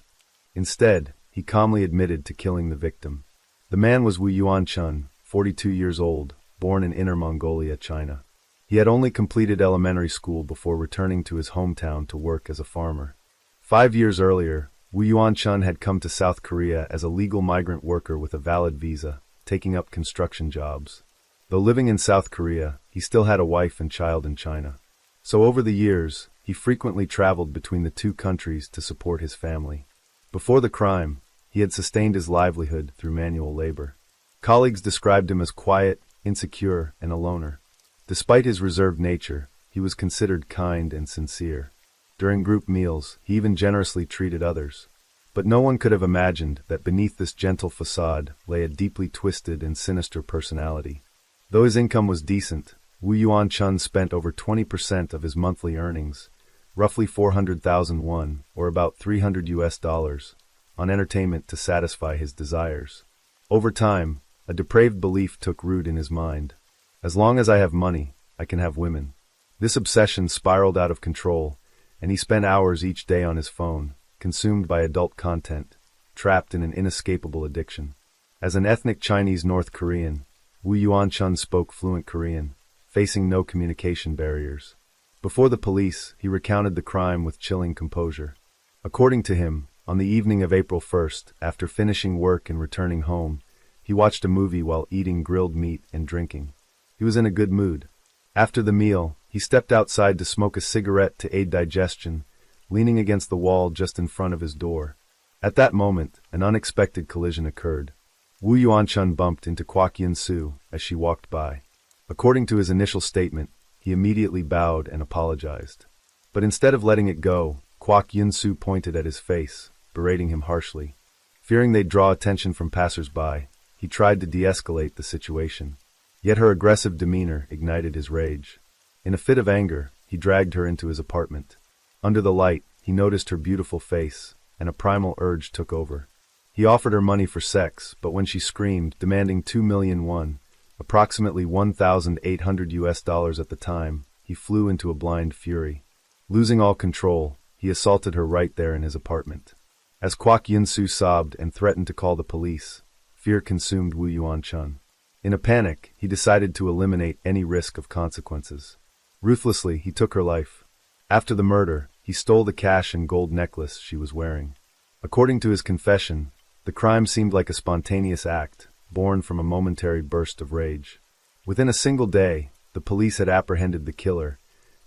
Instead, he calmly admitted to killing the victim. The man was Wu Yuan-chun, 42 years old, born in Inner Mongolia, China. He had only completed elementary school before returning to his hometown to work as a farmer. 5 years earlier, Wu Yuan-chun had come to South Korea as a legal migrant worker with a valid visa, taking up construction jobs. Though living in South Korea, he still had a wife and child in China. So over the years, he frequently traveled between the two countries to support his family. Before the crime, he had sustained his livelihood through manual labor. Colleagues described him as quiet, insecure, and a loner. Despite his reserved nature, he was considered kind and sincere. During group meals, he even generously treated others. But no one could have imagined that beneath this gentle facade lay a deeply twisted and sinister personality. Though his income was decent, Wu Yuan-chun spent over 20% of his monthly earnings, roughly 400,000 won, or about $300, on entertainment to satisfy his desires. Over time, a depraved belief took root in his mind. As long as I have money, I can have women. This obsession spiraled out of control, and he spent hours each day on his phone, consumed by adult content, trapped in an inescapable addiction. As an ethnic Chinese North Korean, Wu Yuan-chun spoke fluent Korean, facing no communication barriers. Before the police, he recounted the crime with chilling composure. According to him, on the evening of April 1st, after finishing work and returning home, he watched a movie while eating grilled meat and drinking. He was in a good mood. After the meal, he stepped outside to smoke a cigarette to aid digestion, leaning against the wall just in front of his door. At that moment, an unexpected collision occurred. Wu Yuan-chun bumped into Kwak Yun-soo as she walked by. According to his initial statement, he immediately bowed and apologized. But instead of letting it go, Kwak Yun-soo pointed at his face, berating him harshly. Fearing they'd draw attention from passers-by, he tried to de-escalate the situation. Yet her aggressive demeanor ignited his rage. In a fit of anger, he dragged her into his apartment. Under the light, he noticed her beautiful face, and a primal urge took over. He offered her money for sex, but when she screamed, demanding 2 million won, approximately $1,800 at the time, he flew into a blind fury. Losing all control, he assaulted her right there in his apartment. As Kwak Yun-soo sobbed and threatened to call the police, fear consumed Wu Yuan-chun. In a panic, he decided to eliminate any risk of consequences. Ruthlessly, he took her life. After the murder, he stole the cash and gold necklace she was wearing. According to his confession, the crime seemed like a spontaneous act, born from a momentary burst of rage. Within a single day, the police had apprehended the killer,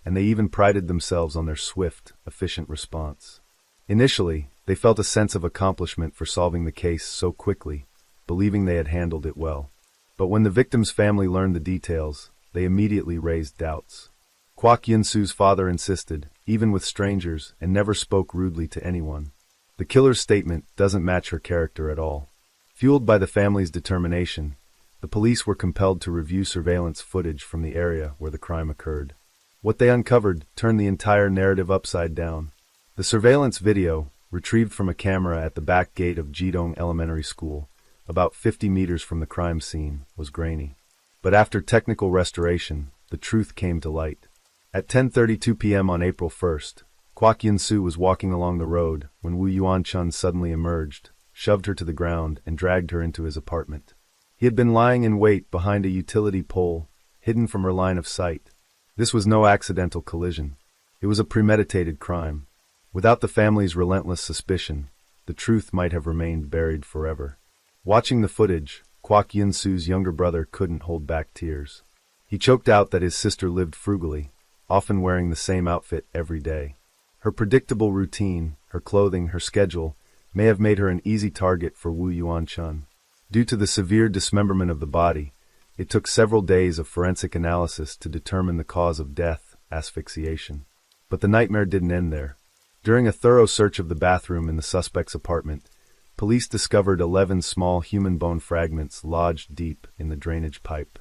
and they even prided themselves on their swift, efficient response. Initially, they felt a sense of accomplishment for solving the case so quickly, believing they had handled it well. But when the victim's family learned the details, they immediately raised doubts. Kwak Yun-soo's father insisted, even with strangers, and never spoke rudely to anyone. The killer's statement doesn't match her character at all. Fueled by the family's determination, the police were compelled to review surveillance footage from the area where the crime occurred. What they uncovered turned the entire narrative upside down. The surveillance video, retrieved from a camera at the back gate of Jidong Elementary School, about 50 meters from the crime scene, was grainy. But after technical restoration, the truth came to light. At 10:32 p.m. on April 1st, Kwak Yun-soo was walking along the road when Wu Yuan-chun suddenly emerged, shoved her to the ground, and dragged her into his apartment. He had been lying in wait behind a utility pole, hidden from her line of sight. This was no accidental collision. It was a premeditated crime. Without the family's relentless suspicion, the truth might have remained buried forever. Watching the footage, Kwak Yun-soo's younger brother couldn't hold back tears. He choked out that his sister lived frugally, often wearing the same outfit every day. Her predictable routine, her clothing, her schedule, may have made her an easy target for Wu Yuan-chun. Due to the severe dismemberment of the body, it took several days of forensic analysis to determine the cause of death, asphyxiation. But the nightmare didn't end there. During a thorough search of the bathroom in the suspect's apartment, police discovered 11 small human bone fragments lodged deep in the drainage pipe.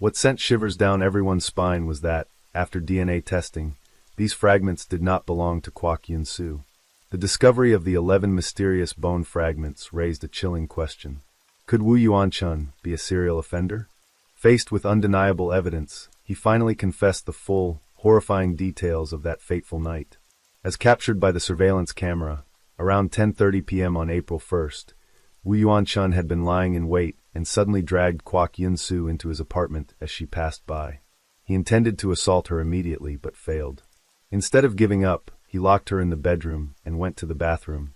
What sent shivers down everyone's spine was that, after DNA testing, these fragments did not belong to Kwak Yun-soo. The discovery of the 11 mysterious bone fragments raised a chilling question. Could Wu Yuan-chun be a serial offender? Faced with undeniable evidence, he finally confessed the full, horrifying details of that fateful night. As captured by the surveillance camera, around 10:30 p.m. on April 1st, Wu Yuan-chun had been lying in wait and suddenly dragged Kwak Yun-soo into his apartment as she passed by. He intended to assault her immediately but failed. Instead of giving up, he locked her in the bedroom and went to the bathroom.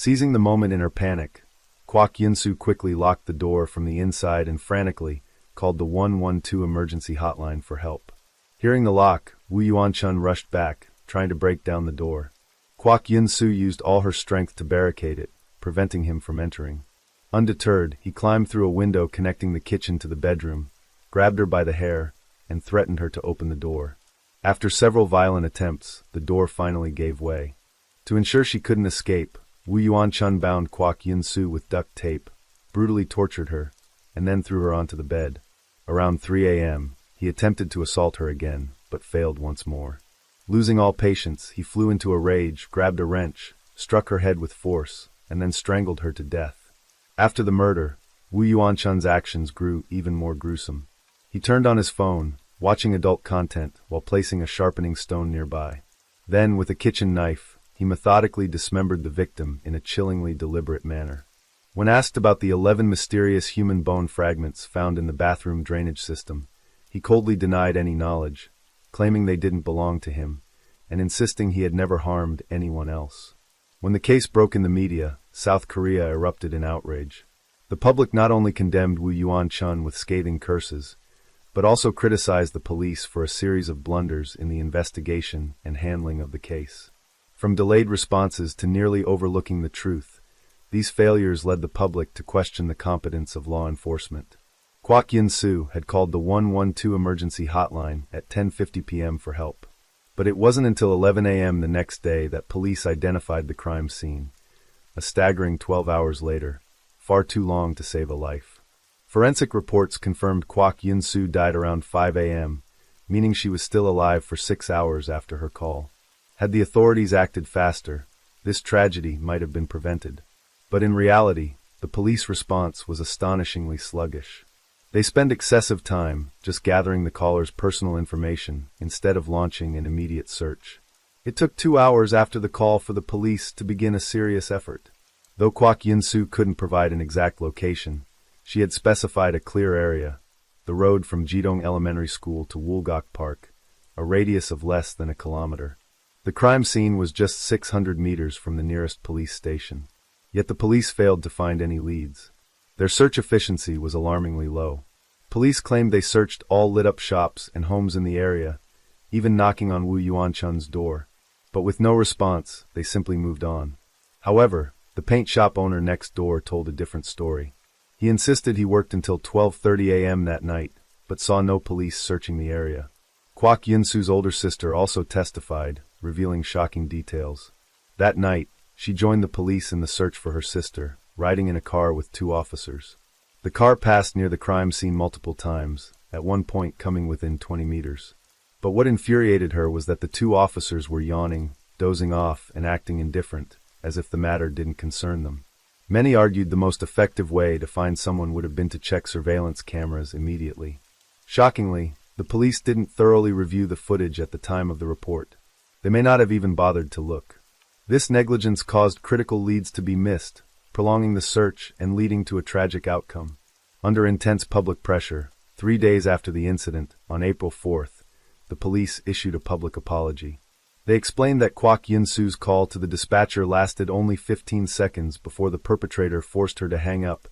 Seizing the moment in her panic, Kwok Yun-soo quickly locked the door from the inside and frantically called the 112 emergency hotline for help. Hearing the lock, Woo Yuan-chun rushed back, trying to break down the door. Kwok Yun-soo used all her strength to barricade it, preventing him from entering. Undeterred, he climbed through a window connecting the kitchen to the bedroom, grabbed her by the hair, and threatened her to open the door. After several violent attempts, the door finally gave way. To ensure she couldn't escape, Woo Yuan-chun bound Kwok Yun-soo with duct tape, brutally tortured her, and then threw her onto the bed. Around 3 a.m., he attempted to assault her again, but failed once more. Losing all patience, he flew into a rage, grabbed a wrench, struck her head with force, and then strangled her to death. After the murder, Woo Yuan-chun's actions grew even more gruesome. He turned on his phone, watching adult content while placing a sharpening stone nearby. Then, with a kitchen knife, he methodically dismembered the victim in a chillingly deliberate manner. When asked about the 11 mysterious human bone fragments found in the bathroom drainage system, he coldly denied any knowledge, claiming they didn't belong to him, and insisting he had never harmed anyone else. When the case broke in the media, South Korea erupted in outrage. The public not only condemned Woo Yuan-chun with scathing curses, but also criticized the police for a series of blunders in the investigation and handling of the case. From delayed responses to nearly overlooking the truth, these failures led the public to question the competence of law enforcement. Kwok Yun-soo had called the 112 emergency hotline at 10:50 p.m. for help. But it wasn't until 11 a.m. the next day that police identified the crime scene, a staggering 12 hours later, far too long to save a life. Forensic reports confirmed Kwok Yun-soo died around 5 a.m., meaning she was still alive for 6 hours after her call. Had the authorities acted faster, this tragedy might have been prevented. But in reality, the police response was astonishingly sluggish. They spent excessive time just gathering the caller's personal information instead of launching an immediate search. It took 2 hours after the call for the police to begin a serious effort. Though Kwok Yun-soo couldn't provide an exact location, she had specified a clear area, the road from Jidong Elementary School to Woolgok Park, a radius of less than a kilometer. The crime scene was just 600 meters from the nearest police station. Yet the police failed to find any leads. Their search efficiency was alarmingly low. Police claimed they searched all lit-up shops and homes in the area, even knocking on Woo Yuan-chun's door. But with no response, they simply moved on. However, the paint shop owner next door told a different story. He insisted he worked until 12:30 a.m. that night, but saw no police searching the area. Kwok Yun-soo's older sister also testified, revealing shocking details. That night, she joined the police in the search for her sister, riding in a car with 2 officers. The car passed near the crime scene multiple times, at one point coming within 20 meters. But what infuriated her was that the 2 officers were yawning, dozing off, and acting indifferent, as if the matter didn't concern them. Many argued the most effective way to find someone would have been to check surveillance cameras immediately. Shockingly, the police didn't thoroughly review the footage at the time of the report. They may not have even bothered to look. This negligence caused critical leads to be missed, prolonging the search and leading to a tragic outcome. Under intense public pressure, 3 days after the incident, on April 4th, the police issued a public apology. They explained that Kwok Yun-soo's call to the dispatcher lasted only 15 seconds before the perpetrator forced her to hang up,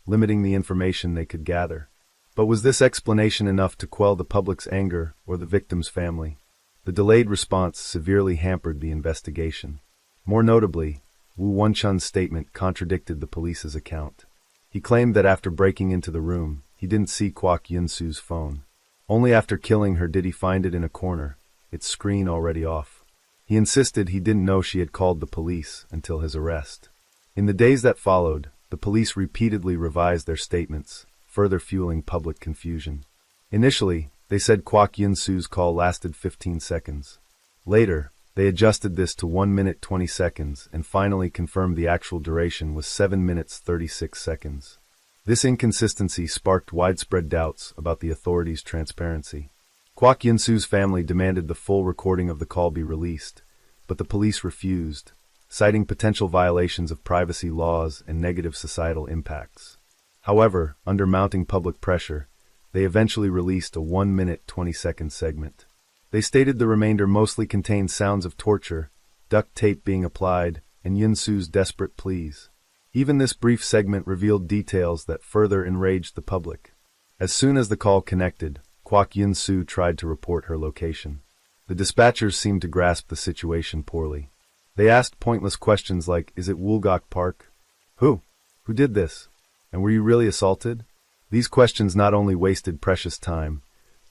limiting the information they could gather. But was this explanation enough to quell the public's anger or the victim's family? The delayed response severely hampered the investigation. More notably, Woo Yuan-chun's statement contradicted the police's account. He claimed that after breaking into the room, he didn't see Kwok Yun-soo's phone. Only after killing her did he find it in a corner, its screen already off. He insisted he didn't know she had called the police until his arrest. In the days that followed, the police repeatedly revised their statements, further fueling public confusion. Initially, they said Kwok Yun-soo's call lasted 15 seconds. Later, they adjusted this to 1 minute 20 seconds and finally confirmed the actual duration was 7 minutes 36 seconds. This inconsistency sparked widespread doubts about the authorities' transparency. Kwok Yun-soo's family demanded the full recording of the call be released, but the police refused, citing potential violations of privacy laws and negative societal impacts. However, under mounting public pressure, they eventually released a 1 minute 20-second segment. They stated the remainder mostly contained sounds of torture, duct tape being applied, and Yinsu's desperate pleas. Even this brief segment revealed details that further enraged the public. As soon as the call connected, Kwok Yinsu tried to report her location. The dispatchers seemed to grasp the situation poorly. They asked pointless questions like, "Is it Woolgok Park? Who? Who did this? And were you really assaulted?" These questions not only wasted precious time,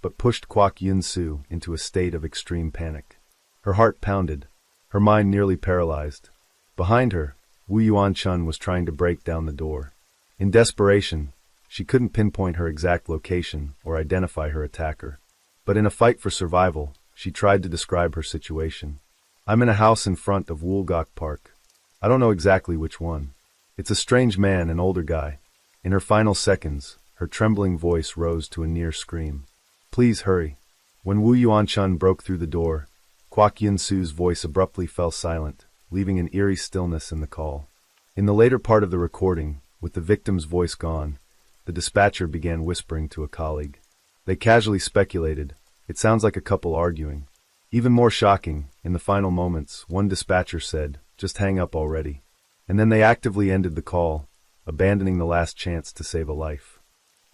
but pushed Kwok Yinsu into a state of extreme panic. Her heart pounded, her mind nearly paralyzed. Behind her, Wu Yuanchun was trying to break down the door. In desperation, she couldn't pinpoint her exact location or identify her attacker. But in a fight for survival, she tried to describe her situation. "I'm in a house in front of Woolgok Park. I don't know exactly which one. It's a strange man, an older guy." In her final seconds, her trembling voice rose to a near scream. "Please hurry." When Wu Yuanchun broke through the door, Kwok Yinsu's voice abruptly fell silent, leaving an eerie stillness in the call. In the later part of the recording, with the victim's voice gone, the dispatcher began whispering to a colleague. They casually speculated, "It sounds like a couple arguing." Even more shocking, in the final moments, one dispatcher said, "Just hang up already." And then they actively ended the call, abandoning the last chance to save a life.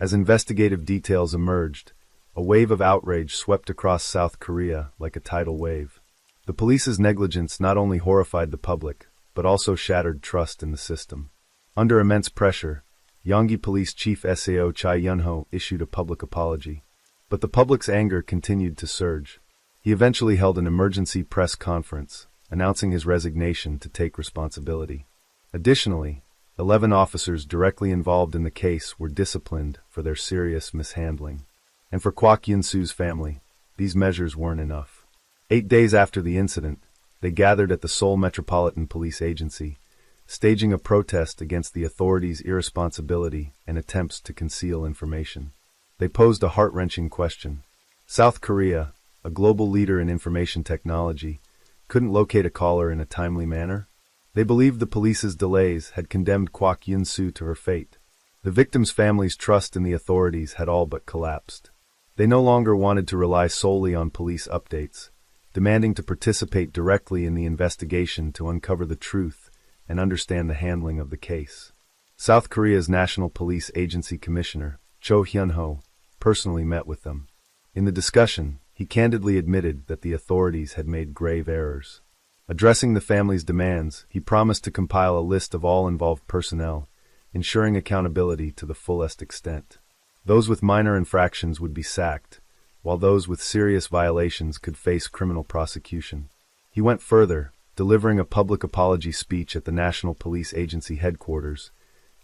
As investigative details emerged, a wave of outrage swept across South Korea like a tidal wave. The police's negligence not only horrified the public, but also shattered trust in the system. Under immense pressure, Yonggi Police Chief Sao Chai Yunho issued a public apology. But the public's anger continued to surge. He eventually held an emergency press conference, announcing his resignation to take responsibility. Additionally, 11 officers directly involved in the case were disciplined for their serious mishandling. And for Kwok Yinsu's family, these measures weren't enough. 8 days after the incident, they gathered at the Seoul Metropolitan Police Agency, staging a protest against the authorities' irresponsibility and attempts to conceal information. They posed a heart-wrenching question. South Korea, a global leader in information technology, couldn't locate a caller in a timely manner? They believed the police's delays had condemned Kwok Yinsu to her fate. The victim's family's trust in the authorities had all but collapsed. They no longer wanted to rely solely on police updates, demanding to participate directly in the investigation to uncover the truth and understand the handling of the case. South Korea's National Police Agency Commissioner, Cho Hyun-ho, personally met with them. In the discussion, he candidly admitted that the authorities had made grave errors. Addressing the family's demands, he promised to compile a list of all involved personnel, ensuring accountability to the fullest extent. Those with minor infractions would be sacked, while those with serious violations could face criminal prosecution. He went further, delivering a public apology speech at the National Police Agency headquarters,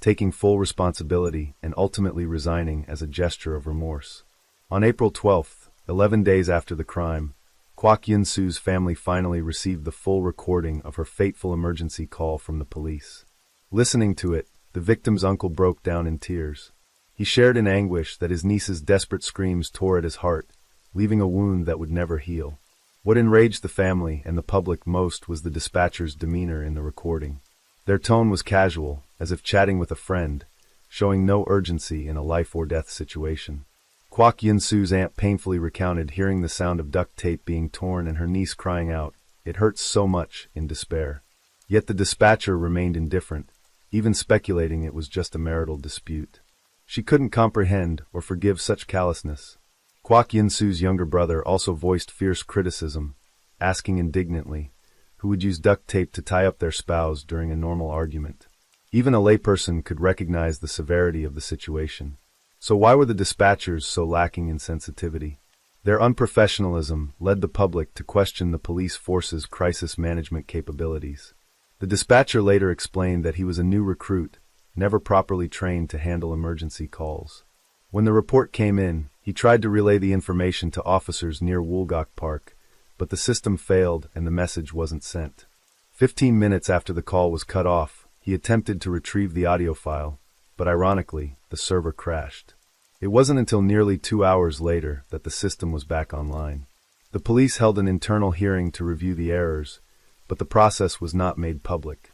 taking full responsibility and ultimately resigning as a gesture of remorse. On April 12th, 11 days after the crime, Kwok Yinsu's family finally received the full recording of her fateful emergency call from the police. Listening to it, the victim's uncle broke down in tears. He shared in anguish that his niece's desperate screams tore at his heart, leaving a wound that would never heal. What enraged the family and the public most was the dispatcher's demeanor in the recording. Their tone was casual, as if chatting with a friend, showing no urgency in a life-or-death situation. Kwok Yinsu's aunt painfully recounted hearing the sound of duct tape being torn and her niece crying out, "It hurts so much," in despair. Yet the dispatcher remained indifferent, even speculating it was just a marital dispute. She couldn't comprehend or forgive such callousness. Kwok Yinsu's younger brother also voiced fierce criticism, asking indignantly, who would use duct tape to tie up their spouse during a normal argument? Even a layperson could recognize the severity of the situation. So why were the dispatchers so lacking in sensitivity? Their unprofessionalism led the public to question the police force's crisis management capabilities. The dispatcher later explained that he was a new recruit, never properly trained to handle emergency calls. When the report came in, he tried to relay the information to officers near Woolgok Park, but the system failed and the message wasn't sent. 15 minutes after the call was cut off, he attempted to retrieve the audio file, but ironically, the server crashed. It wasn't until nearly 2 hours later that the system was back online. The police held an internal hearing to review the errors, but the process was not made public.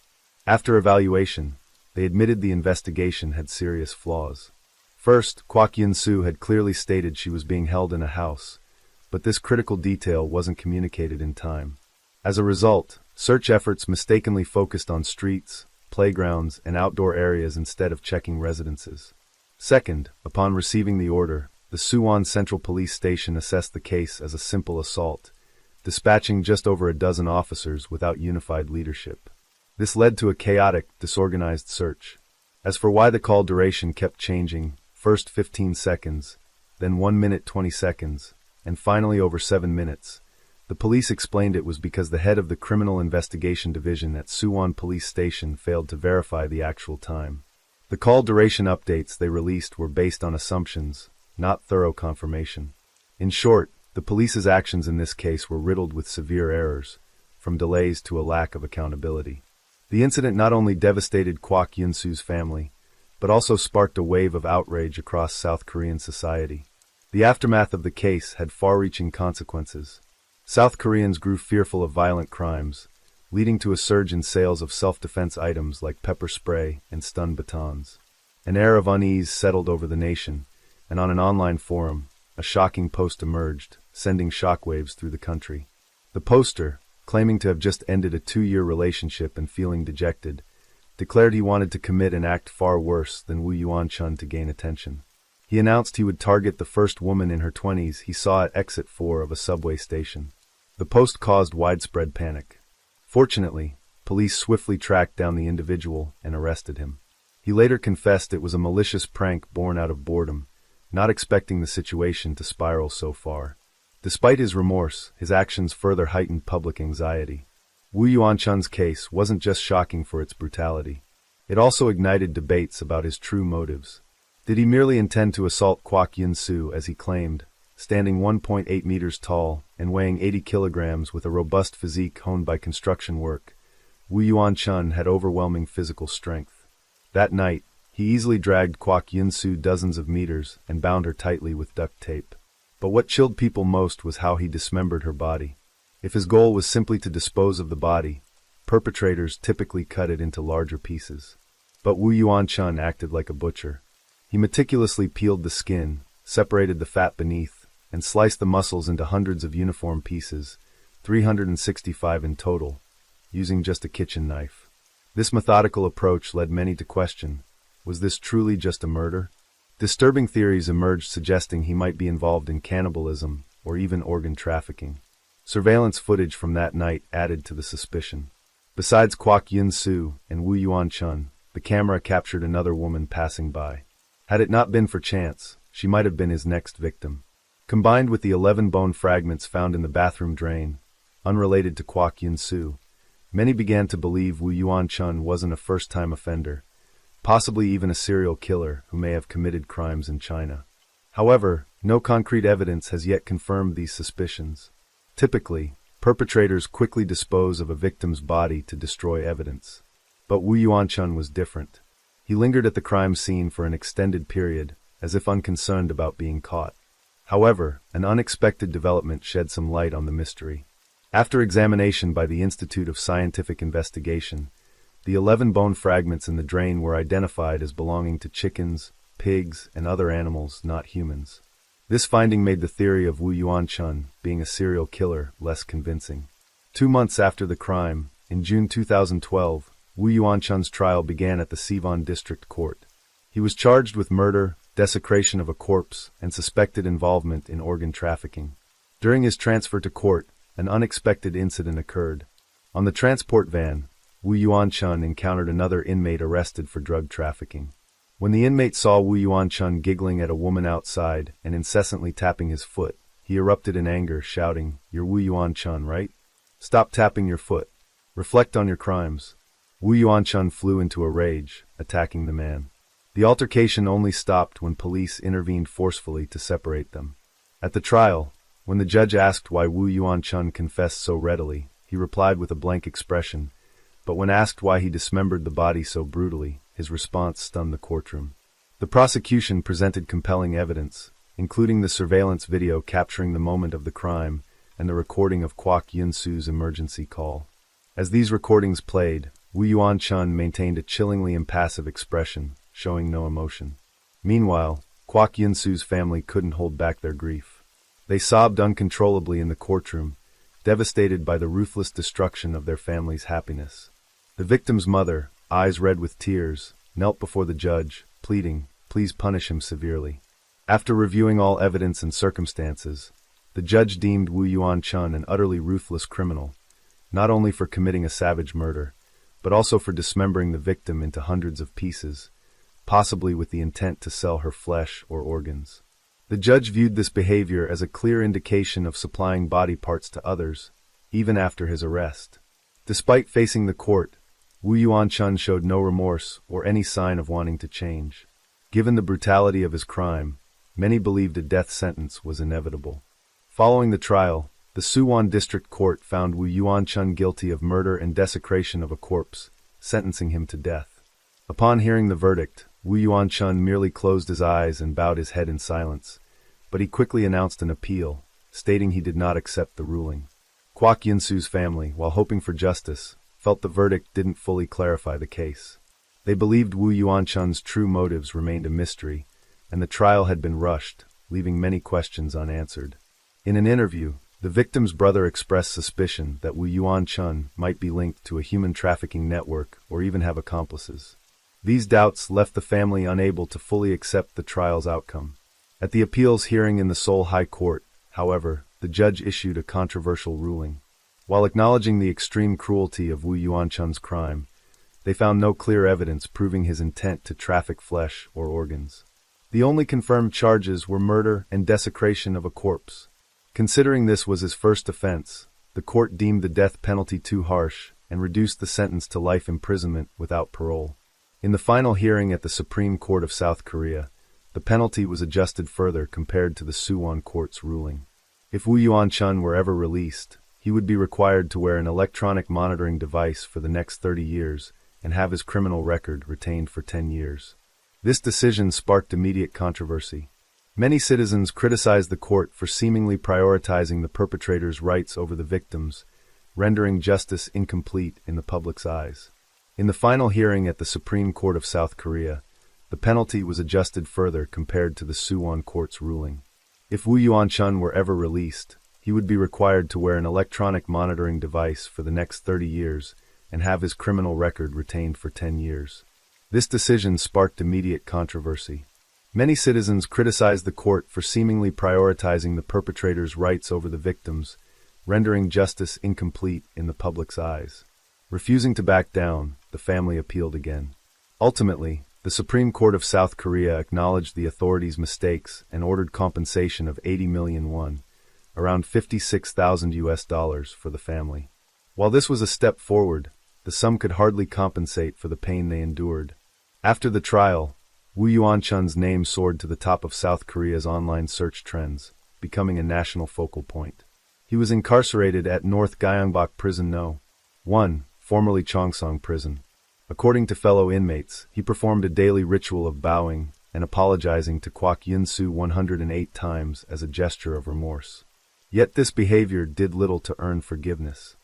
After evaluation, they admitted the investigation had serious flaws. First, Kwok Yinsu had clearly stated she was being held in a house, but this critical detail wasn't communicated in time. As a result, Search efforts mistakenly focused on streets, playgrounds, and outdoor areas instead of checking residences. Second, upon receiving the order, the Suwon Central Police Station assessed the case as a simple assault, dispatching just over a dozen officers without unified leadership. This led to a chaotic, disorganized search. As for why the call duration kept changing, first 15 seconds, then 1 minute 20 seconds, and finally over 7 minutes, the police explained it was because the head of the Criminal Investigation Division at Suwon Police Station failed to verify the actual time. The call duration updates they released were based on assumptions, not thorough confirmation. In short, the police's actions in this case were riddled with severe errors, from delays to a lack of accountability. The incident not only devastated Kwak Yun-soo's family, but also sparked a wave of outrage across South Korean society. The aftermath of the case had far-reaching consequences. South Koreans grew fearful of violent crimes, leading to a surge in sales of self-defense items like pepper spray and stun batons. An air of unease settled over the nation, and on an online forum, a shocking post emerged, sending shockwaves through the country. The poster, claiming to have just ended a 2-year relationship and feeling dejected, declared he wanted to commit an act far worse than Woo Yuan-chun to gain attention. He announced he would target the first woman in her 20s he saw at exit 4 of a subway station. The post caused widespread panic. Fortunately, police swiftly tracked down the individual and arrested him. He later confessed it was a malicious prank born out of boredom, not expecting the situation to spiral so far. Despite his remorse, his actions further heightened public anxiety. Woo Yuan-chun's case wasn't just shocking for its brutality. It also ignited debates about his true motives. Did he merely intend to assault Kwak Yun-soo as he claimed, standing 1.8 meters tall and weighing 80 kilograms with a robust physique honed by construction work? Woo Yuan-chun had overwhelming physical strength. That night, he easily dragged Kwak Yun-soo dozens of meters and bound her tightly with duct tape. But what chilled people most was how he dismembered her body. If his goal was simply to dispose of the body, perpetrators typically cut it into larger pieces. But Woo Yuan-chun acted like a butcher. He meticulously peeled the skin, separated the fat beneath, and sliced the muscles into hundreds of uniform pieces, 365 in total, using just a kitchen knife. This methodical approach led many to question, was this truly just a murder? Disturbing theories emerged suggesting he might be involved in cannibalism or even organ trafficking. Surveillance footage from that night added to the suspicion. Besides Kwak Yun-soo and Woo Yuan-chun, the camera captured another woman passing by. Had it not been for chance, she might have been his next victim. Combined with the 11 bone fragments found in the bathroom drain, unrelated to Kwak Yun-soo, many began to believe Woo Yuan-chun wasn't a first-time offender, possibly even a serial killer who may have committed crimes in China. However, no concrete evidence has yet confirmed these suspicions. Typically, perpetrators quickly dispose of a victim's body to destroy evidence. But Woo Yuan-chun was different. He lingered at the crime scene for an extended period, as if unconcerned about being caught. However, an unexpected development shed some light on the mystery. After examination by the Institute of Scientific Investigation, the 11 bone fragments in the drain were identified as belonging to chickens, pigs, and other animals, not humans. This finding made the theory of Woo Yuan-chun being a serial killer less convincing. 2 months after the crime, in June 2012, Woo Yuan-chun's trial began at the Siwon District Court. He was charged with murder, desecration of a corpse, and suspected involvement in organ trafficking. During his transfer to court, an unexpected incident occurred. On the transport van, Woo Yuan-chun encountered another inmate arrested for drug trafficking. When the inmate saw Woo Yuan-chun giggling at a woman outside and incessantly tapping his foot, he erupted in anger, shouting, "You're Woo Yuan-chun, right? Stop tapping your foot. Reflect on your crimes." Woo Yuan-chun flew into a rage, attacking the man. The altercation only stopped when police intervened forcefully to separate them. At the trial, when the judge asked why Woo Yuan-chun confessed so readily, he replied with a blank expression, but when asked why he dismembered the body so brutally, his response stunned the courtroom. The prosecution presented compelling evidence, including the surveillance video capturing the moment of the crime and the recording of Kwak Yun-soo's emergency call. As these recordings played, Woo Yuan-chun maintained a chillingly impassive expression, showing no emotion. Meanwhile, Kwak Yun-soo's family couldn't hold back their grief. They sobbed uncontrollably in the courtroom, devastated by the ruthless destruction of their family's happiness. The victim's mother, eyes red with tears, knelt before the judge, pleading, "Please punish him severely." After reviewing all evidence and circumstances, the judge deemed Wu Yuan-chun an utterly ruthless criminal, not only for committing a savage murder, but also for dismembering the victim into hundreds of pieces, possibly with the intent to sell her flesh or organs. The judge viewed this behavior as a clear indication of supplying body parts to others, even after his arrest. Despite facing the court, Wu Yuan-chun showed no remorse or any sign of wanting to change. Given the brutality of his crime, many believed a death sentence was inevitable. Following the trial, the Suwon District Court found Wu Yuan-chun guilty of murder and desecration of a corpse, sentencing him to death. Upon hearing the verdict, Wu Yuan-chun merely closed his eyes and bowed his head in silence, but he quickly announced an appeal, stating he did not accept the ruling. Kwok Yinsu's family, while hoping for justice, felt the verdict didn't fully clarify the case. They believed Wu Yuan-chun's true motives remained a mystery, and the trial had been rushed, leaving many questions unanswered. In an interview, the victim's brother expressed suspicion that Wu Yuan-chun might be linked to a human trafficking network or even have accomplices. These doubts left the family unable to fully accept the trial's outcome. At the appeals hearing in the Seoul High Court, however, the judge issued a controversial ruling. While acknowledging the extreme cruelty of Wu Yuan-chun's crime, they found no clear evidence proving his intent to traffic flesh or organs. The only confirmed charges were murder and desecration of a corpse. Considering this was his first offense, the court deemed the death penalty too harsh and reduced the sentence to life imprisonment without parole. In the final hearing at the Supreme Court of South Korea, the penalty was adjusted further compared to the Suwon Court's ruling. If Wu Yuan-chun were ever released, he would be required to wear an electronic monitoring device for the next 30 years and have his criminal record retained for 10 years. This decision sparked immediate controversy. Many citizens criticized the court for seemingly prioritizing the perpetrator's rights over the victims, rendering justice incomplete in the public's eyes. In the final hearing at the Supreme Court of South Korea, the penalty was adjusted further compared to the Suwon Court's ruling. If Wu Yuan-chun were ever released, he would be required to wear an electronic monitoring device for the next 30 years and have his criminal record retained for 10 years. This decision sparked immediate controversy. Many citizens criticized the court for seemingly prioritizing the perpetrator's rights over the victims, rendering justice incomplete in the public's eyes. Refusing to back down, the family appealed again. Ultimately, the Supreme Court of South Korea acknowledged the authorities' mistakes and ordered compensation of 80 million won, around $56,000 for the family. While this was a step forward, the sum could hardly compensate for the pain they endured. After the trial, Wu Yuan-chun's name soared to the top of South Korea's online search trends, becoming a national focal point. He was incarcerated at North Gyeongbok Prison No. 1, formerly Chongsong Prison. According to fellow inmates, he performed a daily ritual of bowing and apologizing to Kwok Yinsu 108 times as a gesture of remorse. Yet this behavior did little to earn forgiveness.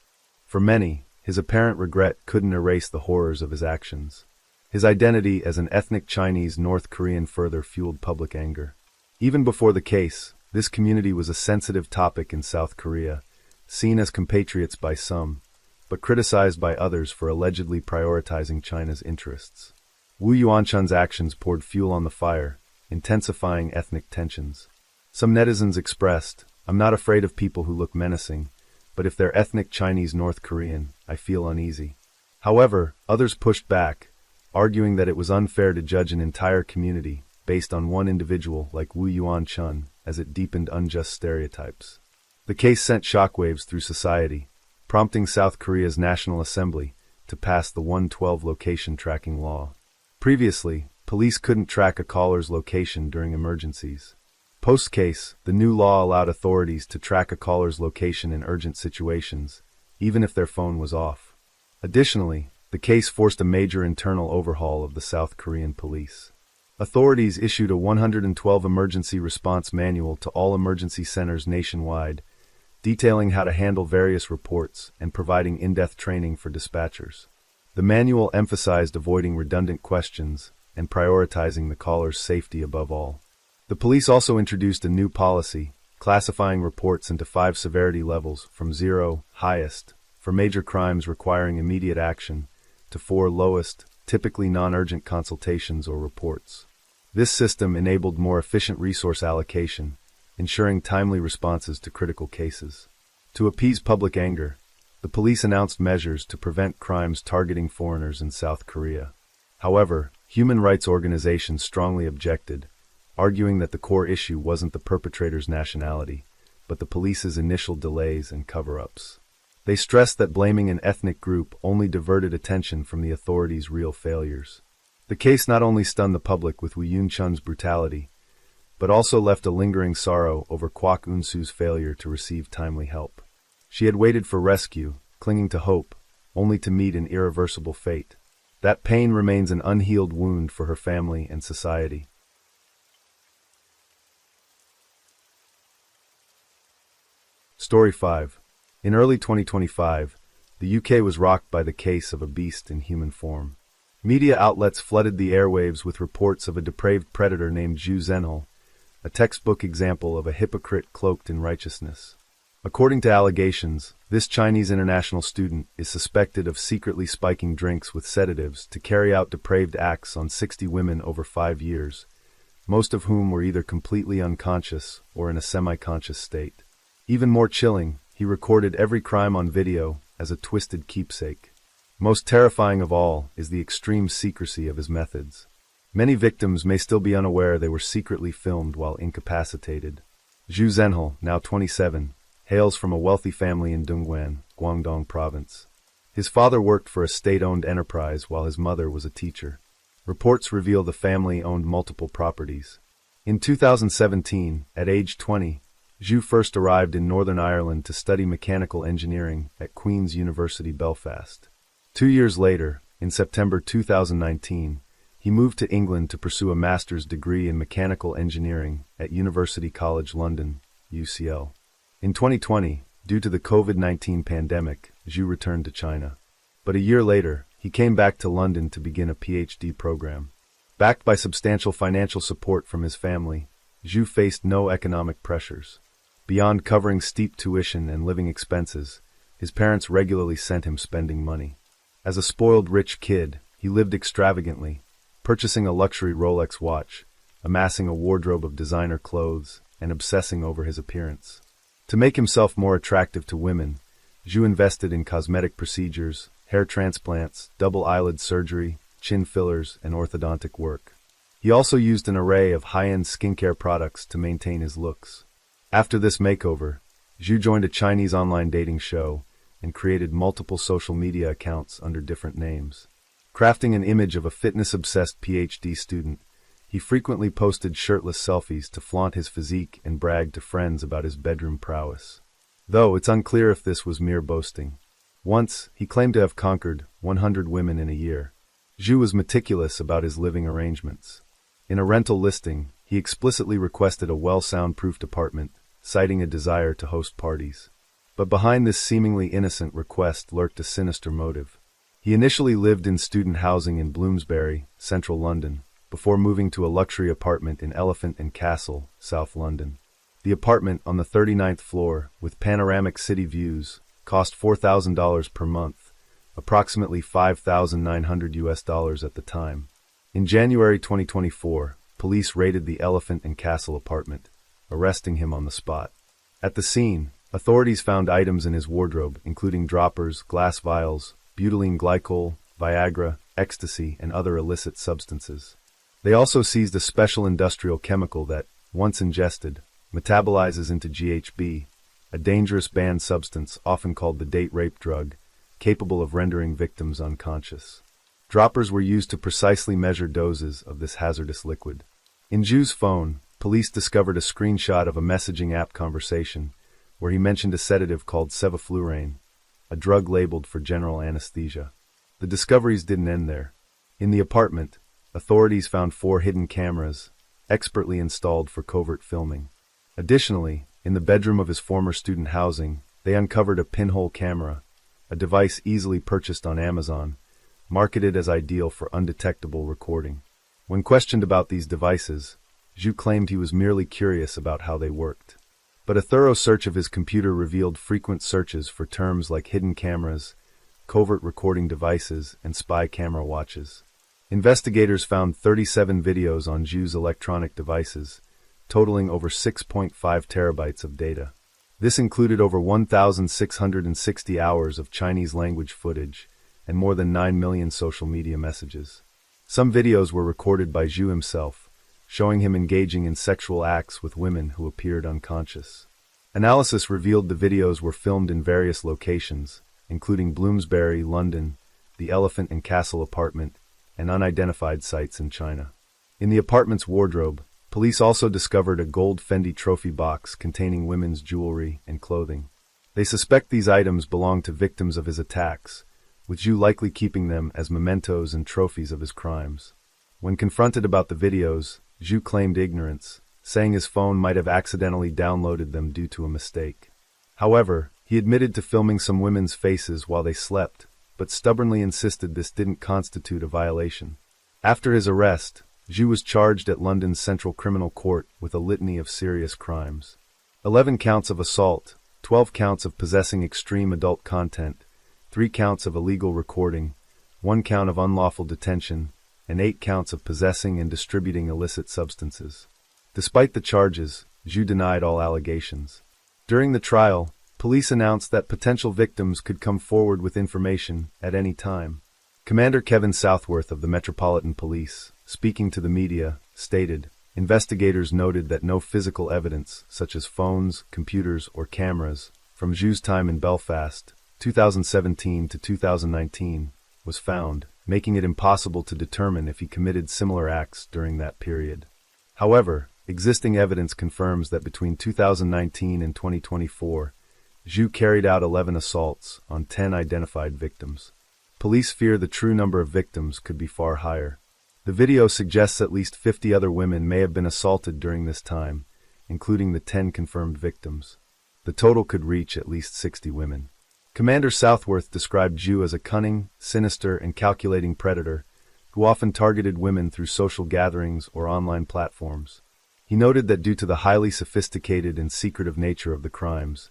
For many, his apparent regret couldn't erase the horrors of his actions. His identity as an ethnic Chinese North Korean further fueled public anger. Even before the case, this community was a sensitive topic in South Korea, seen as compatriots by some, but criticized by others for allegedly prioritizing China's interests. Wu Yuan-chun's actions poured fuel on the fire, intensifying ethnic tensions. Some netizens expressed, "I'm not afraid of people who look menacing, but if they're ethnic Chinese North Korean, I feel uneasy." However, others pushed back, arguing that it was unfair to judge an entire community based on one individual like Wu Yuan-chun, as it deepened unjust stereotypes. The case sent shockwaves through society, prompting South Korea's National Assembly to pass the 112 location tracking law. Previously, police couldn't track a caller's location during emergencies. Post-case, the new law allowed authorities to track a caller's location in urgent situations, even if their phone was off. Additionally, the case forced a major internal overhaul of the South Korean police. Authorities issued a 112 emergency response manual to all emergency centers nationwide, detailing how to handle various reports and providing in-depth training for dispatchers. The manual emphasized avoiding redundant questions and prioritizing the caller's safety above all. The police also introduced a new policy, classifying reports into 5 severity levels from 0, highest, for major crimes requiring immediate action, to 4, lowest, typically non-urgent consultations or reports. This system enabled more efficient resource allocation, ensuring timely responses to critical cases. To appease public anger, the police announced measures to prevent crimes targeting foreigners in South Korea. However, human rights organizations strongly objected, arguing that the core issue wasn't the perpetrator's nationality, but the police's initial delays and cover-ups. They stressed that blaming an ethnic group only diverted attention from the authorities' real failures. The case not only stunned the public with Woo Yun-chun's brutality, but also left a lingering sorrow over Kwok Eun-soo's failure to receive timely help. She had waited for rescue, clinging to hope, only to meet an irreversible fate. That pain remains an unhealed wound for her family and society. Story 5. In early 2025, the UK was rocked by the case of a beast in human form. Media outlets flooded the airwaves with reports of a depraved predator named Zhu Zhenhe, a textbook example of a hypocrite cloaked in righteousness. According to allegations, this Chinese international student is suspected of secretly spiking drinks with sedatives to carry out depraved acts on 60 women over 5 years, most of whom were either completely unconscious or in a semi-conscious state. Even more chilling, he recorded every crime on video as a twisted keepsake. Most terrifying of all is the extreme secrecy of his methods. Many victims may still be unaware they were secretly filmed while incapacitated. Zhu Zhenhe, now 27, hails from a wealthy family in Dongguan, Guangdong Province. His father worked for a state-owned enterprise while his mother was a teacher. Reports reveal the family owned multiple properties. In 2017, at age 20, Zhu first arrived in Northern Ireland to study mechanical engineering at Queen's University Belfast. 2 years later, in September 2019, he moved to England to pursue a master's degree in mechanical engineering at University College London, UCL. In 2020, due to the COVID-19 pandemic, Zhu returned to China. But a year later, he came back to London to begin a PhD program. Backed by substantial financial support from his family, Zhu faced no economic pressures. Beyond covering steep tuition and living expenses, his parents regularly sent him spending money. As a spoiled rich kid, he lived extravagantly, purchasing a luxury Rolex watch, amassing a wardrobe of designer clothes, and obsessing over his appearance. To make himself more attractive to women, Zhu invested in cosmetic procedures, hair transplants, double eyelid surgery, chin fillers, and orthodontic work. He also used an array of high-end skincare products to maintain his looks. After this makeover, Zhu joined a Chinese online dating show and created multiple social media accounts under different names. Crafting an image of a fitness-obsessed PhD student, he frequently posted shirtless selfies to flaunt his physique and brag to friends about his bedroom prowess. Though it's unclear if this was mere boasting. Once, he claimed to have conquered 100 women in a year. Zhu was meticulous about his living arrangements. In a rental listing, he explicitly requested a well-soundproofed apartment, citing a desire to host parties. But behind this seemingly innocent request lurked a sinister motive. He initially lived in student housing in Bloomsbury, central London, before moving to a luxury apartment in Elephant and Castle, South London. The apartment on the 39th floor, with panoramic city views, cost $4,000 per month, approximately $5,900 at the time. In January 2024, police raided the Elephant and Castle apartment, arresting him on the spot. At the scene, authorities found items in his wardrobe, including droppers, glass vials, butylene glycol, Viagra, ecstasy, and other illicit substances. They also seized a special industrial chemical that, once ingested, metabolizes into GHB, a dangerous banned substance often called the date rape drug, capable of rendering victims unconscious. Droppers were used to precisely measure doses of this hazardous liquid. In Zhu's phone, police discovered a screenshot of a messaging app conversation where he mentioned a sedative called sevoflurane, a drug labeled for general anesthesia. The discoveries didn't end there. In the apartment, authorities found 4 hidden cameras, expertly installed for covert filming. Additionally, in the bedroom of his former student housing, they uncovered a pinhole camera, a device easily purchased on Amazon, marketed as ideal for undetectable recording. When questioned about these devices, Zhu claimed he was merely curious about how they worked. but a thorough search of his computer revealed frequent searches for terms like hidden cameras, covert recording devices, and spy camera watches. Investigators found 37 videos on Zhu's electronic devices, totaling over 6.5 terabytes of data. This included over 1,660 hours of Chinese language footage and more than 9 million social media messages. Some videos were recorded by Zhu himself, showing him engaging in sexual acts with women who appeared unconscious. Analysis revealed the videos were filmed in various locations, including Bloomsbury, London, the Elephant and Castle apartment, and unidentified sites in China. In the apartment's wardrobe, police also discovered a gold Fendi trophy box containing women's jewelry and clothing. They suspect these items belonged to victims of his attacks, with Zhu likely keeping them as mementos and trophies of his crimes. When confronted about the videos, Zhu claimed ignorance, saying his phone might have accidentally downloaded them due to a mistake. However, he admitted to filming some women's faces while they slept, but stubbornly insisted this didn't constitute a violation. After his arrest, Zhu was charged at London's Central Criminal Court with a litany of serious crimes. 11 counts of assault, 12 counts of possessing extreme adult content, 3 counts of illegal recording, 1 count of unlawful detention, and 8 counts of possessing and distributing illicit substances. Despite the charges, Zhu denied all allegations. During the trial, police announced that potential victims could come forward with information at any time. Commander Kevin Southworth of the Metropolitan Police, speaking to the media, stated, "Investigators noted that no physical evidence, such as phones, computers, or cameras, from Zhu's time in Belfast, 2017 to 2019, was found, making it impossible to determine if he committed similar acts during that period. However, existing evidence confirms that between 2019 and 2024, Zhu carried out 11 assaults on 10 identified victims. Police fear the true number of victims could be far higher. The video suggests at least 50 other women may have been assaulted during this time, including the 10 confirmed victims. The total could reach at least 60 women." Commander Southworth described Zhu as a cunning, sinister, and calculating predator who often targeted women through social gatherings or online platforms. He noted that due to the highly sophisticated and secretive nature of the crimes,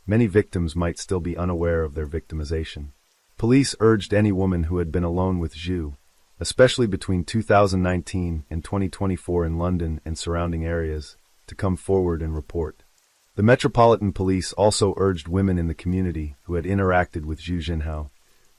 many victims might still be unaware of their victimization. Police urged any woman who had been alone with Zhu, especially between 2019 and 2024 in London and surrounding areas, to come forward and report. The Metropolitan Police also urged women in the community who had interacted with Zhu Jinhao,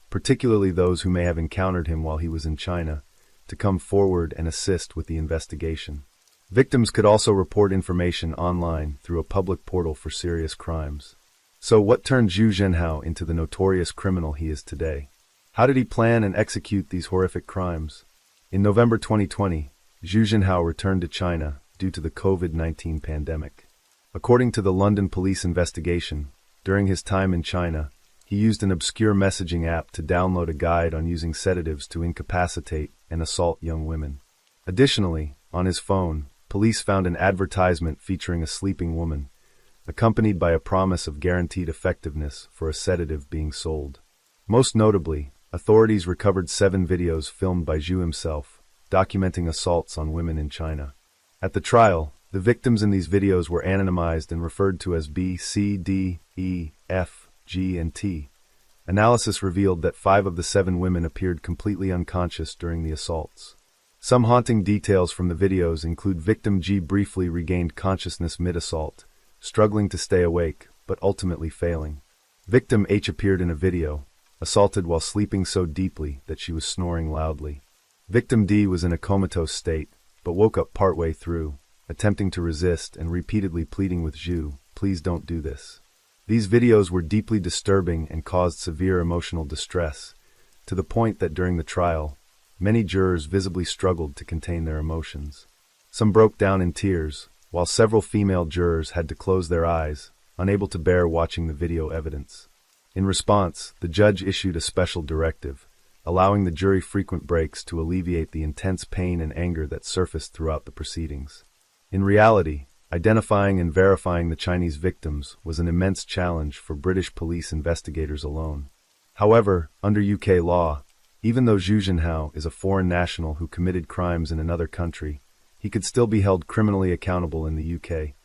particularly those who may have encountered him while he was in China, to come forward and assist with the investigation. Victims could also report information online through a public portal for serious crimes. So what turned Zhu Jinhao into the notorious criminal he is today? How did he plan and execute these horrific crimes? In November 2020, Zhu Jinhao returned to China due to the COVID-19 pandemic. According to the London police investigation, during his time in China, he used an obscure messaging app to download a guide on using sedatives to incapacitate and assault young women. Additionally, on his phone, police found an advertisement featuring a sleeping woman, accompanied by a promise of guaranteed effectiveness for a sedative being sold. Most notably, authorities recovered 7 videos filmed by Zhu himself, documenting assaults on women in China. At the trial, the victims in these videos were anonymized and referred to as B, C, D, E, F, G, and T. Analysis revealed that 5 of the 7 women appeared completely unconscious during the assaults. Some haunting details from the videos include victim G briefly regained consciousness mid-assault, struggling to stay awake, but ultimately failing. Victim H appeared in a video, assaulted while sleeping so deeply that she was snoring loudly. Victim D was in a comatose state, but woke up partway through, attempting to resist and repeatedly pleading with Zhu, "Please don't do this." These videos were deeply disturbing and caused severe emotional distress, to the point that during the trial, many jurors visibly struggled to contain their emotions. Some broke down in tears, while several female jurors had to close their eyes, unable to bear watching the video evidence. In response, the judge issued a special directive, allowing the jury frequent breaks to alleviate the intense pain and anger that surfaced throughout the proceedings. In reality, identifying and verifying the Chinese victims was an immense challenge for British police investigators alone. However, under UK law, even though Zhu Jinhao is a foreign national who committed crimes in another country, he could still be held criminally accountable in the UK,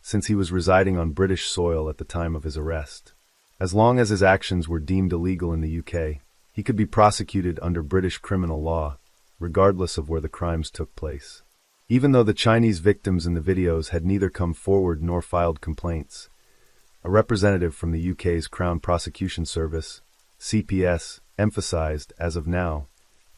since he was residing on British soil at the time of his arrest. As long as his actions were deemed illegal in the UK, he could be prosecuted under British criminal law, regardless of where the crimes took place. Even though the Chinese victims in the videos had neither come forward nor filed complaints, a representative from the UK's Crown Prosecution Service, CPS, emphasized, as of now,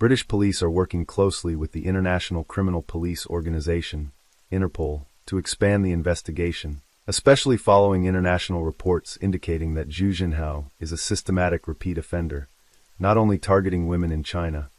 British police are working closely with the International Criminal Police Organization, Interpol, to expand the investigation, especially following international reports indicating that Zhu Jinhao is a systematic repeat offender, not only targeting women in China,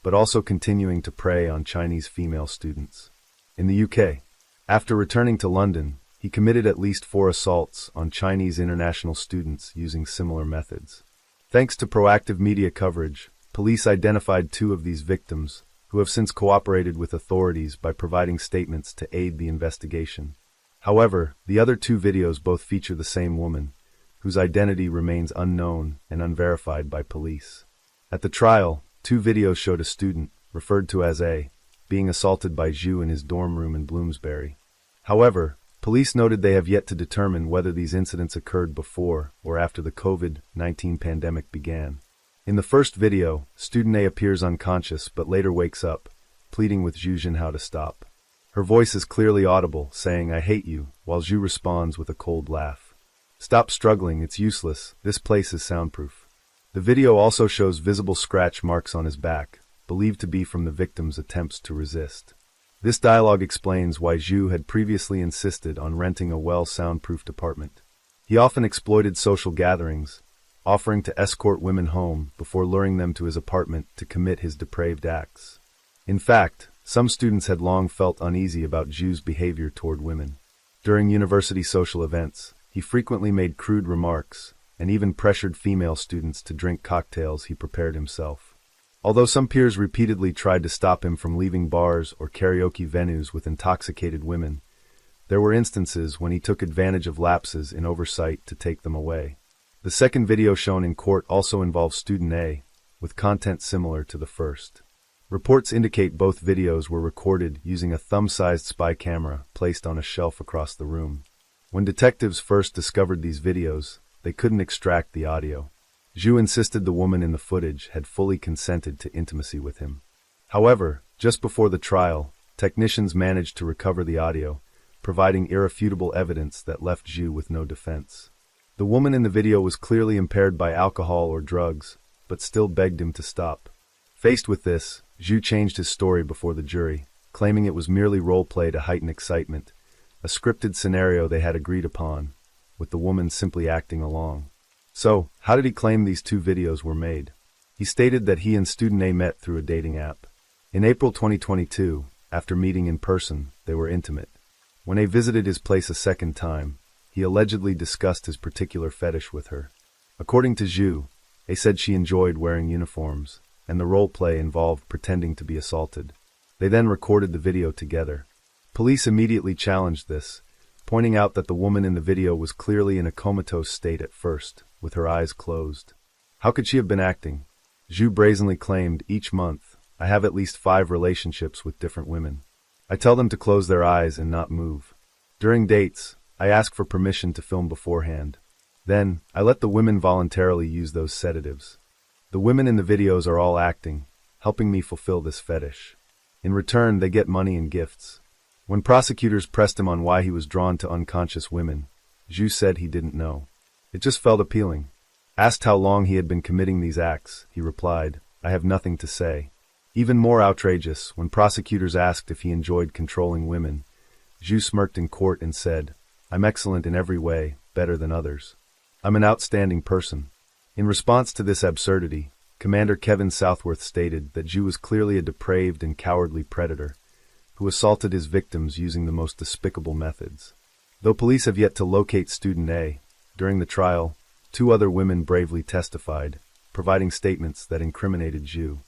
but also continuing to prey on Chinese female students. In the UK, after returning to London, he committed at least 4 assaults on Chinese international students using similar methods. Thanks to proactive media coverage, police identified 2 of these victims, who have since cooperated with authorities by providing statements to aid the investigation. However, the other 2 videos both feature the same woman, whose identity remains unknown and unverified by police. At the trial, 2 videos showed a student, referred to as A, being assaulted by Zhu in his dorm room in Bloomsbury. However, police noted they have yet to determine whether these incidents occurred before or after the COVID-19 pandemic began. In the first video, student A appears unconscious but later wakes up, pleading with Zhu Jinhao to stop. Her voice is clearly audible, saying, "I hate you," while Zhu responds with a cold laugh. "Stop struggling, it's useless, this place is soundproof." The video also shows visible scratch marks on his back, believed to be from the victim's attempts to resist. This dialogue explains why Zhu had previously insisted on renting a well-soundproofed apartment. He often exploited social gatherings, offering to escort women home before luring them to his apartment to commit his depraved acts. In fact, some students had long felt uneasy about Zhu's behavior toward women. During university social events, he frequently made crude remarks and even pressured female students to drink cocktails he prepared himself. Although some peers repeatedly tried to stop him from leaving bars or karaoke venues with intoxicated women, there were instances when he took advantage of lapses in oversight to take them away. The second video shown in court also involves student A, with content similar to the first. Reports indicate both videos were recorded using a thumb-sized spy camera placed on a shelf across the room. When detectives first discovered these videos, they couldn't extract the audio. Zhu insisted the woman in the footage had fully consented to intimacy with him. However, just before the trial, technicians managed to recover the audio, providing irrefutable evidence that left Zhu with no defense. The woman in the video was clearly impaired by alcohol or drugs, but still begged him to stop. Faced with this, Zhu changed his story before the jury, claiming it was merely role play to heighten excitement, a scripted scenario they had agreed upon, with the woman simply acting along. So, how did he claim these 2 videos were made? He stated that he and student A met through a dating app. In April 2022, after meeting in person, they were intimate. When A visited his place a second time, he allegedly discussed his particular fetish with her. According to Zhu, A said she enjoyed wearing uniforms, and the role play involved pretending to be assaulted. They then recorded the video together. Police immediately challenged this, pointing out that the woman in the video was clearly in a comatose state at first, with her eyes closed. How could she have been acting? Zhu brazenly claimed, "Each month, I have at least 5 relationships with different women. I tell them to close their eyes and not move. During dates, I ask for permission to film beforehand. Then, I let the women voluntarily use those sedatives. The women in the videos are all acting, helping me fulfill this fetish. In return, they get money and gifts." When prosecutors pressed him on why he was drawn to unconscious women, Zhu said he didn't know. It just felt appealing. Asked how long he had been committing these acts, he replied, "I have nothing to say." Even more outrageous, when prosecutors asked if he enjoyed controlling women, Zhu smirked in court and said, "I'm excellent in every way, better than others. I'm an outstanding person." In response to this absurdity, Commander Kevin Southworth stated that Zhu was clearly a depraved and cowardly predator, who assaulted his victims using the most despicable methods. Though police have yet to locate student A, during the trial, 2 other women bravely testified, providing statements that incriminated Zhu.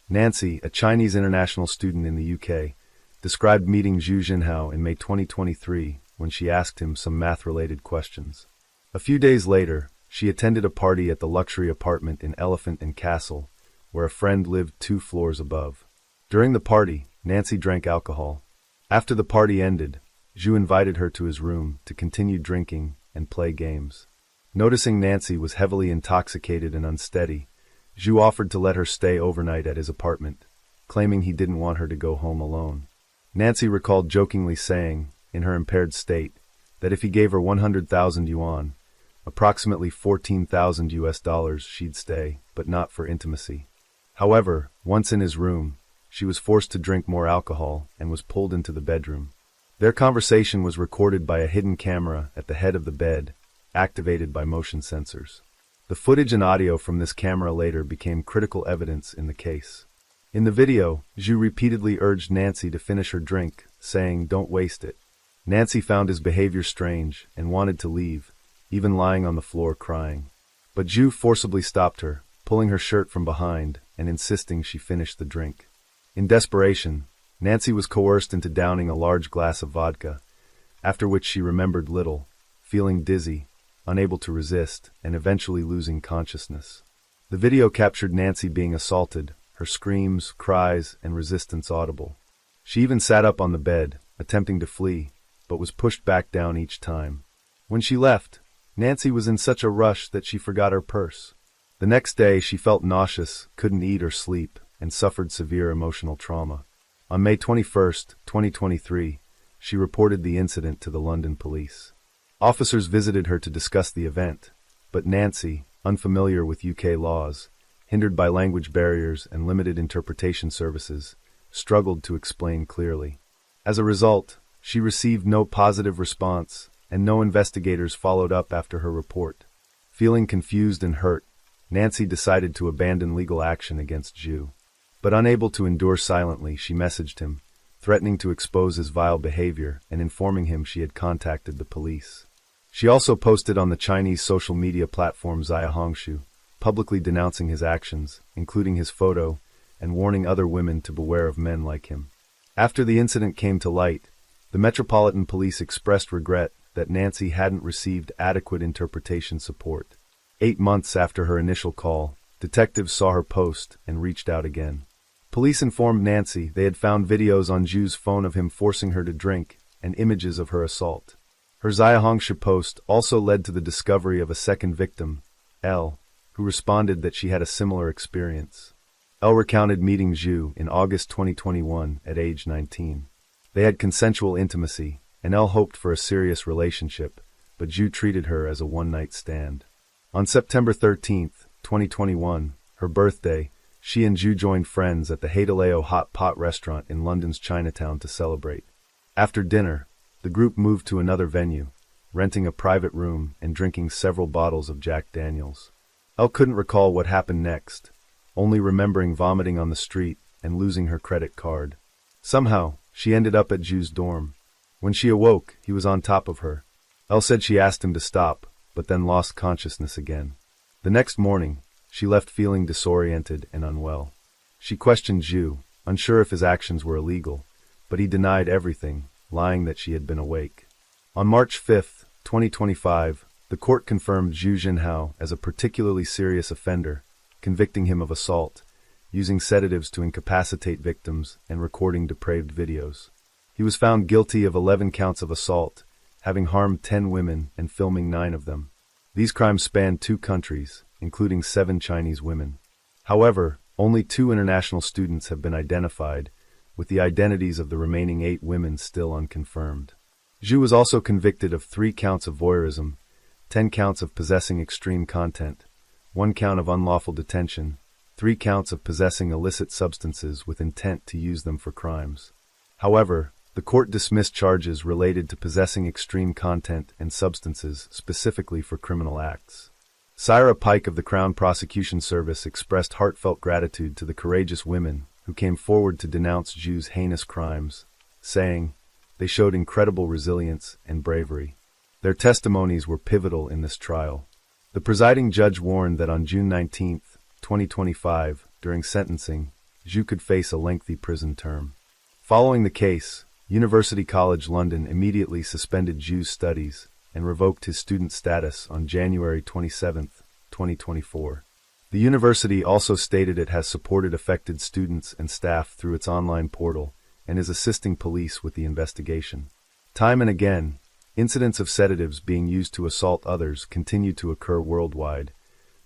Nancy, a Chinese international student in the UK, described meeting Zhu Jinhao in May 2023 when she asked him some math-related questions. A few days later, she attended a party at the luxury apartment in Elephant and Castle, where a friend lived 2 floors above. During the party, Nancy drank alcohol. After the party ended, Zhu invited her to his room to continue drinking and play games. Noticing Nancy was heavily intoxicated and unsteady, Zhu offered to let her stay overnight at his apartment, claiming he didn't want her to go home alone. Nancy recalled jokingly saying, in her impaired state, that if he gave her 100,000 yuan, approximately $14,000, she'd stay, but not for intimacy. However, once in his room, she was forced to drink more alcohol and was pulled into the bedroom. Their conversation was recorded by a hidden camera at the head of the bed, activated by motion sensors. The footage and audio from this camera later became critical evidence in the case. In the video, Zhu repeatedly urged Nancy to finish her drink, saying, "Don't waste it." Nancy found his behavior strange and wanted to leave, even lying on the floor crying. But Zhu forcibly stopped her, pulling her shirt from behind and insisting she finish the drink. In desperation, Nancy was coerced into downing a large glass of vodka, after which she remembered little, feeling dizzy, unable to resist, and eventually losing consciousness. The video captured Nancy being assaulted, her screams, cries, and resistance audible. She even sat up on the bed, attempting to flee, but was pushed back down each time. When she left, Nancy was in such a rush that she forgot her purse. The next day, she felt nauseous, couldn't eat or sleep, and suffered severe emotional trauma. On May 21, 2023, she reported the incident to the London police. Officers visited her to discuss the event, but Nancy, unfamiliar with UK laws, hindered by language barriers and limited interpretation services, struggled to explain clearly. As a result, she received no positive response, and no investigators followed up after her report. Feeling confused and hurt, Nancy decided to abandon legal action against Zhu. But unable to endure silently, she messaged him, threatening to expose his vile behavior and informing him she had contacted the police. She also posted on the Chinese social media platform Xiaohongshu, publicly denouncing his actions, including his photo, and warning other women to beware of men like him. After the incident came to light, the Metropolitan Police expressed regret that Nancy hadn't received adequate interpretation support. 8 months after her initial call, detectives saw her post and reached out again. Police informed Nancy they had found videos on Zhu's phone of him forcing her to drink and images of her assault. Her Xiaohongshu post also led to the discovery of a second victim, L, who responded that she had a similar experience. L recounted meeting Zhu in August 2021 at age 19. They had consensual intimacy, and L hoped for a serious relationship, but Zhu treated her as a one-night stand. On September 13, 2021, her birthday, she and Zhu joined friends at the Hadaleo Hot Pot restaurant in London's Chinatown to celebrate. After dinner, the group moved to another venue, renting a private room and drinking several bottles of Jack Daniels. Elle couldn't recall what happened next, only remembering vomiting on the street and losing her credit card. Somehow, she ended up at Zhu's dorm. When she awoke, he was on top of her. Elle said she asked him to stop, but then lost consciousness again. The next morning, she left feeling disoriented and unwell. She questioned Zhu, unsure if his actions were illegal, but he denied everything, lying that she had been awake. On March 5, 2025, the court confirmed Zhu Jinhao as a particularly serious offender, convicting him of assault, using sedatives to incapacitate victims and recording depraved videos. He was found guilty of 11 counts of assault, having harmed 10 women and filming 9 of them. These crimes spanned 2 countries, including 7 Chinese women. However, only 2 international students have been identified, with the identities of the remaining 8 women still unconfirmed. Zhu was also convicted of 3 counts of voyeurism, 10 counts of possessing extreme content, 1 count of unlawful detention, 3 counts of possessing illicit substances with intent to use them for crimes. However, the court dismissed charges related to possessing extreme content and substances specifically for criminal acts. Syra Pike of the Crown Prosecution Service expressed heartfelt gratitude to the courageous women who came forward to denounce Zhu's heinous crimes, saying, "They showed incredible resilience and bravery. Their testimonies were pivotal in this trial." The presiding judge warned that on June 19, 2025, during sentencing, Zhu could face a lengthy prison term. Following the case, University College London immediately suspended Zhu's studies and revoked his student status on January 27, 2024. The university also stated it has supported affected students and staff through its online portal and is assisting police with the investigation. Time and again, incidents of sedatives being used to assault others continue to occur worldwide,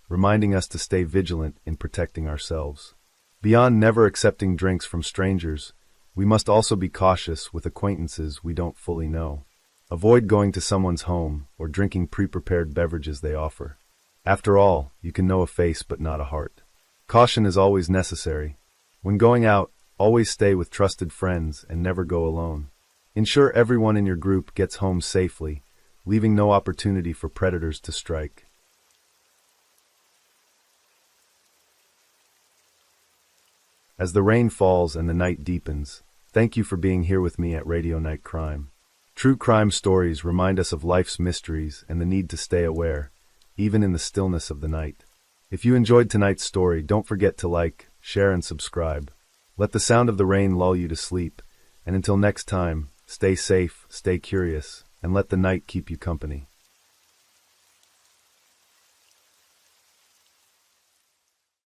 reminding us to stay vigilant in protecting ourselves. Beyond never accepting drinks from strangers, we must also be cautious with acquaintances we don't fully know. Avoid going to someone's home or drinking pre-prepared beverages they offer. After all, you can know a face but not a heart. Caution is always necessary. When going out, always stay with trusted friends and never go alone. Ensure everyone in your group gets home safely, leaving no opportunity for predators to strike. As the rain falls and the night deepens, thank you for being here with me at Radio Night Crime. True crime stories remind us of life's mysteries and the need to stay aware, even in the stillness of the night. If you enjoyed tonight's story, don't forget to like, share, and subscribe. Let the sound of the rain lull you to sleep, and until next time, stay safe, stay curious, and let the night keep you company.